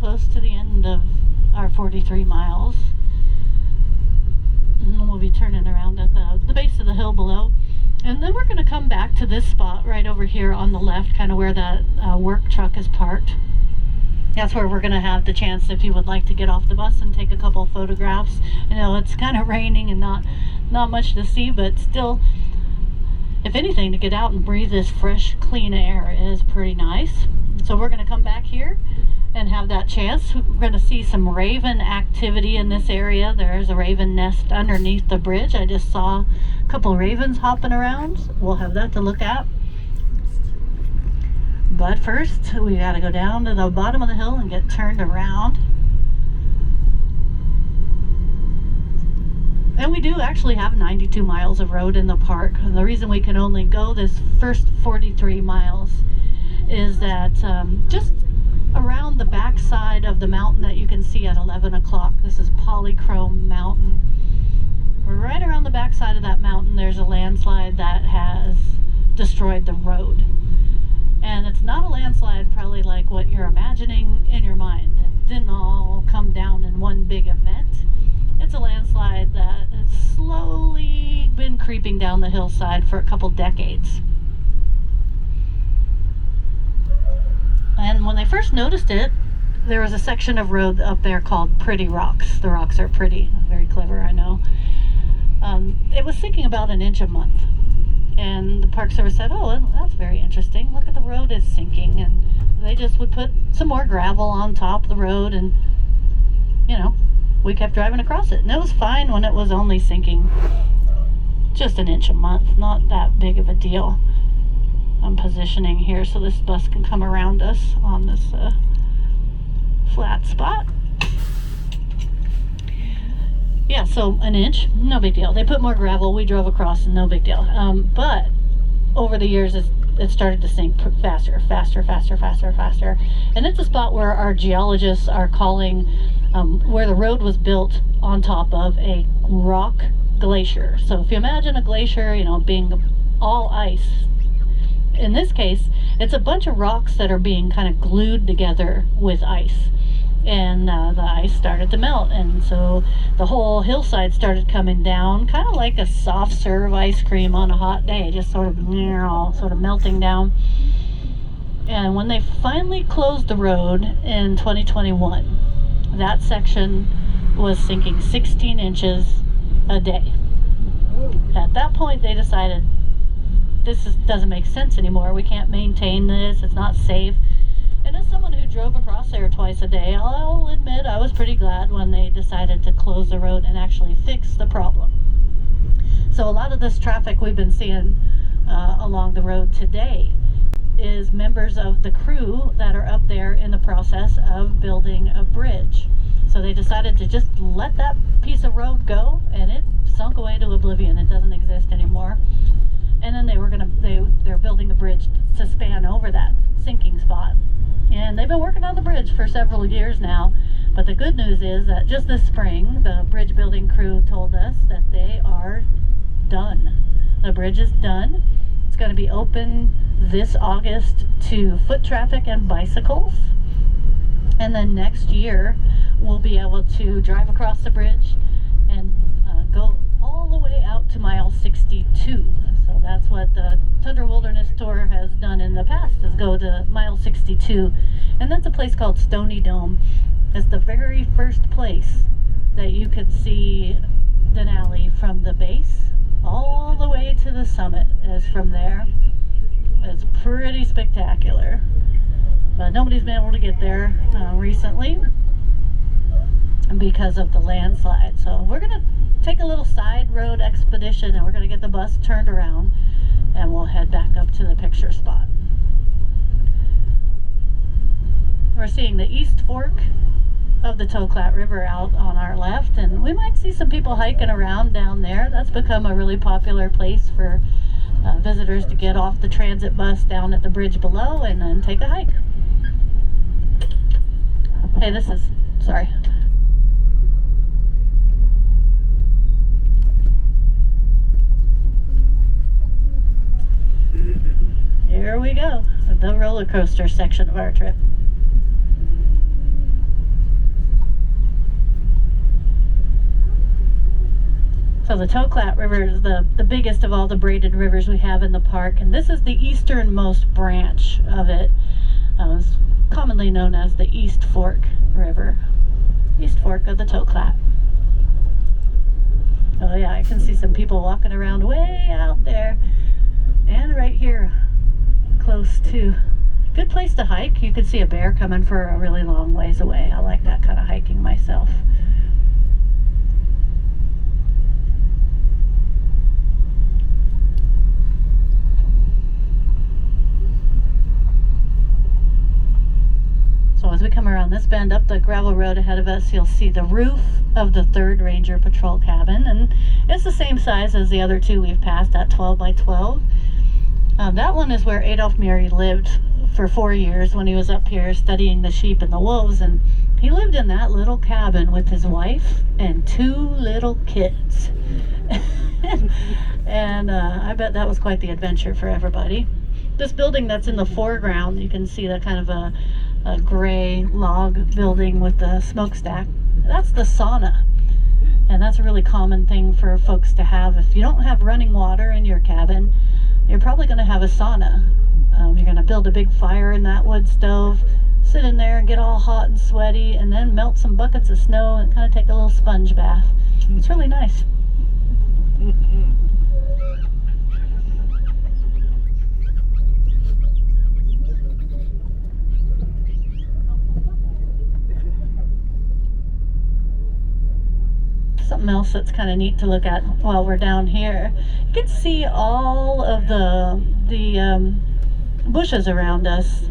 Close to the end of our 43 miles. And we'll be turning around at the base of the hill below. And then we're going to come back to this spot right over here on the left, kind of where that work truck is parked. That's where we're going to have the chance, if you would like to get off the bus and take a couple of photographs. You know, it's kind of raining and not much to see, but still, if anything, to get out and breathe this fresh, clean air is pretty nice. So we're going to come back here and have that chance. We're going to see some raven activity in this area. There's a raven nest underneath the bridge. I just saw a couple ravens hopping around. We'll have that to look at. But first, we got to go down to the bottom of the hill and get turned around. And we do actually have 92 miles of road in the park. And the reason we can only go this first 43 miles is that just around the back side of the mountain that you can see at 11 o'clock. This is Polychrome Mountain. We're right around the back side of that mountain. There's a landslide that has destroyed the road. And it's not a landslide probably like what you're imagining in your mind. It didn't all come creeping down the hillside for a couple decades. And when they first noticed it, there was a section of road up there called Pretty Rocks. The rocks are pretty, very clever, I know. It was sinking about an inch a month. And the Park Service said, oh, well, that's very interesting. Look at the road is sinking. And they just would put some more gravel on top of the road, and, you know, we kept driving across it. And it was fine when it was only sinking just an inch a month. Not that big of a deal. I'm positioning here so this bus can come around us on this flat spot. Yeah, so an inch, no big deal. They put more gravel, we drove across, and no big deal. But over the years, it started to sink faster. And it's a spot where our geologists are calling where the road was built on top of a rock glacier. So if you imagine a glacier, you know, being all ice, in this case, it's a bunch of rocks that are being kind of glued together with ice. And the ice started to melt, and so the whole hillside started coming down, kind of like a soft serve ice cream on a hot day, just sort of melting down. And when they finally closed the road in 2021, that section was sinking 16 inches a day. At that point, they decided doesn't make sense anymore. We can't maintain this. It's not safe. And as someone who drove across there twice a day, I'll admit I was pretty glad when they decided to close the road and actually fix the problem. So a lot of this traffic we've been seeing along the road today is members of the crew that are up there in the process of building a bridge. So they decided to just let that piece of road go, and it sunk away to oblivion. It doesn't exist anymore. And then they're building a bridge to span over that sinking spot. And they've been working on the bridge for several years now. But the good news is that just this spring, the bridge building crew told us that they are done. The bridge is done. It's going to be open this August to foot traffic and bicycles. And then next year, we'll be able to drive across the bridge and go all the way out to mile 62. So that's what the Tundra Wilderness Tour has done in the past, is go to mile 62. And that's a place called Stony Dome. It's the very first place that you could see Denali from the base all the way to the summit is from there. It's pretty spectacular. But nobody's been able to get there recently because of the landslide. So we're going to take a little side road expedition, and we're going to get the bus turned around, and we'll head back up to the picture spot. We're seeing the East Fork of the Toklat River out on our left, and we might see some people hiking around down there. That's become a really popular place for visitors to get off the transit bus down at the bridge below and then take a hike. Hey, sorry. Here we go, the roller coaster section of our trip. So the Toklat River is the biggest of all the braided rivers we have in the park, and this is the easternmost branch of it. It's commonly known as the East Fork River. East Fork of the Toklat. Oh yeah, I can see some people walking around way out there. And right here, close to, good place to hike. You could see a bear coming for a really long ways away. I like that kind of hiking myself. So as we come around this bend up the gravel road ahead of us, you'll see the roof of the 3rd Ranger Patrol cabin, and it's the same size as the other two we've passed at 12 by 12. That one is where Adolf Murray lived for 4 years when he was up here studying the sheep and the wolves, and he lived in that little cabin with his wife and 2 little kids. And I bet that was quite the adventure for everybody. This building that's in the foreground, you can see that kind of a gray log building with the smokestack. That's the sauna. And that's a really common thing for folks to have. If you don't have running water in your cabin, you're probably going to have a sauna. You're going to build a big fire in that wood stove, sit in there and get all hot and sweaty, and then melt some buckets of snow and kind of take a little sponge bath. It's really nice. Something else that's kind of neat to look at while we're down here. You can see all of the bushes around us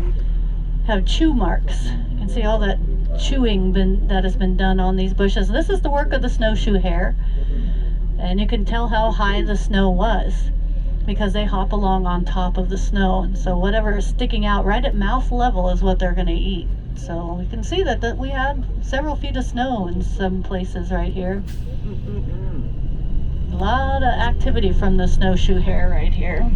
have chew marks. You can see all that chewing that has been done on these bushes. This is the work of the snowshoe hare, and you can tell how high the snow was because they hop along on top of the snow, and so whatever is sticking out right at mouth level is what they're going to eat. So we can see that we had several feet of snow in some places right here. A lot of activity from the snowshoe hare right here.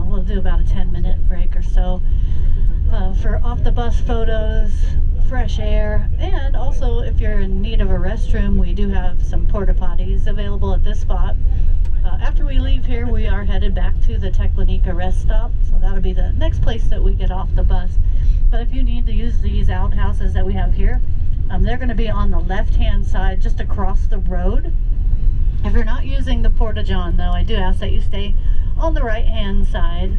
We'll do about a 10-minute break or so for off the bus photos, fresh air, and also if you're in need of a restroom, we do have some porta potties available at this spot. After we leave here, we are headed back to the Teklenika rest stop, so that'll be the next place that we get off the bus. But if you need to use these outhouses that we have here, they're going to be on the left-hand side, just across the road. If you're not using the porta-john, though, I do ask that you stay on the right-hand side.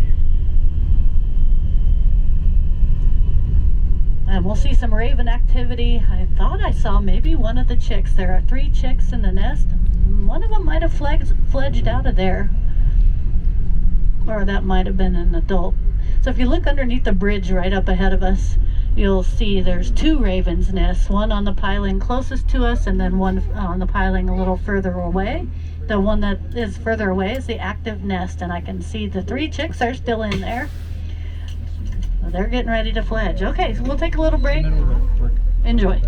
And we'll see some raven activity. I thought I saw maybe one of the chicks. There are 3 chicks in the nest. One of them might have fledged out of there. Or that might have been an adult. So if you look underneath the bridge right up ahead of us, you'll see there's 2 ravens' nests, one on the piling closest to us and then one on the piling a little further away. The one that is further away is the active nest, and I can see the 3 chicks are still in there. They're getting ready to fledge. Okay, so we'll take a little break. Enjoy.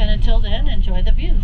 And until then, enjoy the views.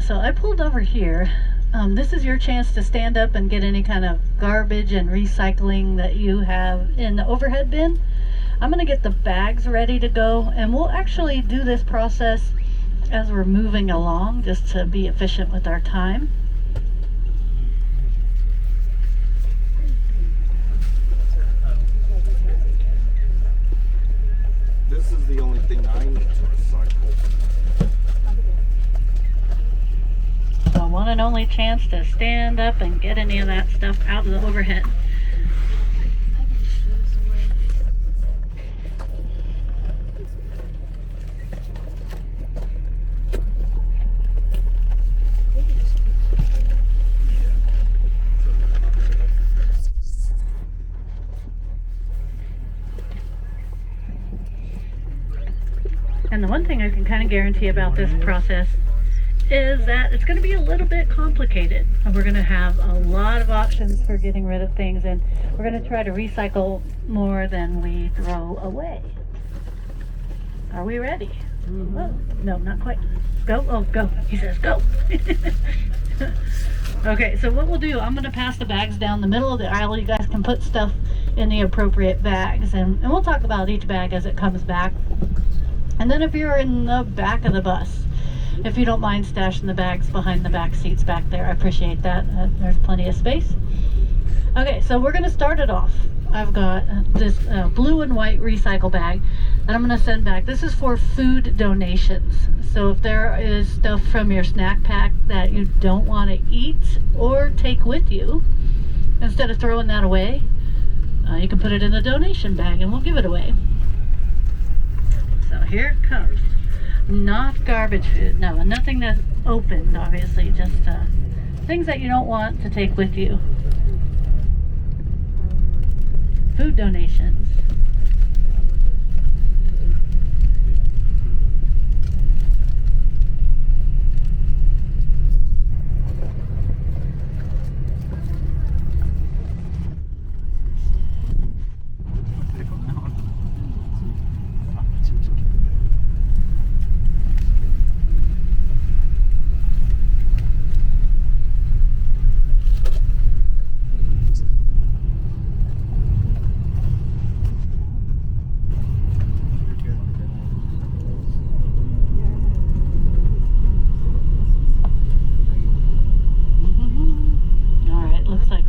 so I pulled over here. This is your chance to stand up and get any kind of garbage and recycling that you have in the overhead bin. I'm gonna get the bags ready to go, and we'll actually do this process as we're moving along, just to be efficient with our time. This is the only thing I need to recycle. So one and only chance to stand up and get any of that stuff out of the overhead. And the one thing I can kind of guarantee about this process is that it's going to be a little bit complicated. We're going to have a lot of options for getting rid of things, and we're going to try to recycle more than we throw away. Are we ready? Oh, no, not quite. Go. Oh, go. He says go. Okay, so what we'll do, I'm going to pass the bags down the middle of the aisle. You guys can put stuff in the appropriate bags, and we'll talk about each bag as it comes back. And then if you're in the back of the bus, if you don't mind stashing the bags behind the back seats back there, I appreciate that. There's plenty of space. Okay, so we're going to start it off. I've got this blue and white recycle bag that I'm going to send back. This is for food donations. So if there is stuff from your snack pack that you don't want to eat or take with you, instead of throwing that away, you can put it in the donation bag and we'll give it away. So here it comes. Not garbage food. No, nothing that's opened, obviously. Just things that you don't want to take with you. Food donations.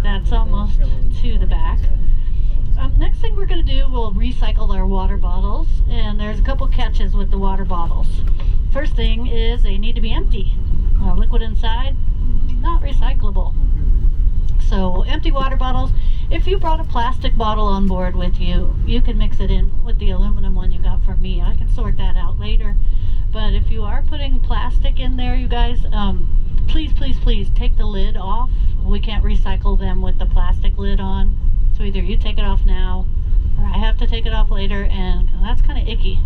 That's almost to the back. Next thing we're going to do, we'll recycle our water bottles, and there's a couple catches with the water bottles. First thing is they need to be empty. Liquid inside, not recyclable. So empty water bottles. If you brought a plastic bottle on board with you, you can mix it in with the aluminum one you got from me. I can sort that out later. But if you are putting plastic in there, you guys, please, please, please take the lid off. We can't recycle them with the plastic lid on. So either you take it off now, or I have to take it off later, and that's kind of icky.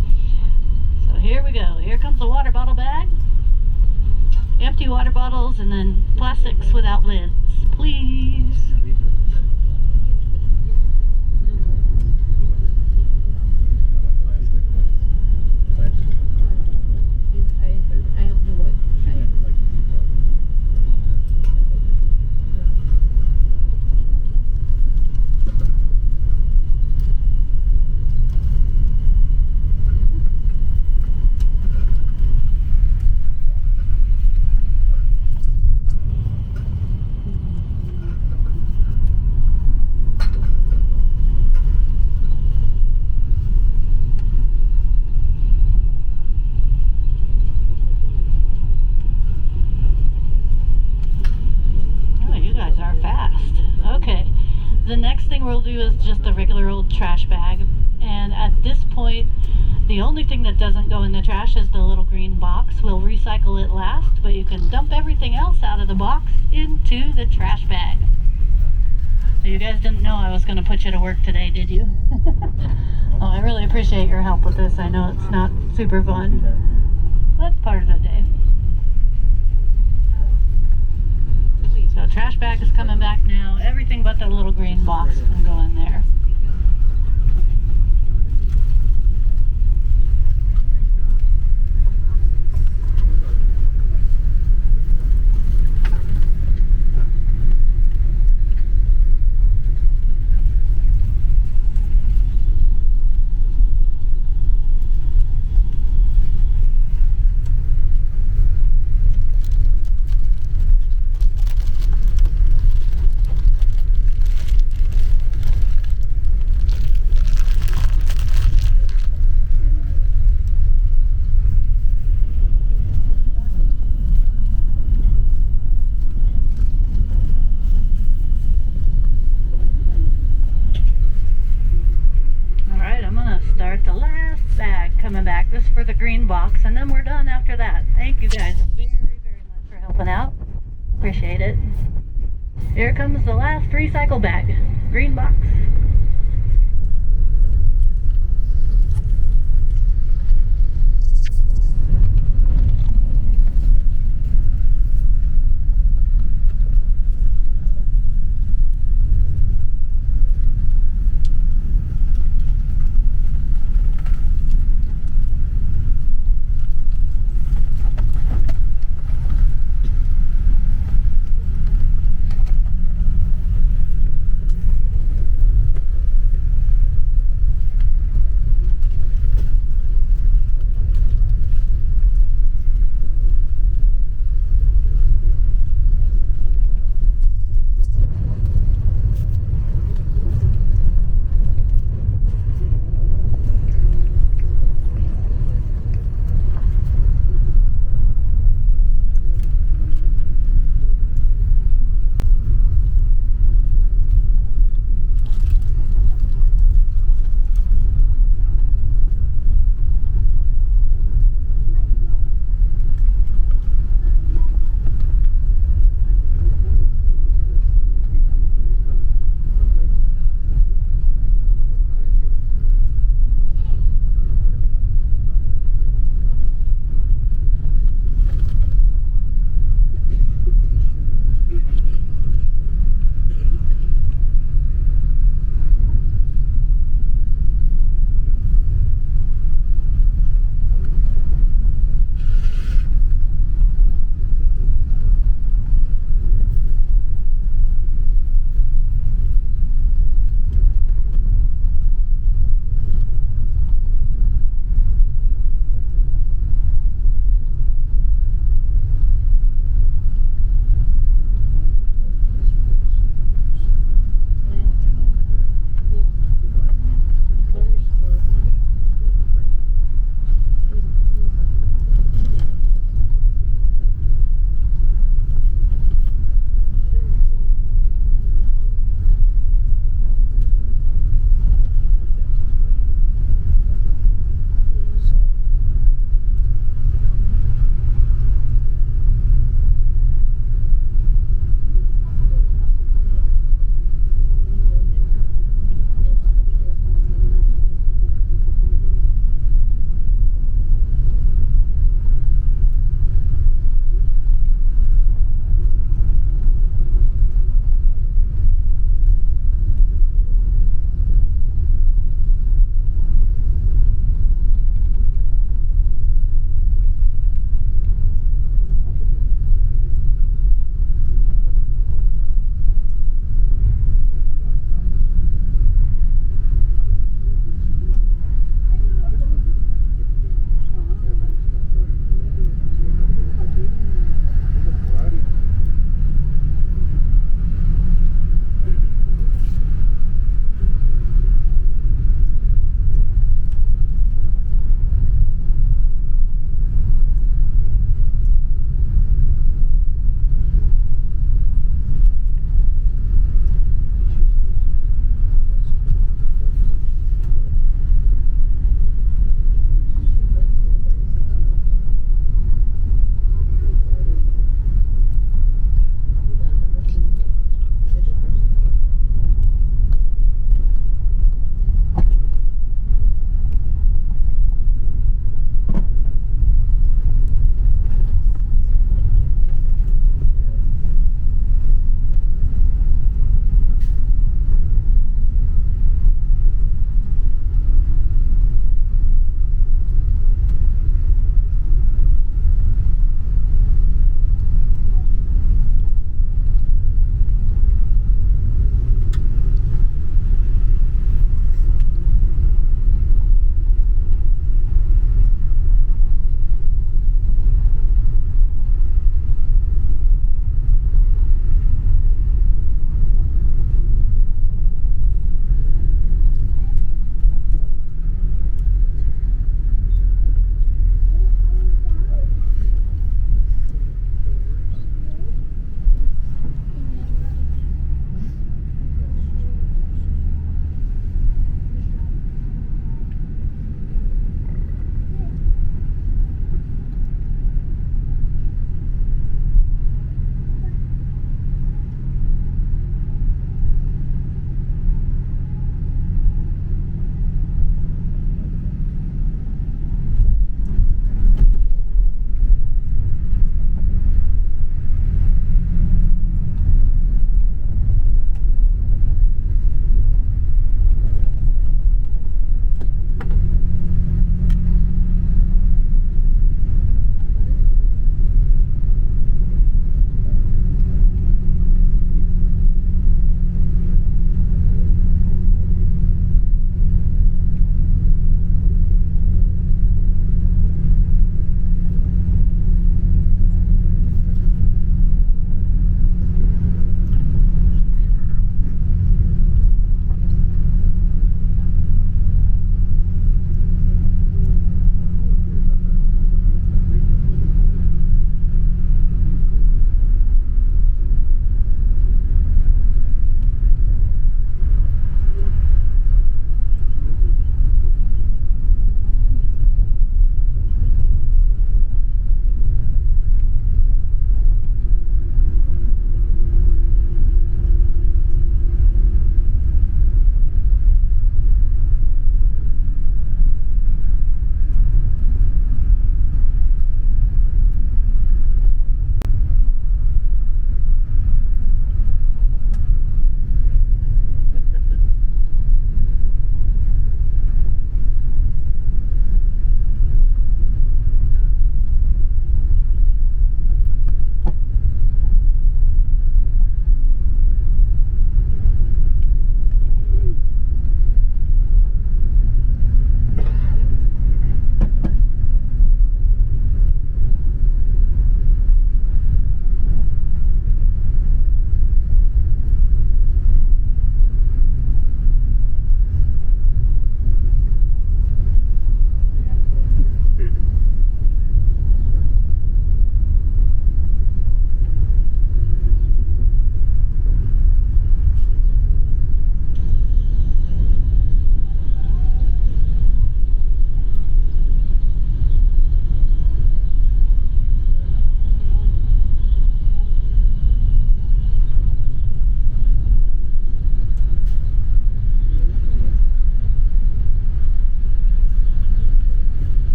So here we go. Here comes the water bottle bag. Empty water bottles, and then plastics without lids, please. The next thing we'll do is just a regular old trash bag, and at this point the only thing that doesn't go in the trash is the little green box. We'll recycle it last, but you can dump everything else out of the box into the trash bag. So you guys didn't know I was going to put you to work today, did you? Oh, I really appreciate your help with this. I know it's not super fun. That's part of the day. So trash bag is coming back now. Everything but the little green box can go in there. coming back. This is for the green box, and then we're done after that. Thank you guys very, very much for helping out. Appreciate it. Here comes the last recycle bag. Green box.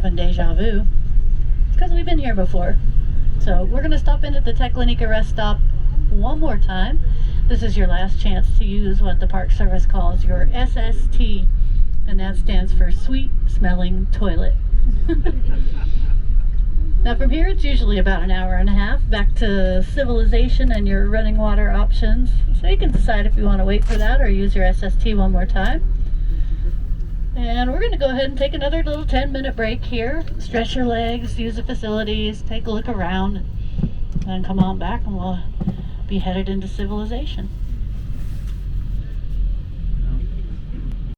having deja vu. It's because we've been here before. So we're going to stop in at the Teklenika rest stop one more time. This is your last chance to use what the Park Service calls your SST, and that stands for Sweet Smelling Toilet. Now from here it's usually about an hour and a half back to civilization and your running water options. So you can decide if you want to wait for that or use your SST one more time. And we're going to go ahead and take another little 10-minute break here. Stretch your legs, use the facilities, take a look around, and then come on back and we'll be headed into civilization.